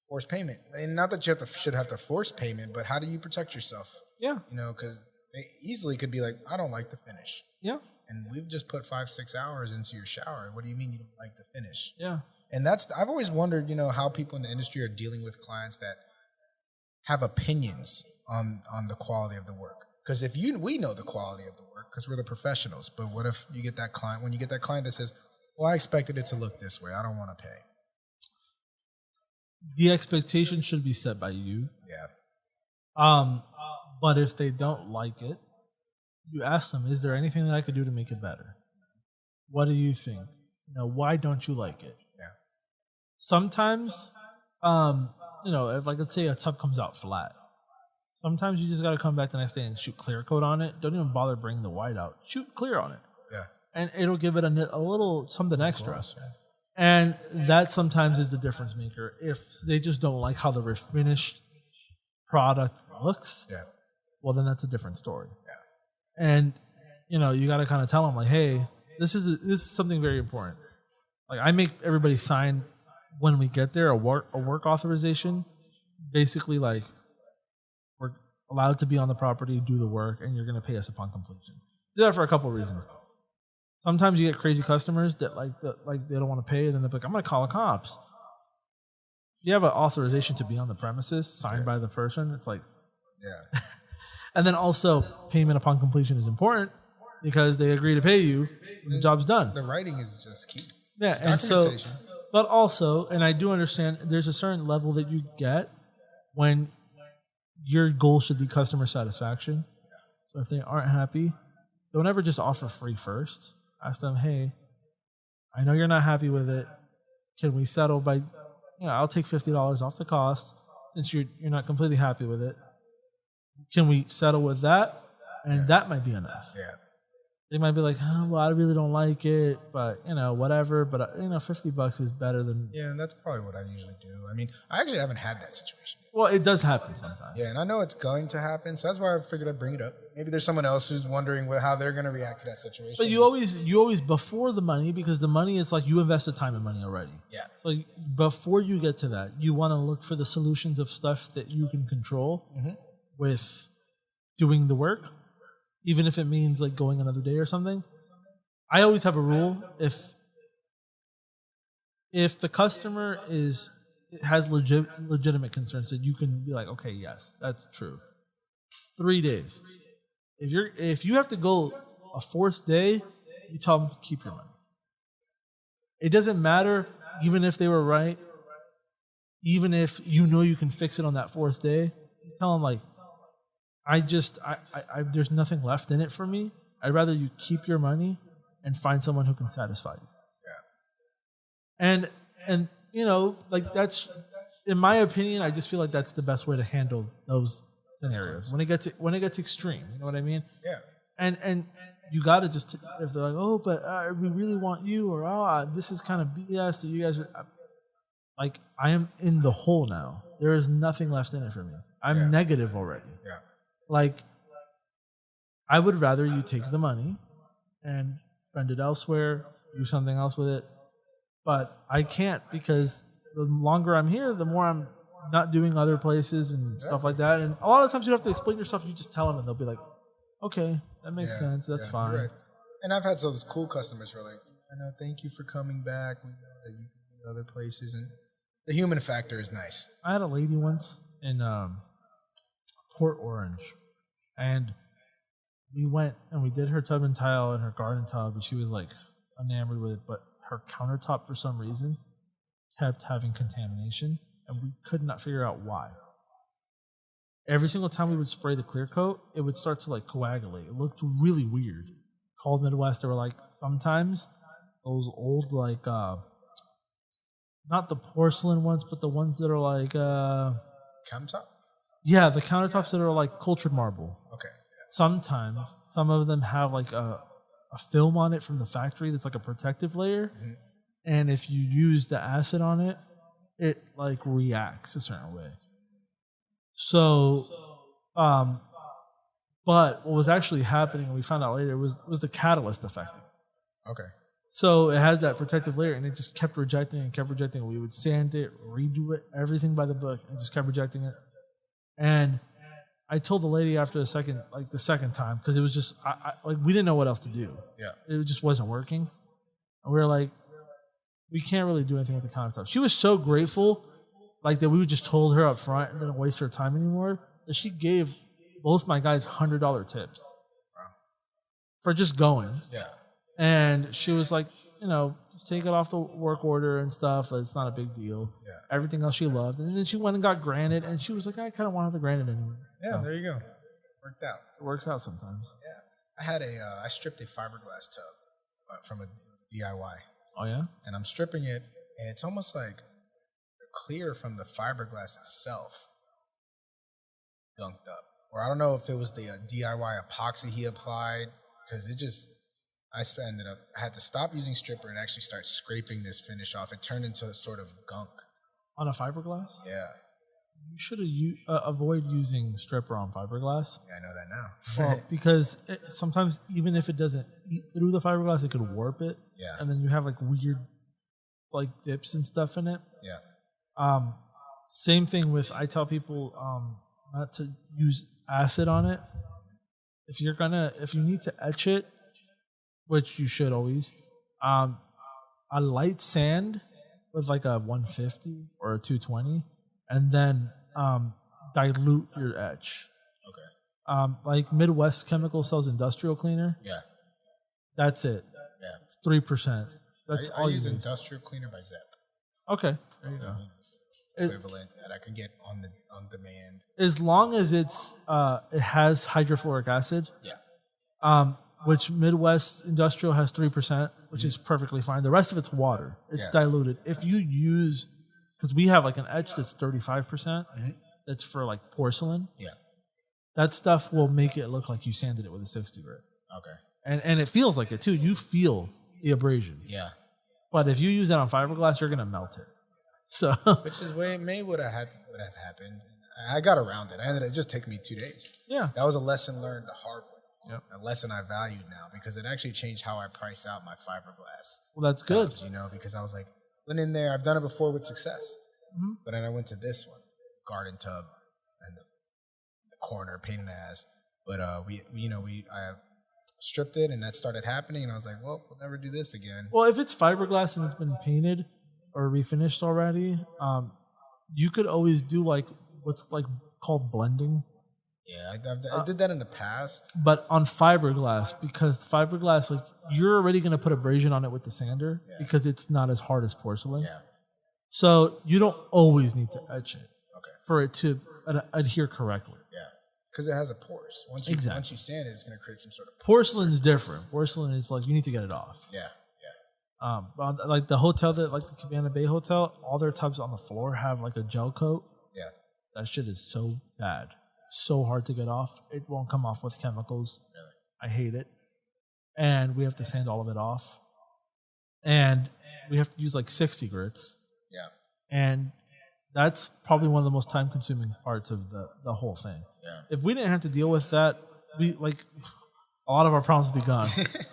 force payment. And not that you should have to force payment, but how do you protect yourself? Yeah. Because they easily could be like, I don't like the finish. Yeah. And we've just put 5-6 hours into your shower. What do you mean you don't like the finish? Yeah. And I've always wondered, how people in the industry are dealing with clients that have opinions on the quality of the work. Because we know the quality of the work because we're the professionals. But what if you get that client, when you get that client that says, well, I expected it to look this way. I don't want to pay. The expectation should be set by you. Yeah. But if they don't like it, you ask them, is there anything that I could do to make it better? What do you think? Why don't you like it? Yeah. Sometimes, if like let's say a tub comes out flat, sometimes you just got to come back the next day and shoot clear coat on it. Don't even bother bringing the white out. Shoot clear on it. Yeah. And it'll give it a little something extra. Course, yeah. And that sometimes is the difference maker. If they just don't like how the refinished product looks, well, then that's a different story. Yeah. And, you got to kind of tell them, like, hey, this is something very important. Like, I make everybody sign when we get there a work authorization. Basically, like, we're allowed to be on the property, do the work, and you're going to pay us upon completion. Do that for a couple of reasons. Sometimes you get crazy customers that they don't want to pay, and then they're like, I'm going to call the cops. If you have an authorization to be on the premises signed by the person, it's like, yeah. And then also payment upon completion is important because they agree to pay you when the job's done. The writing is just key. Yeah, and so But also, and I do understand, there's a certain level that you get when your goal should be customer satisfaction. So if they aren't happy, don't ever just offer free first. Ask them, hey, I know you're not happy with it. Can we settle by, I'll take $50 off the cost since you're not completely happy with it. Can we settle with that? And that might be enough. Yeah. They might be like, well, I really don't like it, but, whatever. But, $50 is better than... Yeah, that's probably what I usually do. I mean, I actually haven't had that situation. Well, it does happen sometimes. Yeah, and I know it's going to happen, so that's why I figured I'd bring it up. Maybe there's someone else who's wondering how they're going to react to that situation. But you always, before the money, because the money is like you invested time and money already. Yeah. So before you get to that, you want to look for the solutions of stuff that you can control with doing the work, even if it means like going another day or something. I always have a rule: if the customer has legitimate concerns, that you can be like, okay, yes, that's true. 3 days. If you have to go a fourth day, you tell them keep your money. It doesn't matter, even if they were right, even if you can fix it on that fourth day. You tell them like, there's nothing left in it for me. I'd rather you keep your money and find someone who can satisfy you. Yeah. And like that's, in my opinion, I just feel like that's the best way to handle those scenarios when it gets extreme. You know what I mean? Yeah. And you got to just, if they're like, oh, but we really want you, or this is kind of BS that you guys are, like, I am in the hole now. There is nothing left in it for me. I'm negative already. Yeah. Like, I would rather you take the money and spend it elsewhere, do something else with it. But I can't, because the longer I'm here, the more I'm not doing other places and stuff like that. And a lot of times you have to explain yourself. You just tell them and they'll be like, okay, that makes sense. That's fine. Right. And I've had those cool customers who are like, I know, thank you for coming back. We know that you can go other places. And the human factor is nice. I had a lady once in Port Orange, and we went and we did her tub and tile and her garden tub, and she was like enamored with it, but her countertop for some reason kept having contamination, and we could not figure out why. Every single time we would spray the clear coat, it would start to like coagulate. It looked really weird. Called Midwest, they were like, sometimes those old like not the porcelain ones, but the ones that are like countertop? Yeah, the countertops that are like cultured marble. Okay. Sometimes some of them have like a film on it from the factory that's like a protective layer. Mm-hmm. And if you use the acid on it, it like reacts a certain way. So, but what was actually happening, and we found out later, was the catalyst affected. Okay. So it had that protective layer, and it just kept rejecting and kept rejecting. We would sand it, redo it, everything by the book, and just kept rejecting it. And I told the lady after the second time, because it was just like we didn't know what else to do. Yeah, it just wasn't working, and we were like, we can't really do anything with the countertop. She was so grateful, like that we just told her up front and didn't waste her time anymore, that she gave both my guys $100 tips for just going. Yeah, and she was like, just take it off the work order and stuff. It's not a big deal. Yeah. Everything else she loved. And then she went and got granted, and she was like, I kind of want to have the granted anyway. Yeah, there you go. Worked out. It works out sometimes. Yeah. I stripped a fiberglass tub from a DIY. Oh, yeah? And I'm stripping it, and it's almost like clear from the fiberglass itself, gunked up. Or I don't know if it was the DIY epoxy he applied, because it just... I had to stop using stripper and actually start scraping this finish off. It turned into a sort of gunk. On a fiberglass? Yeah. You should avoid using stripper on fiberglass. Yeah, I know that now. Well, because sometimes even if it doesn't eat through the fiberglass, it could warp it. Yeah. And then you have like weird like dips and stuff in it. Yeah. Same thing with, I tell people not to use acid on it. If you need to etch it, which you should always, a light sand with like a 150 or a 220, and then dilute your etch. Okay. Like Midwest Chemical sells industrial cleaner. Yeah. That's it. Yeah. It's 3%. That's all I use industrial cleaner by Zep. Okay. There you go. Equivalent that I can get on demand. As long as it has hydrofluoric acid. Yeah. Which Midwest Industrial has 3%, which is perfectly fine. The rest of it's water. It's diluted. If you use, because we have like an etch that's 35%, that's for like porcelain. Yeah. That stuff will make it look like you sanded it with a 60 grit. Okay. And it feels like it too. You feel the abrasion. Yeah. But if you use that on fiberglass, you're gonna melt it. So which is maybe would have happened. I got around it. It just took me 2 days. Yeah. That was a lesson learned the hard way. Yep. A lesson I value now because it actually changed how I price out my fiberglass. Well, that's good. Because I was like, went in there. I've done it before with success, but then I went to this one, garden tub, and the corner, pain in the ass. But I stripped it, and that started happening, and I was like, well, we'll never do this again. Well, if it's fiberglass and it's been painted or refinished already, you could always do like what's like called blending. Yeah, I did that in the past. But on fiberglass, because fiberglass, like you're already going to put abrasion on it with the sander because it's not as hard as porcelain. Yeah. So you don't always need to etch it for it to adhere correctly. Yeah, because it has a pores. Once you sand it, it's going to create some sort of porcelain's different. Porcelain is like you need to get it off. Yeah. But like the hotel like the Cabana Bay Hotel, all their tubs on the floor have like a gel coat. Yeah. That shit is so bad. So hard to get off. It won't come off with chemicals. Really? I hate it. And we have to sand all of it off. And we have to use like 60 grits. Yeah. And that's probably one of the most time consuming parts of the whole thing. Yeah. If we didn't have to deal with that, a lot of our problems would be gone.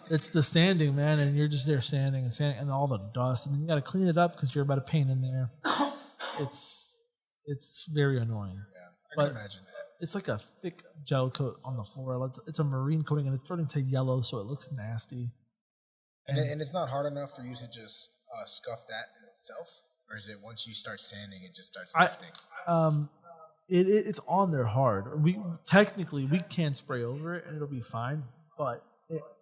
It's the sanding, man, and you're just there sanding and all the dust, and then you got to clean it up because you're about to paint in there. It's very annoying. Yeah, I can imagine that. It's like a thick gel coat on the floor. It's a marine coating, and it's turning to yellow, so it looks nasty. And it's not hard enough for you to just scuff that in itself? Or is it once you start sanding, it just starts lifting? It's on there hard. We can spray over it, and it'll be fine, but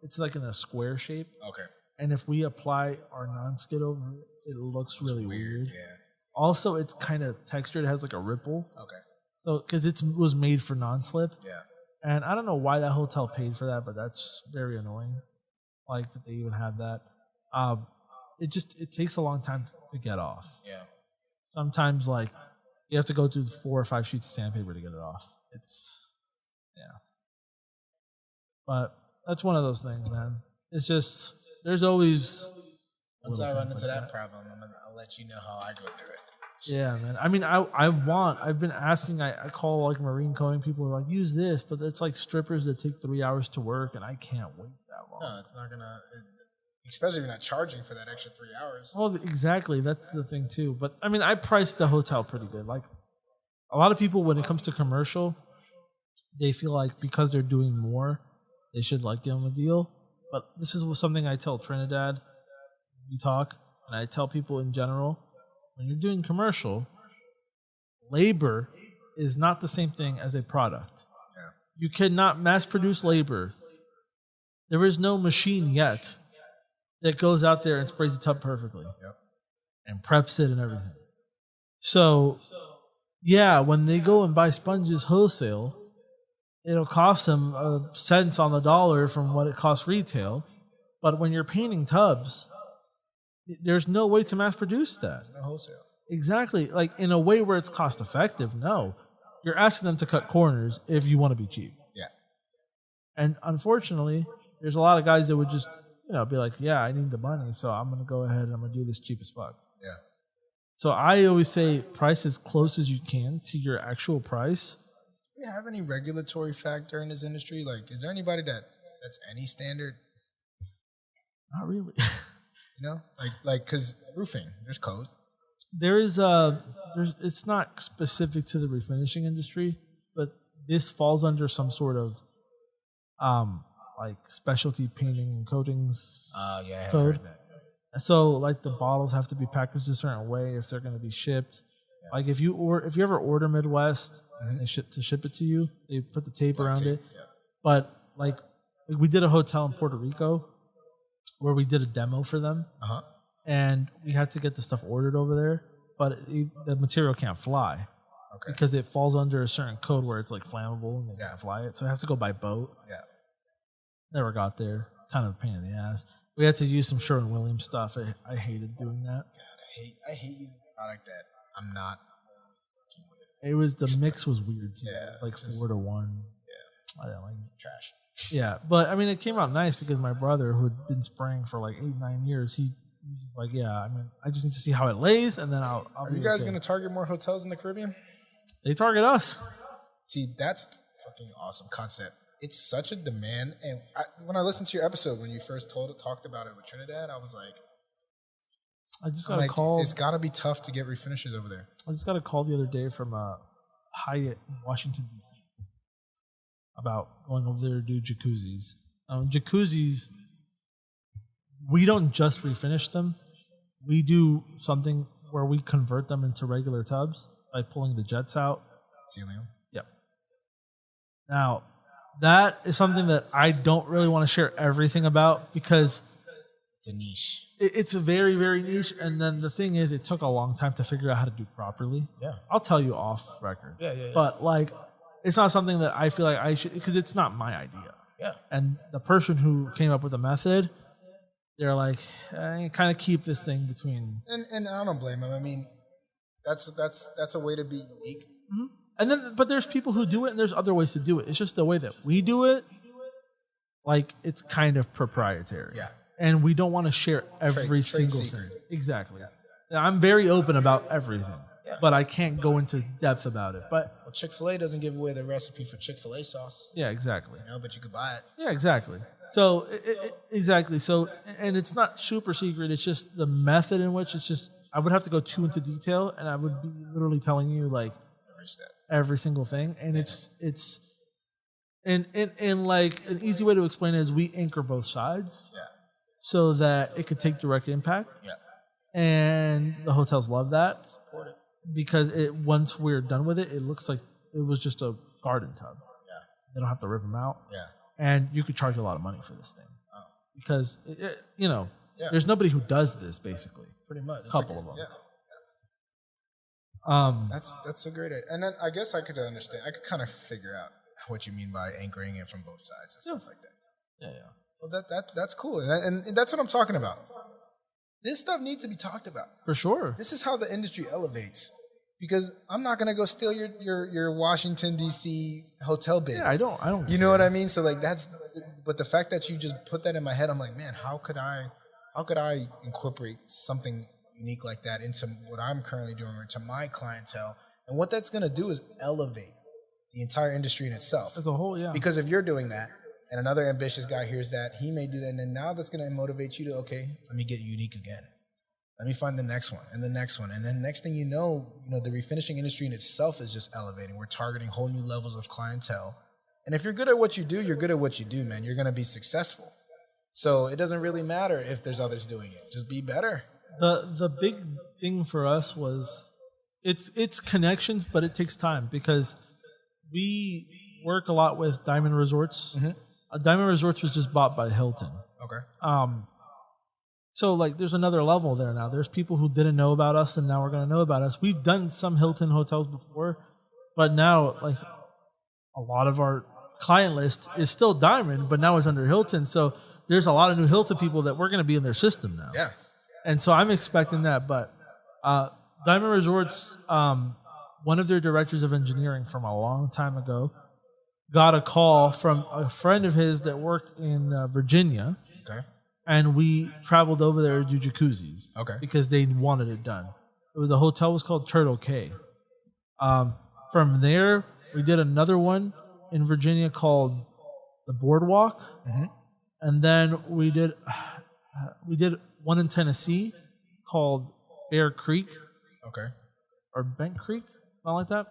it's like in a square shape. Okay. And if we apply our non-skid over it, it looks really weird. Yeah. Also, it's kind of textured. It has like a ripple. Okay. So, because it was made for non-slip. Yeah. And I don't know why that hotel paid for that, but that's very annoying. Like that they even had that. It takes a long time to get off. Yeah. Sometimes like you have to go through 4 or 5 sheets of sandpaper to get it off. But that's one of those things, man. It's just there's always. Once I run into that problem, I'll let you know how I go through it. Yeah, man. I mean, I've been asking, I call like marine coating people who are like, use this, but it's like strippers that take 3 hours to work, and I can't wait that long. No, it's not going to, especially if you're not charging for that extra 3 hours. Well, exactly. That's the thing, too. But, I mean, I priced the hotel pretty good. Like, a lot of people, when it comes to commercial, they feel like because they're doing more, they should like give them a deal. But this is something I tell Trinidad, we talk, and I tell people in general. When you're doing commercial, labor is not the same thing as a product. Yeah. You cannot mass produce labor. There is no machine yet that goes out there and sprays the tub perfectly and preps it and everything. So, yeah, when they go and buy sponges wholesale, it'll cost them cents on the dollar from what it costs retail. But when you're painting tubs, there's no way to mass produce that. No wholesale. Exactly. Like in a way where it's cost effective. No. You're asking them to cut corners if you want to be cheap. Yeah. And unfortunately, there's a lot of guys that would just, be like, yeah, I need the money, so I'm going to go ahead and I'm going to do this cheap as fuck. Yeah. So I always say price as close as you can to your actual price. Do you have any regulatory factor in this industry? Like, is there anybody that sets any standard? Not really. Because roofing, there's code. It's not specific to the refinishing industry, but this falls under some sort of, like specialty painting and coatings code. Heard that. So, like the bottles have to be packaged a certain way if they're going to be shipped. Yeah. Like if you ever order Midwest and they ship it to you, they put the tape around it. Yeah. But like we did a hotel in Puerto Rico where we did a demo for them. and we had to get the stuff ordered over there, but the material can't fly because it falls under a certain code where it's like flammable and they can't fly it, so it has to go by boat. Yeah, never got there. Kind of a pain in the ass. We had to use some Sherwin-Williams stuff. I hated doing that. God, I hate using a product that I'm not working with. It was the mix was weird too. Yeah, like 4-1. Yeah, I didn't like it. Trash. Yeah, but I mean, it came out nice because my brother, who had been spraying for like 8-9 years, he was like, yeah, I mean, I just need to see how it lays, and then I'll Are you guys going to target more hotels in the Caribbean? They target us. See, that's a fucking awesome concept. It's such a demand, and when I listened to your episode when you first talked about it with Trinidad, I was like, I just got a call. It's got to be tough to get refinishers over there. I just got a call the other day from Hyatt in Washington D.C. about going over there to do jacuzzis. Jacuzzis, we don't just refinish them. We do something where we convert them into regular tubs by pulling the jets out. Sealing them? Yep. Now, that is something that I don't really want to share everything about because it's a niche. It's a very, very niche. And then the thing is, it took a long time to figure out how to do properly. Yeah. I'll tell you off record. Yeah. But like, it's not something that I feel like I should, because it's not my idea. Yeah. And the person who came up with the method, they're like, I kind of keep this thing between. And I don't blame them. I mean, that's a way to be unique. Mm-hmm. And then, but there's people who do it, and there's other ways to do it. It's just the way that we do it. Like, it's kind of proprietary. Yeah. And we don't want to share every single thing. Exactly. Yeah. Now, I'm very open about everything, but I can't go into depth about it. But Chick-fil-A doesn't give away the recipe for Chick-fil-A sauce. Yeah, exactly. You know, but you could buy it. Yeah, exactly. So, exactly. So, and it's not super secret. It's just the method in which it's just, I would have to go too into detail, and I would be literally telling you, like, every single thing. And it's and like an easy way to explain it is we anchor both sides. Yeah. So that it could take direct impact. Yeah. And the hotels love that. Support it. Because once we're done with it, it looks like it was just a garden tub. Yeah. They don't have to rip them out. Yeah. And you could charge a lot of money for this thing. Oh. Because, there's nobody who does this, basically. Pretty much. A couple of them. Yeah. That's a great idea. And then I guess I could understand. I could kind of figure out what you mean by anchoring it from both sides and stuff like that. Yeah. Well, that's cool, and that's what I'm talking about. This stuff needs to be talked about. For sure. This is how the industry elevates. Because I'm not gonna go steal your Washington D.C. hotel bid. Yeah, I don't. You know what I mean? So like but the fact that you just put that in my head, I'm like, man, how could I incorporate something unique like that into what I'm currently doing or to my clientele? And what that's gonna do is elevate the entire industry in itself as a whole. Yeah. Because if you're doing that, and another ambitious guy hears that, he may do that, and then now that's going to motivate you to, okay, let me get unique again. Let me find the next one, and the next one. And then next thing you know, the refinishing industry in itself is just elevating. We're targeting whole new levels of clientele. And if you're good at what you do, you're good at what you do, man. You're going to be successful. So it doesn't really matter if there's others doing it. Just be better. The big thing for us was it's connections, but it takes time because we work a lot with Diamond Resorts. Mm-hmm. Diamond Resorts was just bought by Hilton. Okay. So like, there's another level there now. There's people who didn't know about us, and now we're going to know about us. We've done some Hilton hotels before, but now like a lot of our client list is still Diamond, but now it's under Hilton. So there's a lot of new Hilton people that we're going to be in their system now. Yeah. And so I'm expecting that. But Diamond Resorts, one of their directors of engineering from a long time ago, got a call from a friend of his that worked in Virginia. Okay. And we traveled over there to do jacuzzis. Okay. Because they wanted it done. The hotel was called Turtle Cay. From there, we did another one in Virginia called the Boardwalk. Mm-hmm. And then we did one in Tennessee called Bear Creek. Okay. Or Bent Creek, something like that.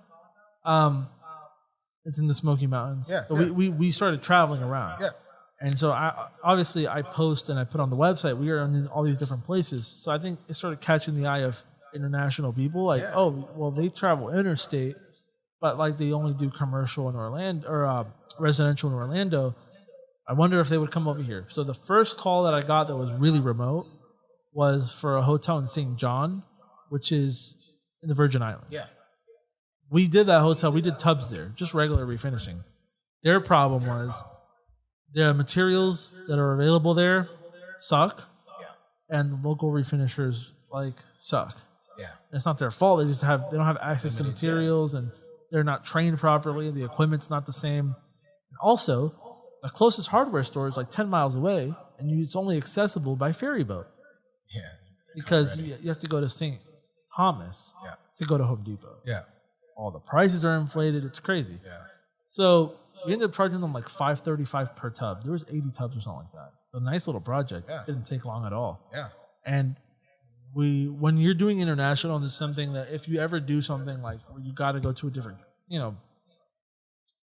It's in the Smoky Mountains. Yeah. So we started traveling around. Yeah. And so I post and I put on the website, we are in all these different places. So I think it started catching the eye of international people. Like, oh, well, they travel interstate, but like they only do commercial in Orlando or residential in Orlando. I wonder if they would come over here. So the first call that I got that was really remote was for a hotel in St. John, which is in the Virgin Islands. Yeah. We did that hotel. We did tubs there, just regular refinishing. Their problem was the materials that are available there suck, and the local refinishers suck. Yeah, it's not their fault. They don't have access to materials, and they're not trained properly. The equipment's not the same. And also, the closest hardware store is 10 miles away, and it's only accessible by ferry boat. Yeah, because you have to go to St. Thomas to go to Home Depot. Yeah, all the prices are inflated. It's crazy. Yeah, so we ended up charging them $535 per tub. There was 80 tubs or something like that. So a nice little project. Yeah. Didn't take long at all. Yeah, and when you're doing international, there's something that if you ever do something where you got to go to a different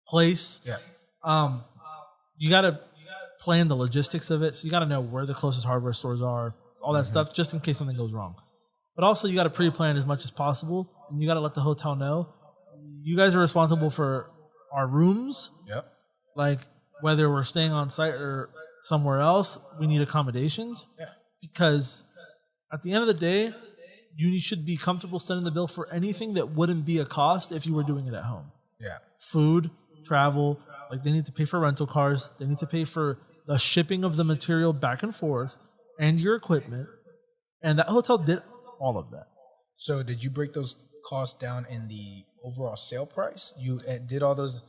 place. Yeah. You got to plan the logistics of it. So you got to know where the closest hardware stores are, all that stuff, just in case something goes wrong. But also you got to pre-plan as much as possible, and you got to let the hotel know. You guys are responsible for our rooms. Yep. Whether we're staying on site or somewhere else, we need accommodations. Yeah. Because at the end of the day, you should be comfortable sending the bill for anything that wouldn't be a cost if you were doing it at home. Yeah. Food, travel, they need to pay for rental cars. They need to pay for the shipping of the material back and forth and your equipment. And that hotel did all of that. So did you break those costs down in the overall sale price? You did all those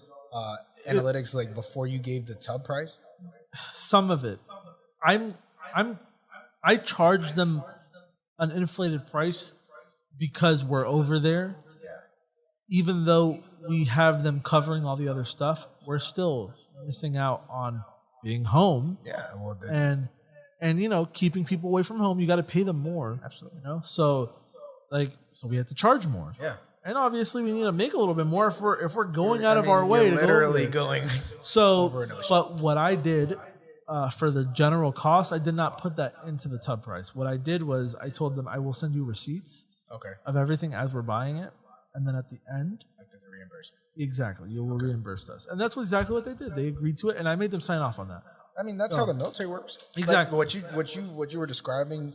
analytics before you gave the tub price? Some of it. I charged them an inflated price because we're over there. Yeah. Even though we have them covering all the other stuff, we're still missing out on being home. Yeah. Well, and keeping people away from home, you got to pay them more. Absolutely. So we had to charge more. Yeah. And obviously we need to make a little bit more if we're going out of our way to literally going. So, over an ocean. But what I did for the general cost, I did not put that into the tub price. What I did was I told them I will send you receipts. Okay. Of everything as we're buying it, and then at the end, the reimbursement. Exactly, you will reimburse us, and that's exactly what they did. They agreed to it, and I made them sign off on that. I mean, that's how the military works. Exactly. What you were describing,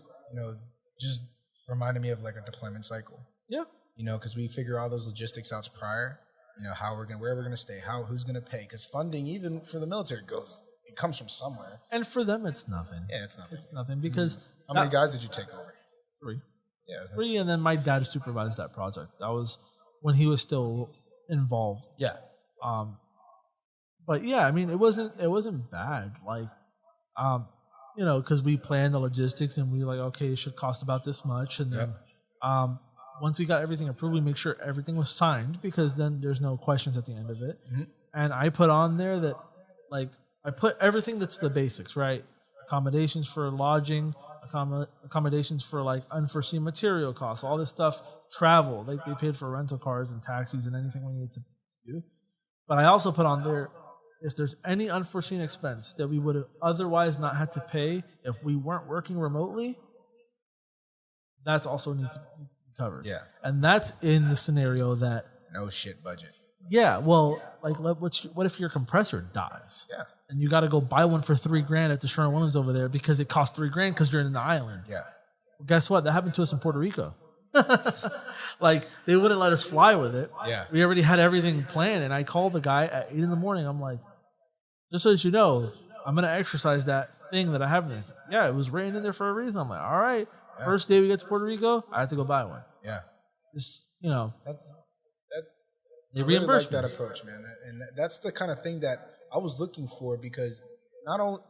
just reminded me of a deployment cycle. Yeah. Because we figure all those logistics out prior. Where we're gonna stay, who's gonna pay? Because funding, even for the military, it comes from somewhere. And for them, it's nothing. Yeah, it's nothing. It's nothing because how many guys did you take over? 3. Yeah, 3, and then my dad supervised that project. That was when he was still involved. Yeah. But yeah, I mean, it wasn't bad. Because we planned the logistics and we were okay, it should cost about this much, and then once we got everything approved, we make sure everything was signed because then there's no questions at the end of it. Mm-hmm. And I put on there that I put everything that's the basics, right? Accommodations for lodging, accommodations for unforeseen material costs, all this stuff, travel. They paid for rental cars and taxis and anything we needed to do. But I also put on there if there's any unforeseen expense that we would have otherwise not had to pay if we weren't working remotely, that's also needs to be covered. Yeah. And that's in the scenario that no shit budget. Yeah, well, what if your compressor dies? Yeah. And you got to go buy one for $3,000 at the Sherwin-Williams over there because it costs $3,000 because you're in the island. Yeah. Well, guess what? That happened to us in Puerto Rico. They wouldn't let us fly with it. Yeah. We already had everything planned, and I called the guy at 8 a.m. I'm like, just so that you know, I'm going to exercise that thing that I have in there. Like, yeah, it was written in there for a reason. I'm like, all right. Yeah. First day we get to Puerto Rico, I had to go buy one. Yeah. Just, they reimbursed that approach, man. And that's the kind of thing that I was looking for because not only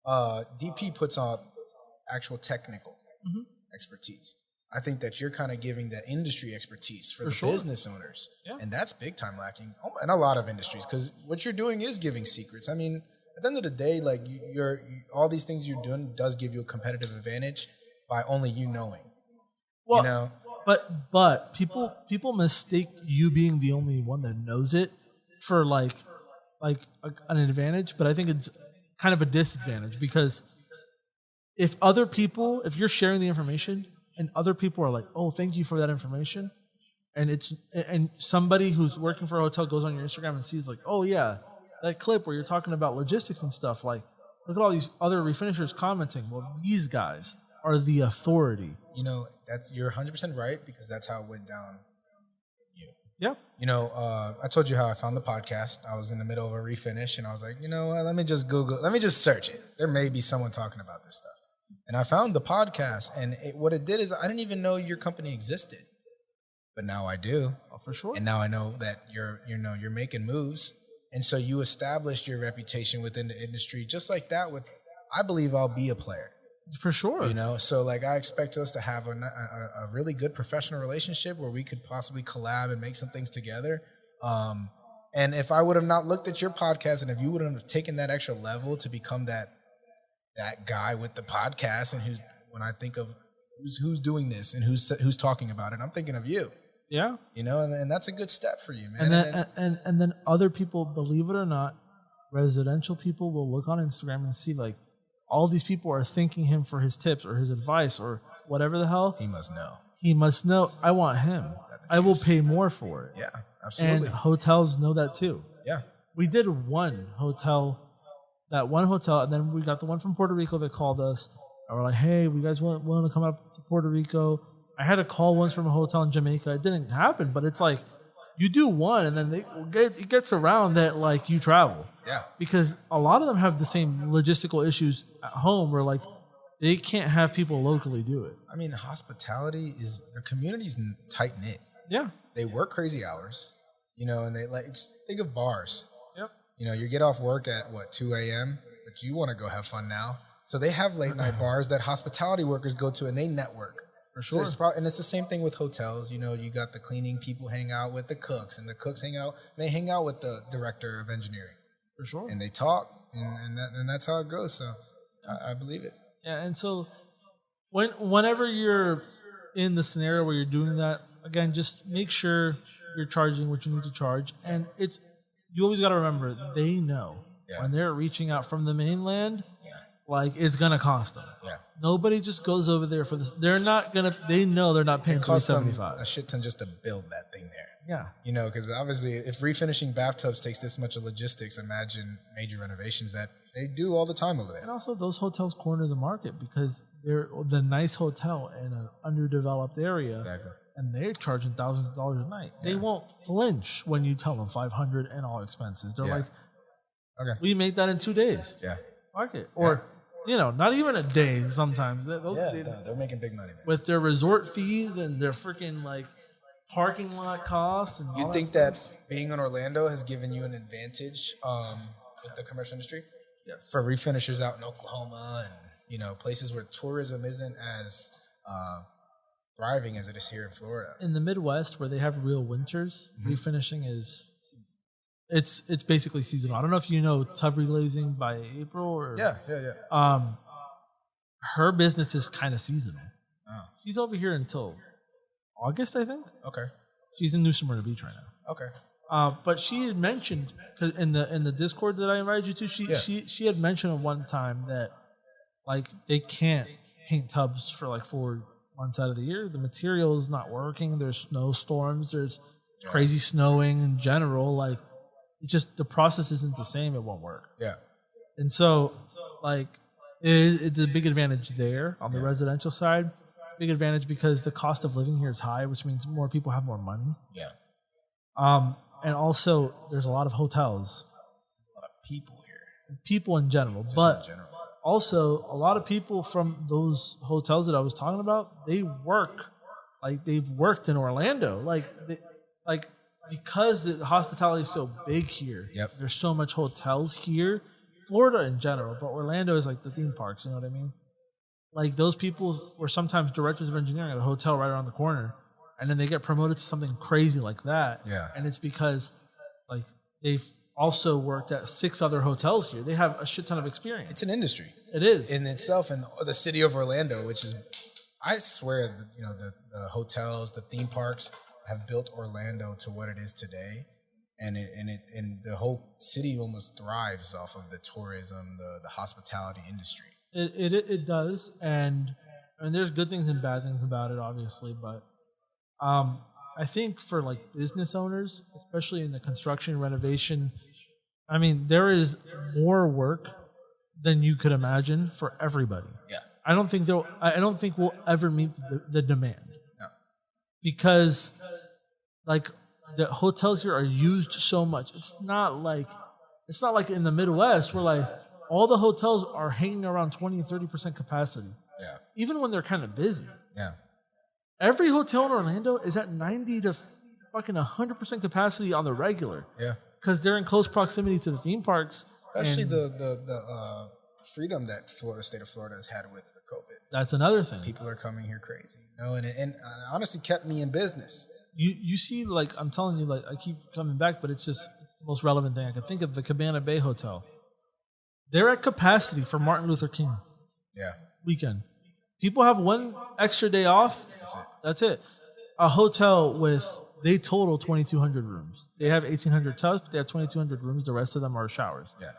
DP puts on actual technical expertise. I think that you're kind of giving the industry expertise for the business owners. Yeah. And that's big time lacking in a lot of industries because what you're doing is giving secrets. I mean, at the end of the day, all these things you're doing does give you a competitive advantage by only you knowing. Well, But people mistake you being the only one that knows it for an advantage, but I think it's kind of a disadvantage because if you're sharing the information and other people are like, "Oh, thank you for that information," and somebody who's working for a hotel goes on your Instagram and sees "Oh yeah, that clip where you're talking about logistics and stuff, look at all these other refinishers commenting." Well, these guys are the authority. You're 100% right, because that's how it went down. Yeah. I told you how I found the podcast. I was in the middle of a refinish, and I was like, let me just search it. There may be someone talking about this stuff. And I found the podcast, and what it did is I didn't even know your company existed, but now I do. Oh, for sure. And now I know that you're making moves, and so you established your reputation within the industry just like that. I believe I'll be a player. For sure. So like I expect us to have a really good professional relationship where we could possibly collab and make some things together. And if I would have not looked at your podcast, and if you wouldn't have taken that extra level to become that guy with the podcast, and when I think of who's doing this and who's talking about it, I'm thinking of you. Yeah. And that's a good step for you, man. And then other people, believe it or not, residential people will look on Instagram and see like, all these people are thanking him for his tips or his advice or whatever the hell. He must know. He must know. I want him. I will pay more for it. Yeah, absolutely. And hotels know that too. Yeah. We did that one hotel, and then we got the one from Puerto Rico that called us. And we're like, hey, we guys willing to come up to Puerto Rico? I had a call once from a hotel in Jamaica. It didn't happen, but it's like, you do one, and then it gets around that like you travel. Yeah. Because a lot of them have the same logistical issues at home where like they can't have people locally do it. I mean, hospitality the community's tight knit. Yeah. They work crazy hours, and they think of bars. Yep. You get off work at 2 a.m., but you want to go have fun now. So they have late night bars that hospitality workers go to, and they network. For sure. So and it's the same thing with hotels. You got the cleaning people hang out with the cooks, and the cooks hang out with the director of engineering. For sure. And they talk, and that's how it goes. So I believe it. Yeah, and so whenever you're in the scenario where you're doing that, again, just make sure you're charging what you need to charge. And you always got to remember, they know when they're reaching out from the mainland, like it's gonna cost them. Yeah. Nobody just goes over there for this. They're not gonna. They know they're not paying $375. A shit ton just to build that thing there. Yeah. Because obviously, if refinishing bathtubs takes this much of logistics, imagine major renovations that they do all the time over there. And also, those hotels corner the market because they're the nice hotel in an underdeveloped area, and they're charging thousands of dollars a night. Yeah. They won't flinch when you tell them $500 and all expenses. They're like, "Okay, we make that in 2 days." Yeah. Fuck it. Or not even a day sometimes. They're making big money, man. With their resort fees and their freaking like parking lot costs and all you think that being in Orlando has given you an advantage with the commercial industry? Yes. For refinishers out in Oklahoma and places where tourism isn't as thriving as it is here in Florida. In the Midwest where they have real winters, refinishing is It's basically seasonal. I don't know if you know tub reglazing by April or her business is kind of seasonal. Oh. She's over here until August, I think. Okay. She's in New Smyrna Beach right now. Okay. But she had mentioned in the Discord that I invited you to. She had mentioned at one time that like they can't paint tubs for like 4 months out of the year. The material is not working. There's snowstorms. There's crazy snowing in general. Like. It's just the process isn't the same. It won't work. Yeah. And so, like, it's a big advantage there on the residential side. Big advantage because the cost of living here is high, which means more people have more money. Yeah. And also, there's a lot of hotels. There's a lot of people here. People in general. Also, a lot of people from those hotels that I was talking about, they've worked in Orlando. Because the hospitality is so big here, there's so much hotels here, Florida in general, but Orlando is like the theme parks, you know what I mean? Like those people were sometimes directors of engineering at a hotel right around the corner, and then they get promoted to something crazy like that. Yeah. And it's because like they've also worked at 6 other hotels here. They have a shit ton of experience. It's an industry. It is. In itself, in the city of Orlando, which is, I swear, the hotels, the theme parks, have built Orlando to what it is today, and the whole city almost thrives off of the tourism, the hospitality industry. It does, and there's good things and bad things about it, obviously, but I think for like business owners, especially in the construction renovation, I mean there is more work than you could imagine for everybody. Yeah. I don't think we'll ever meet the demand. No. Because like the hotels here are used so much. It's not like in the Midwest where like all the hotels are hanging around 20 and 30% capacity. Yeah. Even when they're kind of busy. Yeah. Every hotel in Orlando is at 90 to fucking 100% capacity on the regular. Yeah. Because they're in close proximity to the theme parks. Especially the freedom that the state of Florida has had with the COVID. That's another thing. People are coming here crazy. You know, and it honestly kept me in business. You see, like, I'm telling you, like, I keep coming back, but it's the most relevant thing I can think of, the Cabana Bay Hotel. They're at capacity for Martin Luther King weekend. People have one extra day off. That's it. A hotel they total 2,200 rooms. They have 1,800 tubs, but they have 2,200 rooms. The rest of them are showers. Yeah.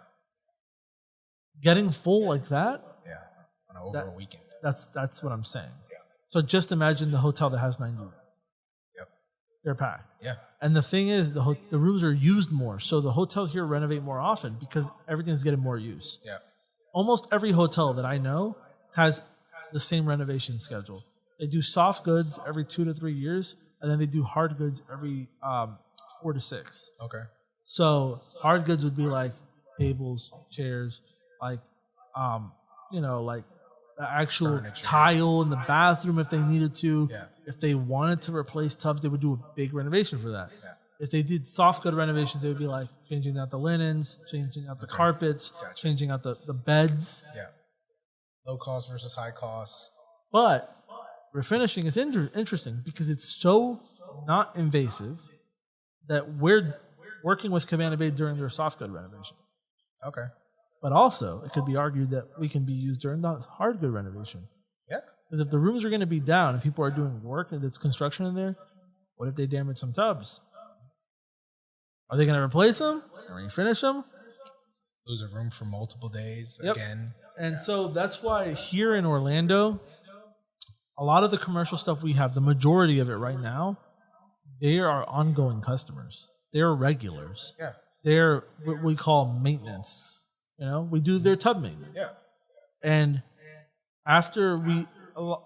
Getting full like that? Yeah. On over a weekend. That's what I'm saying. Yeah. So just imagine the hotel that has 90 rooms. Yep. They're packed. Yeah. And the thing is, the rooms are used more. So the hotels here renovate more often because everything's getting more use. Yeah. Almost every hotel that I know has the same renovation schedule. They do soft goods every 2 to 3 years, and then they do hard goods every 4 to 6. Okay. So hard goods would be like tables, chairs, like like the actual furniture, tile in the bathroom if they needed to. Yeah. If they wanted to replace tubs, they would do a big renovation for that. Yeah. If they did soft good renovations, they would be like changing out the linens, changing out the carpets, changing out the beds. Yeah. Low cost versus high cost. But refinishing is interesting because it's so not invasive that we're working with Cabana Bay during their soft good renovation. Okay. But also, it could be argued that we can be used during the hard good renovation. Yeah. Because if the rooms are going to be down and people are doing work and there's construction in there, what if they damage some tubs? Are they going to replace them or refinish them? Lose a room for multiple days again. And so that's why here in Orlando, a lot of the commercial stuff we have, the majority of it right now, they are ongoing customers. They're regulars. Yeah. They're what we call maintenance. You know, we do their tub maintenance. Yeah. And after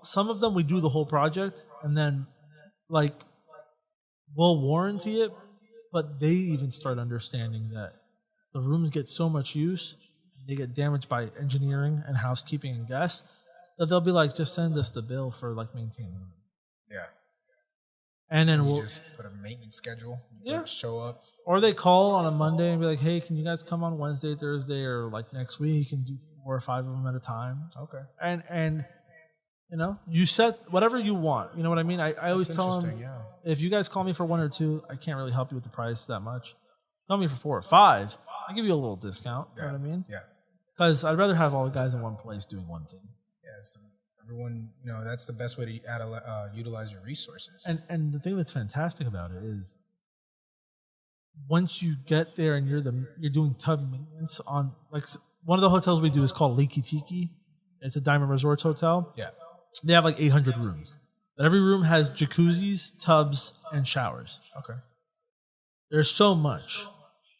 some of them we do the whole project, and then like we'll warranty it, but they even start understanding that the rooms get so much use, they get damaged by engineering and housekeeping and guests, that they'll be like, just send us the bill for like maintaining them. Yeah. And then we'll just put a maintenance schedule. Show up. Or they call on a Monday and be like, hey, can you guys come on Wednesday, Thursday, or like next week and do 4 or 5 of them at a time? Okay. And you know, you set whatever you want. You know what I mean? I always tell them, if you guys call me for 1 or 2, I can't really help you with the price that much. Call me for 4 or 5, I'll give you a little discount. You know what I mean? Yeah. Because I'd rather have all the guys in one place doing one thing. Yeah, so everyone, you know, that's the best way to utilize your resources. And the thing that's fantastic about it is once you get there and you're doing tub maintenance on, like, one of the hotels we do is called Leaky Tiki. It's a Diamond Resorts hotel. Yeah. They have like 800 rooms. But every room has jacuzzis, tubs, and showers. Okay. There's so much.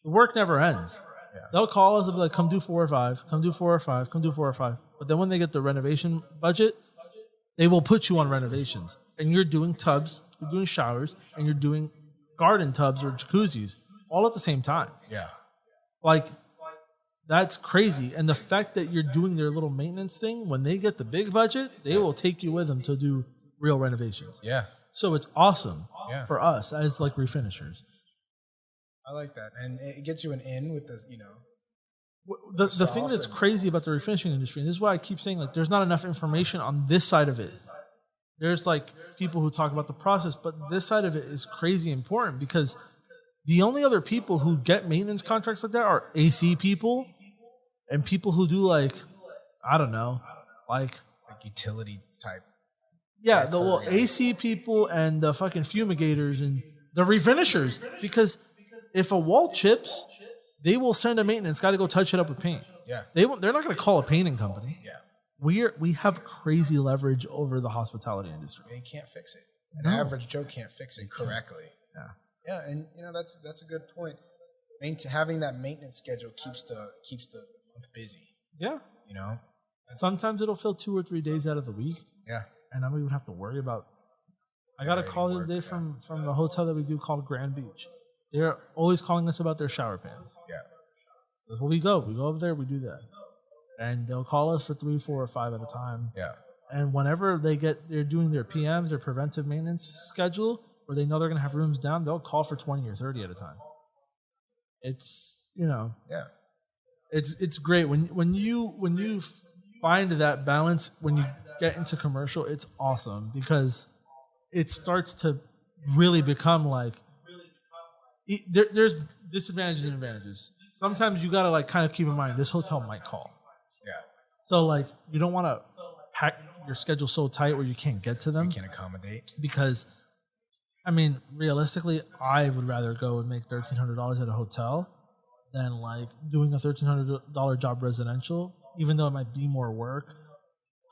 The work never ends. Yeah. They'll call us and be like, come do 4 or 5, come do 4 or 5, come do 4 or 5. But then when they get the renovation budget, they will put you on renovations. And you're doing tubs, you're doing showers, and you're doing garden tubs or jacuzzis all at the same time. Yeah. Like, that's crazy. And the fact that you're doing their little maintenance thing, when they get the big budget, they will take you with them to do real renovations. Yeah. So it's awesome for us as like refinishers. I like that. And it gets you an in with this, you know. The thing that's crazy about the refinishing industry, and this is why I keep saying, like, there's not enough information on this side of it. There's like people who talk about the process, but this side of it is crazy important because the only other people who get maintenance contracts like that are AC people and people who do like, I don't know, like utility type. Yeah, the AC people and the fucking fumigators and the refinishers. Because if a wall chips, they will send a maintenance guy to go touch it up with paint. Yeah, they're not going to call a painting company. Yeah, we have crazy leverage over the hospitality industry. They can't fix it. An average Joe can't fix it correctly. Yeah, yeah, and you know that's a good point. Having that maintenance schedule keeps the month busy. Yeah, you know, Sometimes it'll fill 2 or 3 days out of the week. Yeah. And I don't even have to worry about. I got a call the other day from the hotel that we do called Grand Beach. They're always calling us about their shower pans. Yeah. That's where we go. We go over there, we do that. And they'll call us for 3, 4, or 5 at a time. Yeah. And whenever they're doing their PMs, their preventive maintenance schedule, where they know they're going to have rooms down, they'll call for 20 or 30 at a time. It's, Yeah. It's great. When you find that balance, when you get into commercial, it's awesome because it starts to really become like, there's disadvantages and advantages. Sometimes you gotta like kind of keep in mind this hotel might call. Yeah. So like you don't want to pack your schedule so tight where you can't get to them. You can't accommodate. Because, I mean, realistically, I would rather go and make $1,300 at a hotel than like doing a $1,300 job residential, even though it might be more work.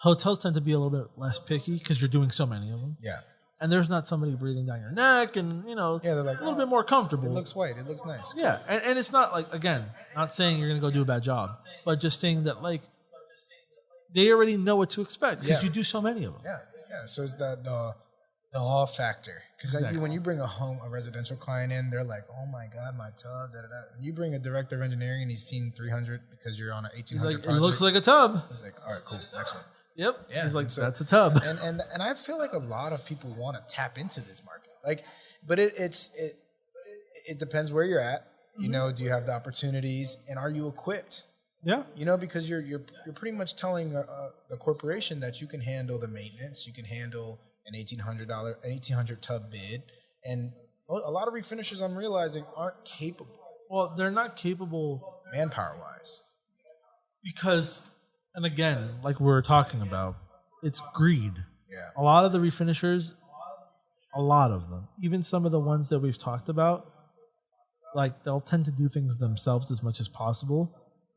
Hotels tend to be a little bit less picky because you're doing so many of them. Yeah. And there's not somebody breathing down your neck and, they're like, a little bit more comfortable. It looks white. It looks nice. Yeah. And it's not like, again, not saying you're going to go do a bad job, but just saying that, like, they already know what to expect because you do so many of them. Yeah. Yeah. So it's the awe factor. Because exactly. When you bring a residential client in, they're like, oh my God, my tub, da da da. When you bring a director of engineering and he's seen 300 because you're on an 1800 project. It looks like a tub. He's like, all right, cool. Next one. Yep. Yeah. He's like, so, that's a tub. And I feel like a lot of people want to tap into this market. Like, but it depends where you're at. Mm-hmm. Do you have the opportunities and are you equipped? Yeah. Because you're pretty much telling the corporation that you can handle the maintenance, you can handle an $1,800 tub bid, and a lot of refinishers I'm realizing aren't capable. Well, they're not capable manpower wise because. And again, like we were talking about, it's greed. Yeah. A lot of the refinishers, a lot of them, even some of the ones that we've talked about, like they'll tend to do things themselves as much as possible.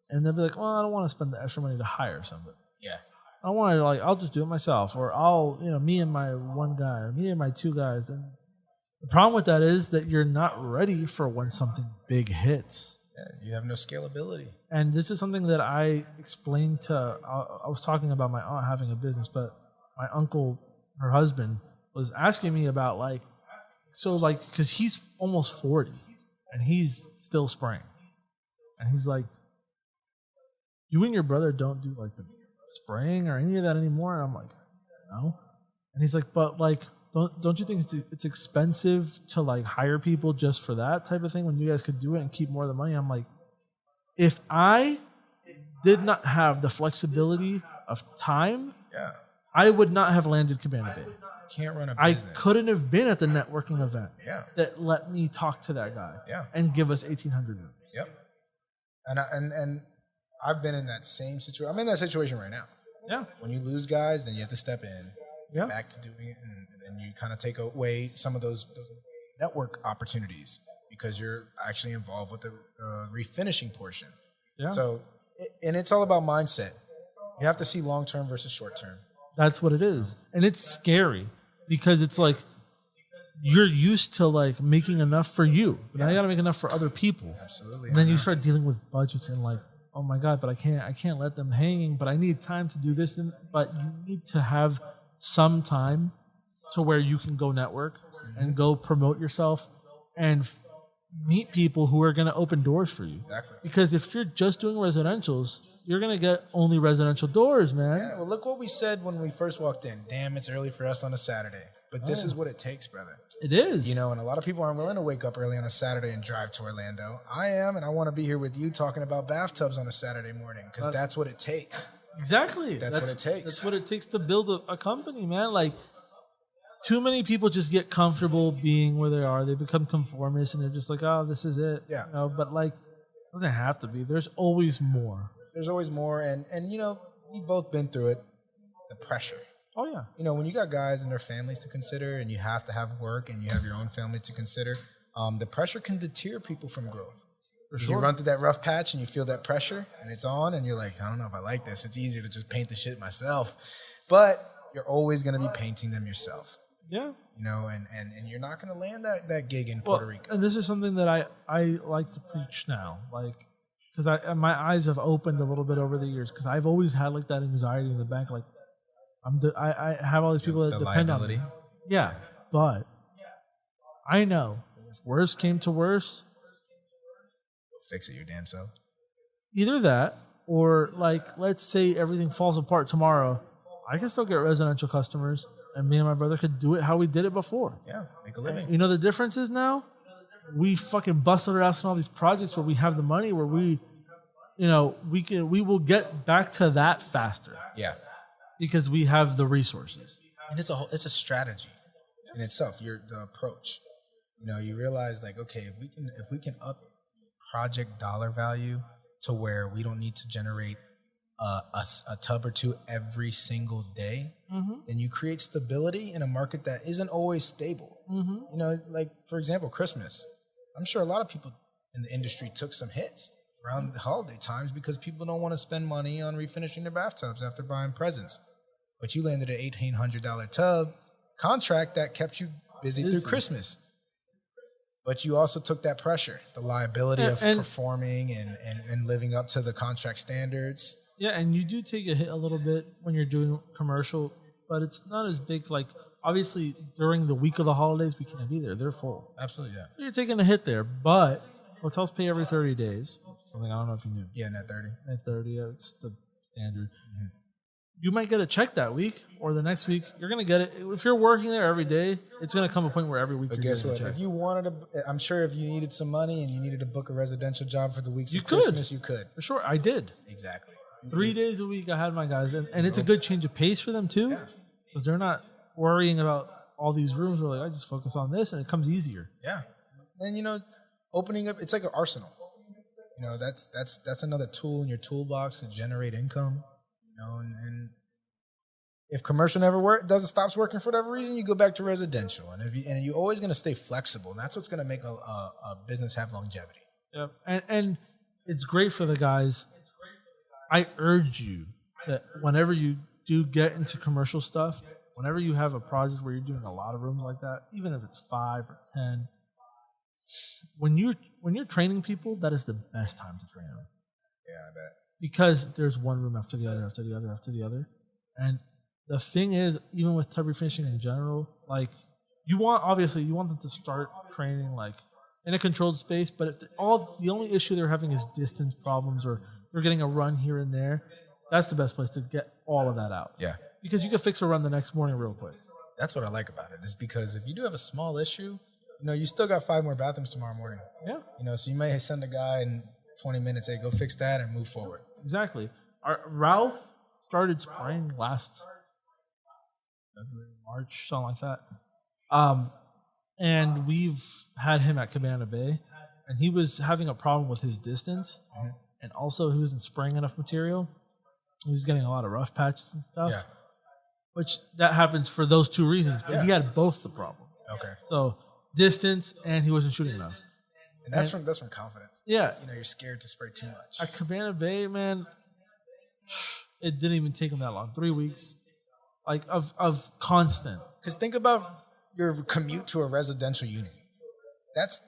And they'll be like, well, I don't want to spend the extra money to hire somebody. Yeah. I don't want to, I'll just do it myself. Or I'll, me and my one guy, or me and my two guys. And the problem with that is that you're not ready for when something big hits. You have no scalability. And this is something that I explained to, I was talking about my aunt having a business, but my uncle, her husband, was asking me about because he's almost 40 and he's still spraying. And he's like, you and your brother don't do like the spraying or any of that anymore? And I'm like, no. And he's like, but like, don't you think it's expensive to like hire people just for that type of thing when you guys could do it and keep more of the money? I'm like, if I did not have the flexibility of time, I would not have landed Cabana Bay. Can't run a business. I couldn't have been at the networking event that let me talk to that guy and give us 1,800 rooms. Yep. And I've been in that same situation. I'm in that situation right now. Yeah. When you lose guys, then you have to step in. Yeah. Back to doing it, and you kind of take away some of those network opportunities because you're actually involved with the refinishing portion. Yeah. So, and it's all about mindset. You have to see long term versus short term. That's what it is, and it's scary because it's like you're used to like making enough for you, but now you got to make enough for other people. Absolutely. And then you start dealing with budgets and like, oh my God, but I can't let them hanging. But I need time to do this, but you need to have some time to where you can go network and go promote yourself and meet people who are going to open doors for you. Exactly. Because if you're just doing residentials, you're going to get only residential doors, man. Yeah, well, look what we said when we first walked in. Damn, it's early for us on a Saturday. But this is what it takes, brother. It is. And a lot of people aren't willing to wake up early on a Saturday and drive to Orlando. I am, and I want to be here with you talking about bathtubs on a Saturday morning because that's what it takes. Exactly. That's what it takes. That's what it takes to build a company, man. Like, too many people just get comfortable being where they are. They become conformists, and they're just like, oh, this is it. Yeah. But, like, it doesn't have to be. There's always more. There's always more, and we've both been through it. The pressure. Oh, yeah. When you got guys and their families to consider, and you have to have work, and you have your own family to consider, the pressure can deter people from growth. For sure. You run through that rough patch and you feel that pressure and it's on and you're like, I don't know if I like this. It's easier to just paint the shit myself. But you're always going to be painting them yourself. Yeah. And you're not going to land that gig in Puerto Rico. And this is something that I like to preach now. Like, because my eyes have opened a little bit over the years, because I've always had like that anxiety in the back, like I have all these people that depend liability. On me. Yeah, but I know if worse came to worse, fix it your damn self. Either that, or like, let's say everything falls apart tomorrow, I can still get residential customers, and me and my brother could do it how we did it before. Yeah, make a living. And you know the difference is now? We fucking busted our ass on all these projects where we have the money, where we will get back to that faster. Yeah. Because we have the resources. And it's a strategy in itself, the approach. You realize like, okay, if we can up project dollar value to where we don't need to generate a tub or two every single day, then you create stability in a market that isn't always stable. Like for example, Christmas. I'm sure a lot of people in the industry took some hits around the holiday times because people don't want to spend money on refinishing their bathtubs after buying presents. But you landed an $1,800 tub contract that kept you busy through Christmas. But you also took that pressure, the liability of performing and living up to the contract standards. Yeah, and you do take a hit a little bit when you're doing commercial, but it's not as big. Like, obviously, during the week of the holidays, we can't be there. They're full. Absolutely, yeah. So you're taking a hit there, but hotels pay every 30 days. Something I don't know if you knew. Yeah, net 30. Net 30, yeah, it's the standard. Mm-hmm. You might get a check that week or the next week. You're going to get it. If you're working there every day, it's going to come a point where every week you're getting a check. If you wanted I'm sure if you needed some money and you needed to book a residential job for the weeks of Christmas, you could. For sure, I did. Exactly. 3 days a week I had my guys. And it's a good change of pace for them too. Because they're not worrying about all these rooms. They're like, I just focus on this and it comes easier. Yeah. And, opening up, it's like an arsenal. That's another tool in your toolbox to generate income. And if commercial never stops working for whatever reason, you go back to residential. And you're always going to stay flexible. And that's what's going to make a business have longevity. Yep. And it's great for the guys. I urge you that whenever you do get into commercial stuff, whenever you have a project where you're doing a lot of rooms like that, even if it's 5 or 10, when you're training people, that is the best time to train them. Yeah, I bet. Because there's one room after the other, after the other, after the other. And the thing is, even with tub refinishing in general, like you want them to start training like in a controlled space, but if the only issue they're having is distance problems or they're getting a run here and there, that's the best place to get all of that out. Yeah. Because you can fix a run the next morning real quick. That's what I like about it, is because if you do have a small issue, you still got 5 more bathrooms tomorrow morning. Yeah. So you may send a guy in 20 minutes, hey, go fix that and move forward. Exactly. Ralph started spraying last February, March, something like that. And we've had him at Cabana Bay, and he was having a problem with his distance, and also he wasn't spraying enough material. He was getting a lot of rough patches and stuff. Yeah. Which that happens for those 2 reasons, but he had both the problems. Okay. So distance, and he wasn't shooting enough. And that's from confidence. Yeah. You're scared to spray too much. At Cabana Bay, man, it didn't even take him that long. 3 weeks, like of constant. Because think about your commute to a residential unit. That's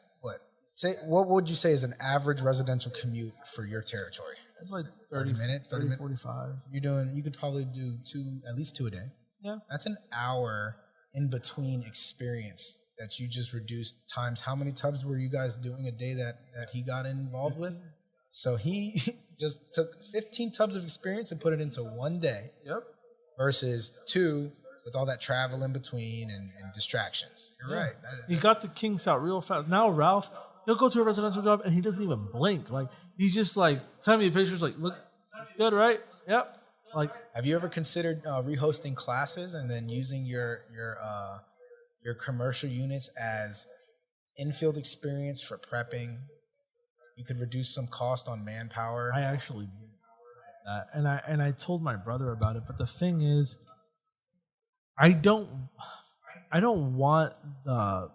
what would you say is an average residential commute for your territory? It's like 30 minutes, 30 minutes, 45. You could probably do at least 2 a day. Yeah. That's an hour in between experience that you just reduced times. How many tubs were you guys doing a day that he got involved 15. With? So he just took 15 tubs of experience and put it into 1 day. Yep. Versus 2 with all that travel in between and distractions. You're right. He got the kinks out real fast. Now Ralph, he'll go to a residential job and he doesn't even blink. Like he's just like sending me pictures like, look, it's good, right? Yep. Like, have you ever considered rehosting classes and then using your commercial units as infield experience for prepping? You could reduce some cost on manpower. I actually did that, and I told my brother about it. But the thing is, I don't want a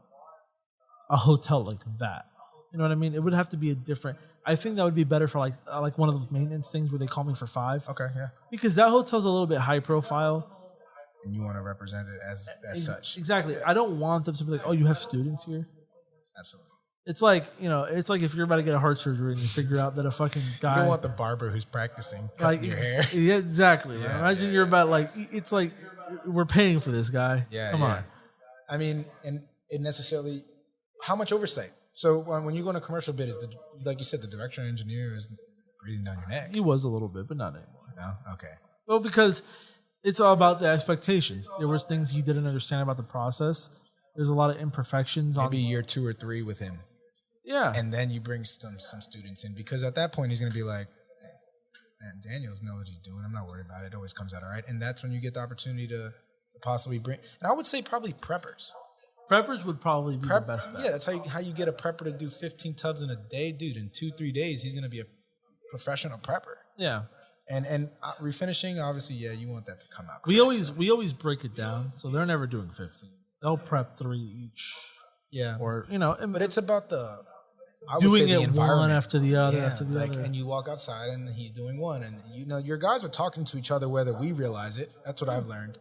hotel like that. You know what I mean? It would have to be a different. I think that would be better for like one of those maintenance things where they call me for 5. Okay, yeah. Because that hotel's a little bit high profile. And you want to represent it as such. Exactly. I don't want them to be like, oh, you have students here. Absolutely. It's like, it's like if you're about to get a heart surgery and you figure out that a fucking guy. You don't want the barber who's practicing cutting your hair. Yeah, exactly. Yeah, imagine you're about it's like we're paying for this guy. Yeah, come on. I mean, and it necessarily, how much oversight? So when you go on a commercial bid, like you said, the director and engineer is breathing down your neck. He was a little bit, but not anymore. No, okay. Well, because it's all about the expectations. There was things he didn't understand about the process. There's a lot of imperfections. Maybe year 2 or 3 with him. Yeah. And then you bring some students in, because at that point he's going to be like, hey, man, Daniels knows what he's doing. I'm not worried about it. It always comes out all right. And that's when you get the opportunity to possibly bring, and I would say probably preppers. Preppers would probably be the best bet. Yeah, that's how you get a prepper to do 15 tubs in a day. Dude, in 2-3 days, he's going to be a professional prepper. Yeah. And refinishing, obviously, yeah, you want that to come out. We always break it down, so they're never doing 15. They'll prep 3 each. Yeah. Or, but it's about doing it one after the other, after the other. And you walk outside and he's doing one, and your guys are talking to each other whether we realize it. That's what I've learned.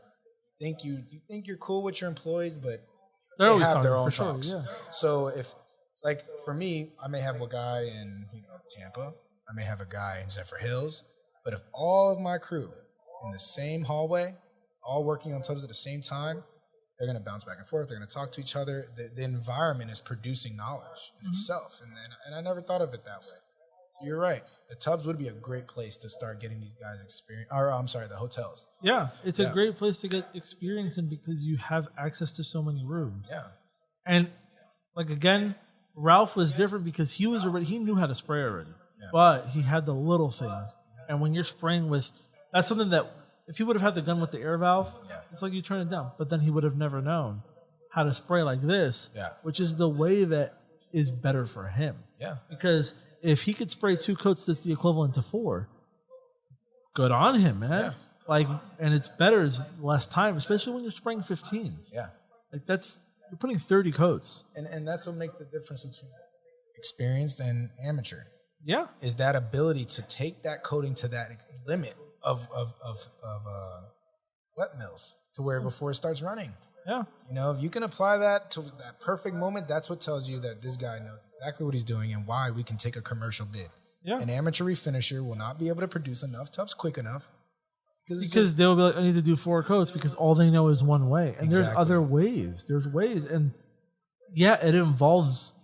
You think you're cool with your employees, but they always have their own sure, talks. Yeah. So if, like, for me, I may have a guy in Tampa, I may have a guy in Zephyr Hills, but if all of my crew in the same hallway, all working on tubs at the same time, they're going to bounce back and forth. They're going to talk to each other. The environment is producing knowledge in itself, and I never thought of it that way. So you're right. The tubs would be a great place to start getting these guys experience. Or I'm sorry, the hotels. Yeah, it's a great place to get experience in because you have access to so many rooms. Yeah, and like again, Ralph was different because he knew how to spray already, but he had the little things. And when you're spraying with, that's something that if he would have had the gun with the air valve, it's like you turn it down. But then he would have never known how to spray like this, which is the way that is better for him. Yeah. Because if he could spray 2 coats that's the equivalent to 4, good on him, man. Yeah. And it's better, it's less time, especially when you're spraying 15. Yeah. You're putting 30 coats. And that's what makes the difference between experienced and amateur. Yeah. Is that ability to take that coating to that limit of wet mills to where before it starts running. Yeah. If you can apply that to that perfect moment, that's what tells you that this guy knows exactly what he's doing and why we can take a commercial bid. Yeah. An amateur refinisher will not be able to produce enough tubs quick enough. Because they'll be like, I need to do 4 coats because all they know is one way. And there's other ways. There's ways. And yeah, it involves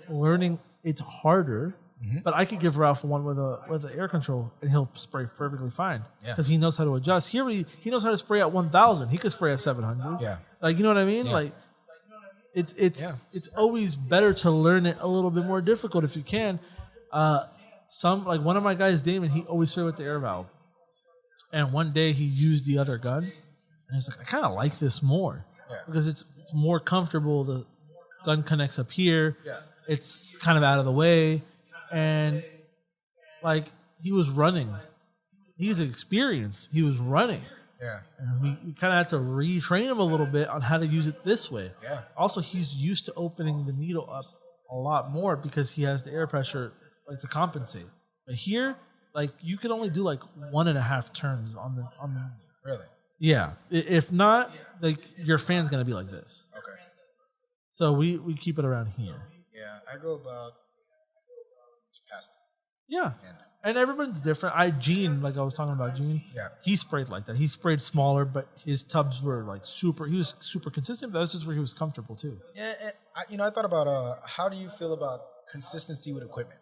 learning. It's harder. Mm-hmm. But I could give Ralph one with an air control, and he'll spray perfectly fine because he knows how to adjust. Here he knows how to spray at 1,000. He could spray at 700. Yeah, you know what I mean? Yeah. It's always better to learn it a little bit more difficult if you can. One of my guys, Damon, he always sprayed with the air valve, and one day he used the other gun, and he's like, I kind of like this more because it's more comfortable. The gun connects up here. Yeah, it's kind of out of the way. And he was running. He's experienced. He was running. Yeah. And we kind of had to retrain him a little bit on how to use it this way. Yeah. Also, he's used to opening the needle up a lot more because he has the air pressure to compensate. But here, you can only do 1.5 turns on the. Really? Yeah. If not, your fan's gonna be like this. Okay. So we keep it around here. Yeah, I go about. Past. Yeah. And everyone's different. Gene, I was talking about Gene. Yeah. He sprayed like that. He sprayed smaller, but his tubs were super. He was super consistent. But that's just where he was comfortable too. Yeah. And I thought about how do you feel about consistency with equipment?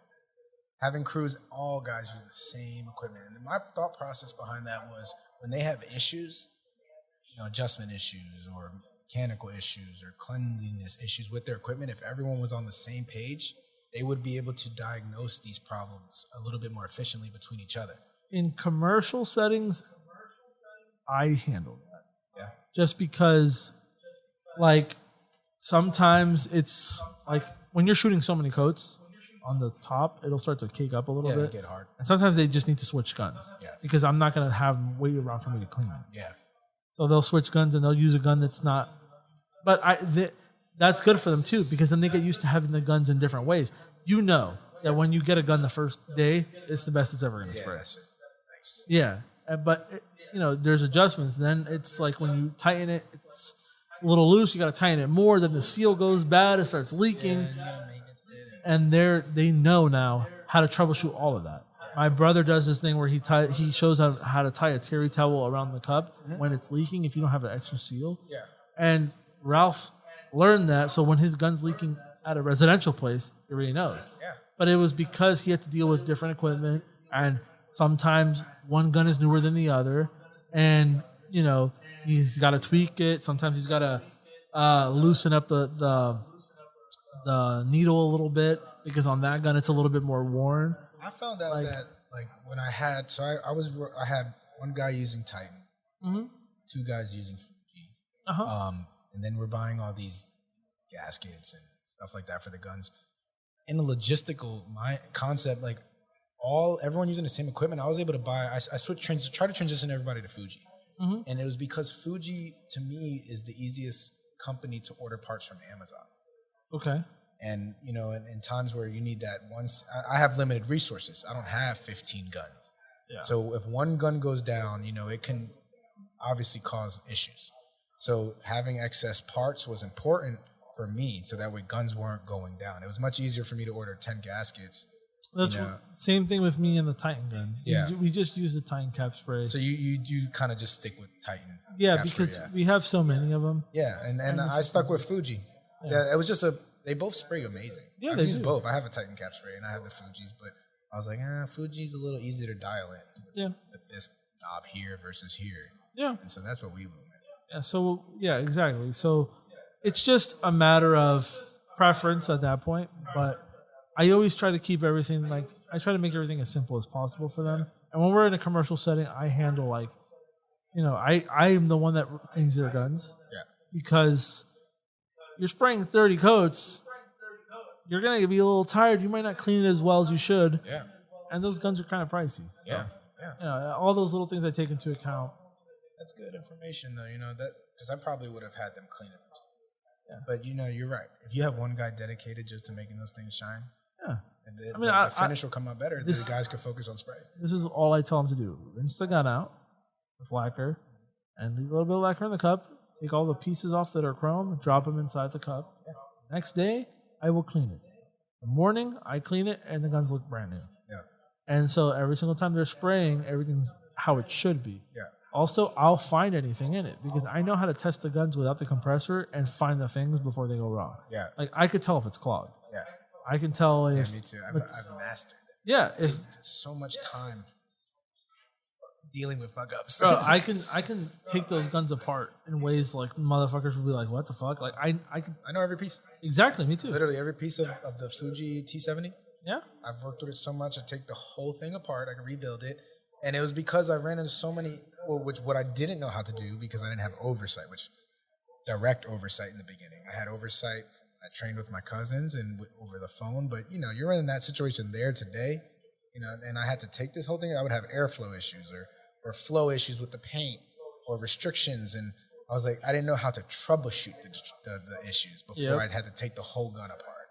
Having crews, all guys use the same equipment. And my thought process behind that was when they have issues, adjustment issues or mechanical issues or cleanliness issues with their equipment, if everyone was on the same page, they would be able to diagnose these problems a little bit more efficiently between each other. In commercial settings, I handle that. Yeah. Just because, sometimes it's when you're shooting so many coats on the top, it'll start to cake up a little bit. It'll get hard. And sometimes they just need to switch guns. Yeah. Because I'm not going to have them wait around for me to clean them. Yeah. So they'll switch guns and they'll use a gun that's not. But that's good for them too, because then they get used to having the guns in different ways. That when you get a gun the first day, it's the best it's ever going to spray. That's just nice. Yeah, but there's adjustments. Then it's when you tighten it, it's a little loose. You got to tighten it more. Then the seal goes bad. It starts leaking. and they know now how to troubleshoot all of that. My brother does this thing where he shows how to tie a terry towel around the cup when it's leaking if you don't have an extra seal. Yeah. And Ralph learned that, so when his gun's leaking at a residential place, he already knows. Yeah. But it was because he had to deal with different equipment, and sometimes one gun is newer than the other, and he's got to tweak it. Sometimes he's got to loosen up the needle a little bit because on that gun it's a little bit more worn. I found out that when I had I had one guy using Titan, 2 guys using Fuji, and then we're buying all these gaskets and stuff like that for the guns. In the logistical concept, everyone using the same equipment, I was able to buy. I try to transition everybody to Fuji, and it was because Fuji to me is the easiest company to order parts from Amazon. Okay. And in times where you need that I have limited resources. I don't have 15 guns. Yeah. So if one gun goes down, it can obviously cause issues. So having excess parts was important for me, so that way guns weren't going down. It was much easier for me to order 10 gaskets. That's same thing with me and the Titan guns. Yeah. We just use the Titan cap spray. So you do kind of just stick with Titan. Yeah, because we have so many of them. Yeah, and I stuck with Fuji. Yeah, it was just they both spray amazing. Yeah, I've used both. I have a Titan cap spray and I have the Fuji's, but I was like, Fuji's a little easier to dial in. Yeah. This knob here versus here. Yeah. And so that's what we went with. Yeah, so, exactly. So it's just a matter of preference at that point, but I always try to keep everything, I try to make everything as simple as possible for them. And when we're in a commercial setting, I handle, I am the one that cleans their guns. Yeah. Because you're spraying 30 coats, you're going to be a little tired. You might not clean it as well as you should. Yeah. And those guns are kind of pricey. So, yeah. All those little things I take into account. That's good information, though, because I probably would have had them clean it. Yeah. But, you're right. If you have one guy dedicated just to making those things shine, the finish will come out better. The guys could focus on spray. This is all I tell them to do. Rinse the gun out with lacquer and leave a little bit of lacquer in the cup. Take all the pieces off that are chrome, drop them inside the cup. Yeah. Next day, I will clean it. The morning, I clean it, and the guns look brand new. Yeah. And so every single time they're spraying, everything's how it should be. Yeah. Also, I'll find anything in it because I know how to test the guns without the compressor and find the things before they go wrong. Yeah. I could tell if it's clogged. Yeah. I can tell if... Yeah, me too. I've mastered it. Yeah. It's so much time dealing with fuck ups. Bro, I can take those guns apart in ways motherfuckers will be like, what the fuck? I know every piece. Exactly, me too. Literally every piece of the Fuji T70. Yeah. I've worked with it so much. I take the whole thing apart. I can rebuild it. And it was because I ran into so many, what I didn't know how to do because I didn't have oversight, direct oversight in the beginning. I had oversight. I trained with my cousins and over the phone, but you're in that situation there today, and I had to take this whole thing. I would have airflow issues or flow issues with the paint or restrictions. And I was like, I didn't know how to troubleshoot the issues before I had to take the whole gun apart.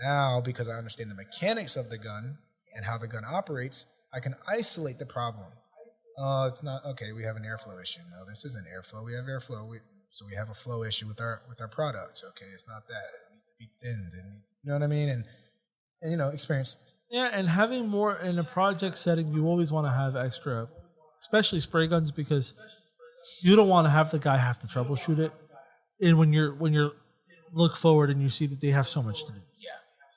Now, because I understand the mechanics of the gun and how the gun operates, I can isolate the problem. It's not, okay, we have an airflow issue. No, this isn't airflow. We have airflow. So we have a flow issue with our product. Okay, it's not that. It needs to be thinned. You know what I mean? And experience. Yeah, and having more in a project setting, you always want to have extra, especially spray guns, because you don't want to have the guy have to troubleshoot it. And when you're look forward and you see that they have so much to do. Yeah.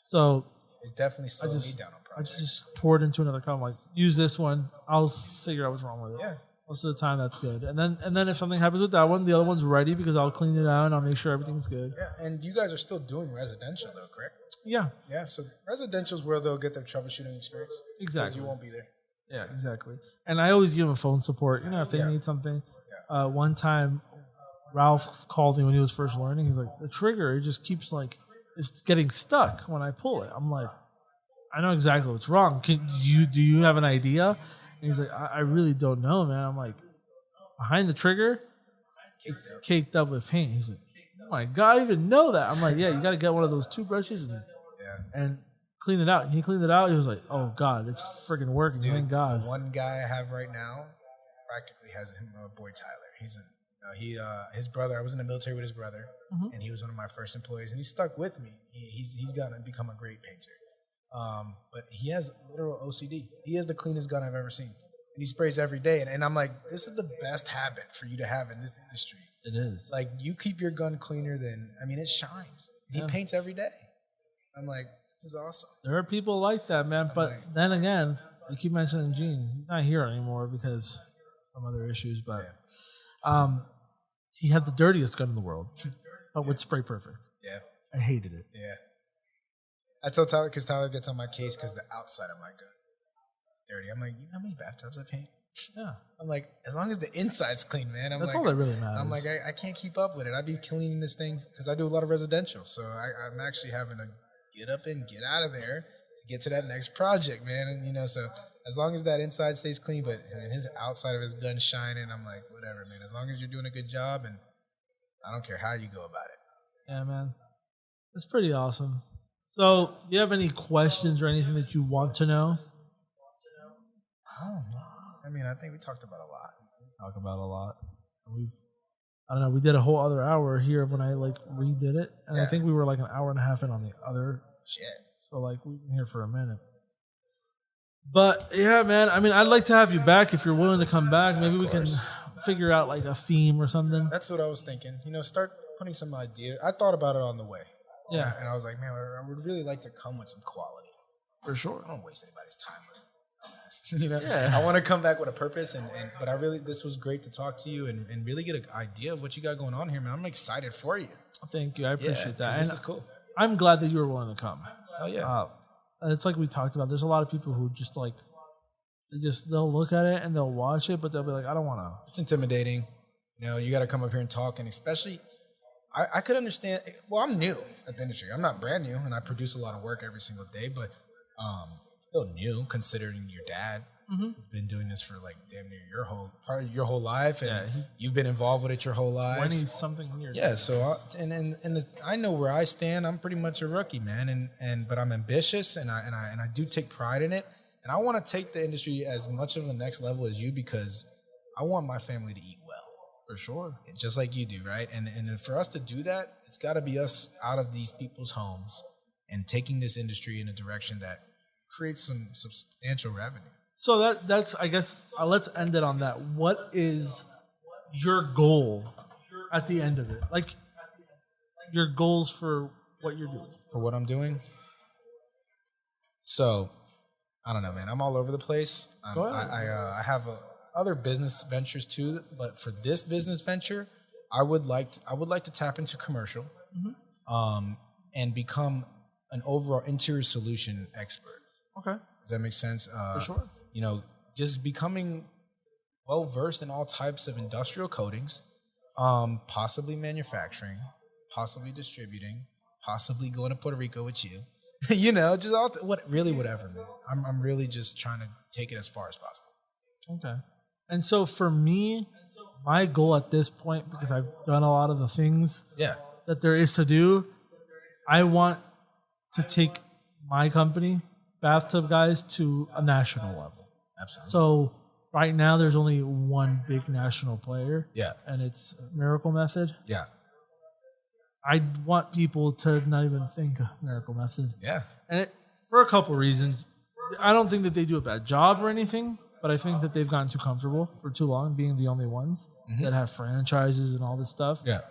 So it's definitely slowing me down on projects. I just pour it into another cup. Use this one. I'll figure out what's wrong with it. Yeah. Most of the time, that's good. And then if something happens with that one, the other one's ready because I'll clean it out and I'll make sure everything's good. Yeah, and you guys are still doing residential though, correct? Yeah. Yeah, so residential's where they'll get their troubleshooting experience. Exactly. Because you won't be there. Yeah, exactly. And I always give them phone support. If they need something. Yeah. One time, Ralph called me when he was first learning. He's like, the trigger, it just keeps it's getting stuck when I pull it. I'm like, I know exactly what's wrong. Do you have an idea? And he's like, I really don't know, man. I'm like, behind the trigger, it's caked up with paint. He's like, oh my God, I even know that. I'm like, yeah, you got to get one of those toothbrushes and clean it out. And he cleaned it out. He was like, oh God, it's freaking working. Dude, thank God. The one guy I have right now practically has him, boy Tyler. He's his brother. I was in the military with his brother, and he was one of my first employees, and he stuck with me. He's gonna become a great painter. But he has literal OCD. He has the cleanest gun I've ever seen, and he sprays every day. And I'm like, this is the best habit for you to have in this industry. It is. Like, you keep your gun cleaner than, I mean, it shines. He paints every day. I'm like, this is awesome. There are people like that, man. But then again, you keep mentioning Gene. He's not here anymore because some other issues. But he had the dirtiest gun in the world, but would spray perfect. Yeah. I hated it. Yeah. I tell Tyler, because Tyler gets on my case because the outside of my gun is dirty. I'm like, you know how many bathtubs I paint? Yeah. I'm like, as long as the inside's clean, man. That's all that really matters. I'm like, I can't keep up with it. I'd be cleaning this thing because I do a lot of residential. So I'm actually having to get up and get out of there to get to that next project, man. And, so as long as that inside stays clean, but his outside of his gun shining, I'm like, whatever, man. As long as you're doing a good job, and I don't care how you go about it. Yeah, man. That's pretty awesome. So, do you have any questions or anything that you want to know? Oh, I mean, I think we talked about a lot. I don't know, we did a whole other hour here when I redid it, and I think we were an hour and a half in on the other shit. So we've been here for a minute. But yeah, man, I mean, I'd like to have you back if you're willing to come back. Maybe we can figure out a theme or something. That's what I was thinking. Start putting some idea. I thought about it on the way. Yeah. And I was like, man, I would really like to come with some quality. For sure. I don't waste anybody's time listening. Yeah. I want to come back with a purpose, but this was great to talk to you and really get an idea of what you got going on here, man. I'm excited for you. Thank you. I appreciate that. This is cool. I'm glad that you were willing to come. Oh, yeah. And it's like we talked about. There's a lot of people who just they'll look at it and they'll watch it, but they'll be like, I don't want to. It's intimidating. You got to come up here and talk, and especially I could understand. Well, I'm new at the industry. I'm not brand new, and I produce a lot of work every single day, but still new considering your dad. You've been doing this for damn near your whole life, and you've been involved with it your whole life. 20-something years. Yeah, so I know where I stand. I'm pretty much a rookie, man, but I'm ambitious, and I do take pride in it, and I want to take the industry as much of the next level as you because I want my family to eat well. For sure. Just like you do, right? And for us to do that, it's got to be us out of these people's homes and taking this industry in a direction that creates some substantial revenue. So that's I guess, let's end it on that. What is your goal at the end of it? Your goals for what you're doing. For what I'm doing? So, I don't know, man. I'm all over the place. Go ahead. I have other business ventures too, but for this business venture, I would like to tap into commercial, and become an overall interior solution expert. Okay, does that make sense? For sure. Just becoming well versed in all types of industrial coatings, possibly manufacturing, possibly distributing, possibly going to Puerto Rico with you. Just whatever, man. I'm really just trying to take it as far as possible. Okay. And so for me, my goal at this point, because I've done a lot of the things that there is to do, I want to take my company, Bathtub Guys, to a national level. Absolutely. So right now there's only one big national player. Yeah. And it's Miracle Method. Yeah. I want people to not even think of Miracle Method. Yeah. And for a couple reasons. I don't think that they do a bad job or anything, but I think that they've gotten too comfortable for too long being the only ones that have franchises and all this stuff. Yeah.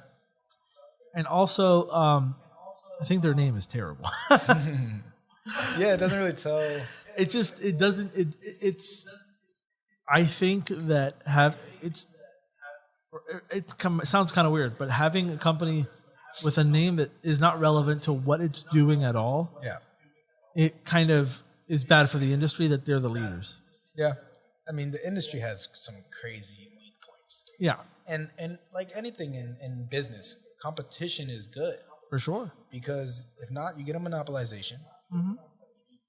And also, I think their name is terrible. Yeah, it doesn't really tell. I think that it sounds kind of weird, but having a company with a name that is not relevant to what it's doing at all, it kind of is bad for the industry that they're the leaders. Yeah. I mean, the industry has some crazy weak points. Yeah. And like anything in business, competition is good. For sure. Because if not, you get a monopolization. Mm-hmm.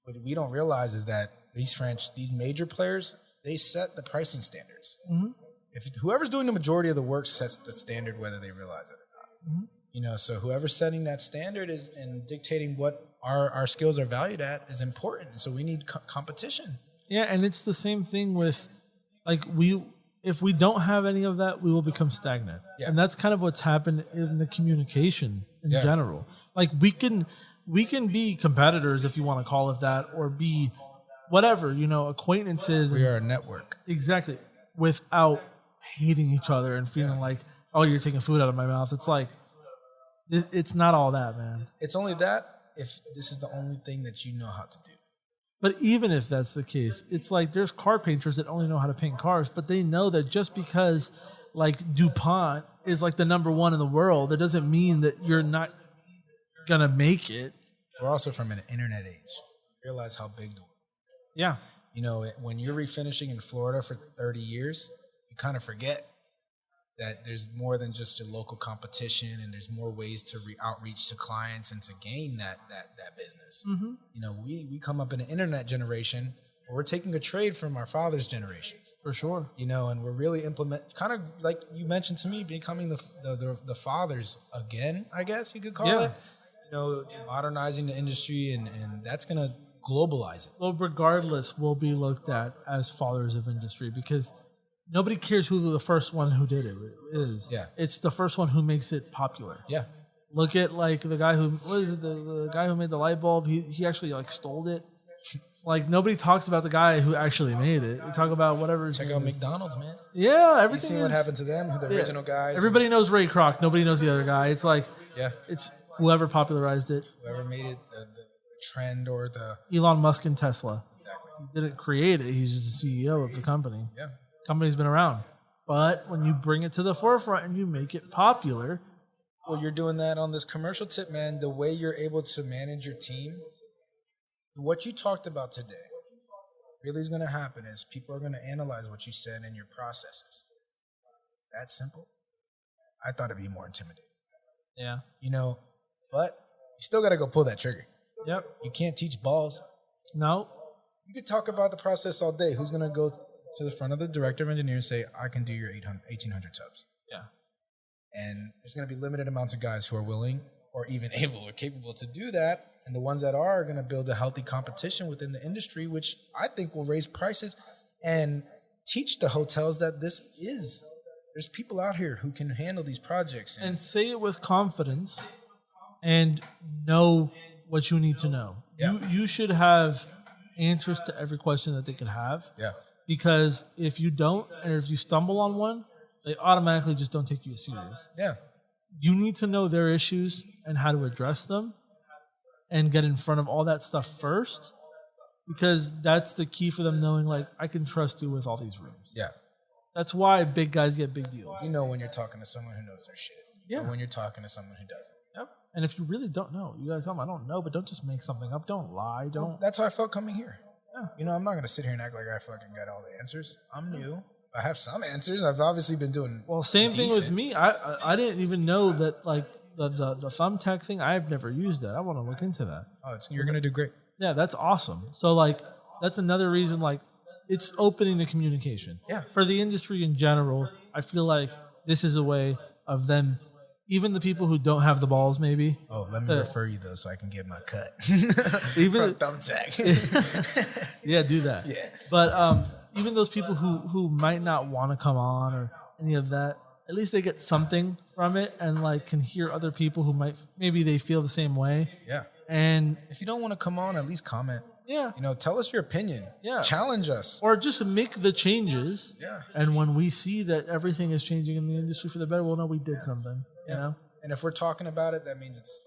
What we don't realize is that these major players, they set the pricing standards. Mm-hmm. If whoever's doing the majority of the work sets the standard, whether they realize it or not. Mm-hmm. So whoever's setting that standard is and dictating what our skills are valued at is important. So we need competition. Yeah, and it's the same thing with if we don't have any of that, we will become stagnant. Yeah. And that's kind of what's happened in the communication in general. Like we can be competitors, if you want to call it that, or be whatever, acquaintances. We are a network. Exactly. Without hating each other and feeling like, oh, you're taking food out of my mouth. It's like, it's not all that, man. It's only that if this is the only thing that you know how to do. But even if that's the case, it's like there's car painters that only know how to paint cars, but they know that just because like DuPont is like the number one in the world, that doesn't mean that you're not going to make it. We're also from an internet age. Realize how big the world is. Yeah. When you're refinishing in Florida for 30 years, you kind of forget that there's more than just your local competition, and there's more ways to outreach to clients and to gain that business. Mm-hmm. We come up in an internet generation where we're taking a trade from our father's generations. For sure. And we're really kind of like you mentioned to me, becoming the fathers again, I guess you could call it. Modernizing the industry, and that's going to globalize it. Well, regardless, we'll be looked at as fathers of industry because nobody cares who the first one who did it is. Yeah. It's the first one who makes it popular. Yeah. Look at like the guy who the guy who made the light bulb. He actually like stole it. Like nobody talks about the guy who actually made it. We talk about whatever. Check out McDonald's, man. Yeah, everything. You see what happened to them? Who the original guys? Everybody knows Ray Kroc. Nobody knows the other guy. It's like it's whoever popularized it. Whoever made it the trend or the Elon Musk and Tesla. Exactly. He didn't create it. He's just the CEO of the company. Yeah. Company's been around. But when you bring it to the forefront and you make it popular. Well, you're doing that on this commercial tip, man. The way you're able to manage your team, what you talked about today, really is going to happen is people are going to analyze what you said in your processes. It's that simple. I thought it'd be more intimidating. Yeah. But you still got to go pull that trigger. Yep. You can't teach balls. No. You could talk about the process all day. Who's going to go to the front of the director of engineering and say, I can do your 1,800 tubs? Yeah. And there's going to be limited amounts of guys who are willing or even able or capable to do that. And the ones that are going to build a healthy competition within the industry, which I think will raise prices and teach the hotels that there's people out here who can handle these projects. And say it with confidence and know what you need to know. Yeah. You should have answers to every question that they could have. Yeah. Because if you don't, and if you stumble on one, they automatically just don't take you as serious. Yeah. You need to know their issues and how to address them and get in front of all that stuff first, because that's the key for them knowing, like, I can trust you with all these rooms. Yeah. That's why big guys get big deals. When you're talking to someone who knows their shit. Yeah. Or when you're talking to someone who doesn't. Yep. And if you really don't know, you gotta tell them, I don't know, but don't just make something up. Don't lie. Don't. Well, that's how I felt coming here. Yeah. I'm not going to sit here and act like I fucking got all the answers. I'm new. I have some answers. I've obviously been doing same thing with me. I didn't even know that, like, the thumbtack thing. I've never used that. I want to look into that. Oh, you're going to do great. Yeah, that's awesome. So, like, that's another reason, like, it's opening the communication. Yeah. For the industry in general, I feel like this is a way of them, even the people who don't have the balls, maybe. Oh, let me refer you, though, so I can get my cut. Even from thumbtack. Yeah, do that. Yeah. But even those people who might not want to come on or any of that, at least they get something from it and, like, can hear other people who maybe they feel the same way. Yeah. And if you don't want to come on, at least comment. Yeah. Tell us your opinion. Yeah. Challenge us. Or just make the changes. Yeah. And when we see that everything is changing in the industry for the better, we'll know we did something. Yeah. And if we're talking about it, that means it's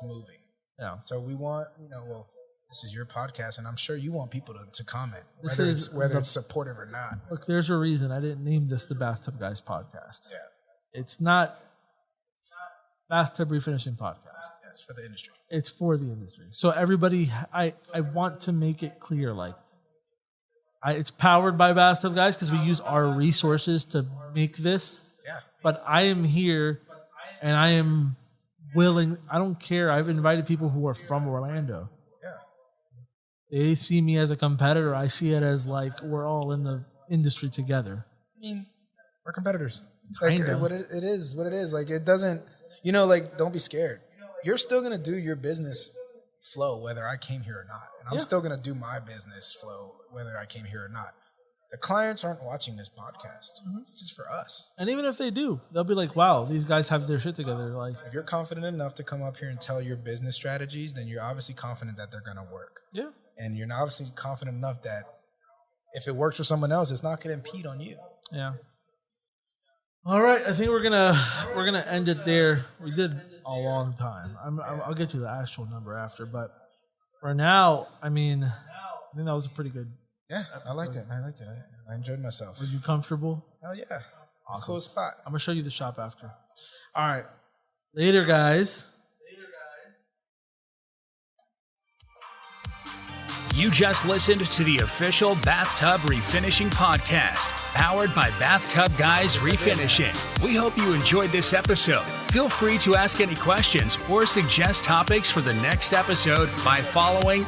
moving. Yeah. So we want, this is your podcast, and I'm sure you want people to comment, whether it's supportive or not. Look, there's a reason I didn't name this the Bathtub Guys podcast. Yeah. It's not Bathtub Refinishing podcast. Yeah, it's for the industry. It's for the industry. So everybody, I want to make it clear, like, it's powered by Bathtub Guys because we use our resources to make this. Yeah. But I am here, and I am willing. I don't care. I've invited people who are from Orlando. They see me as a competitor. I see it as, like, we're all in the industry together. I mean, we're competitors. Like, it is what it is. Like, it doesn't, don't be scared. You're still going to do your business flow whether I came here or not. And I'm still going to do my business flow whether I came here or not. The clients aren't watching this podcast. This is for us. And even if they do, they'll be like, wow, these guys have their shit together. Like, if you're confident enough to come up here and tell your business strategies, then you're obviously confident that they're going to work. Yeah. And you're obviously confident enough that if it works for someone else, it's not going to impede on you. Yeah. All right, I think we're gonna end it there. We did a long time. I'll get you the actual number after, but for now, I think that was a pretty good. Yeah, I liked it. I enjoyed myself. Were you comfortable? Hell yeah. Awesome. Cool spot. I'm gonna show you the shop after. All right, later, guys. You just listened to the official Bathtub Refinishing podcast, powered by BathTubGuys Refinishing. We hope you enjoyed this episode. Feel free to ask any questions or suggest topics for the next episode by following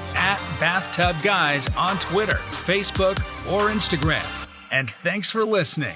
@BathTubGuys on Twitter, Facebook, or Instagram. And thanks for listening.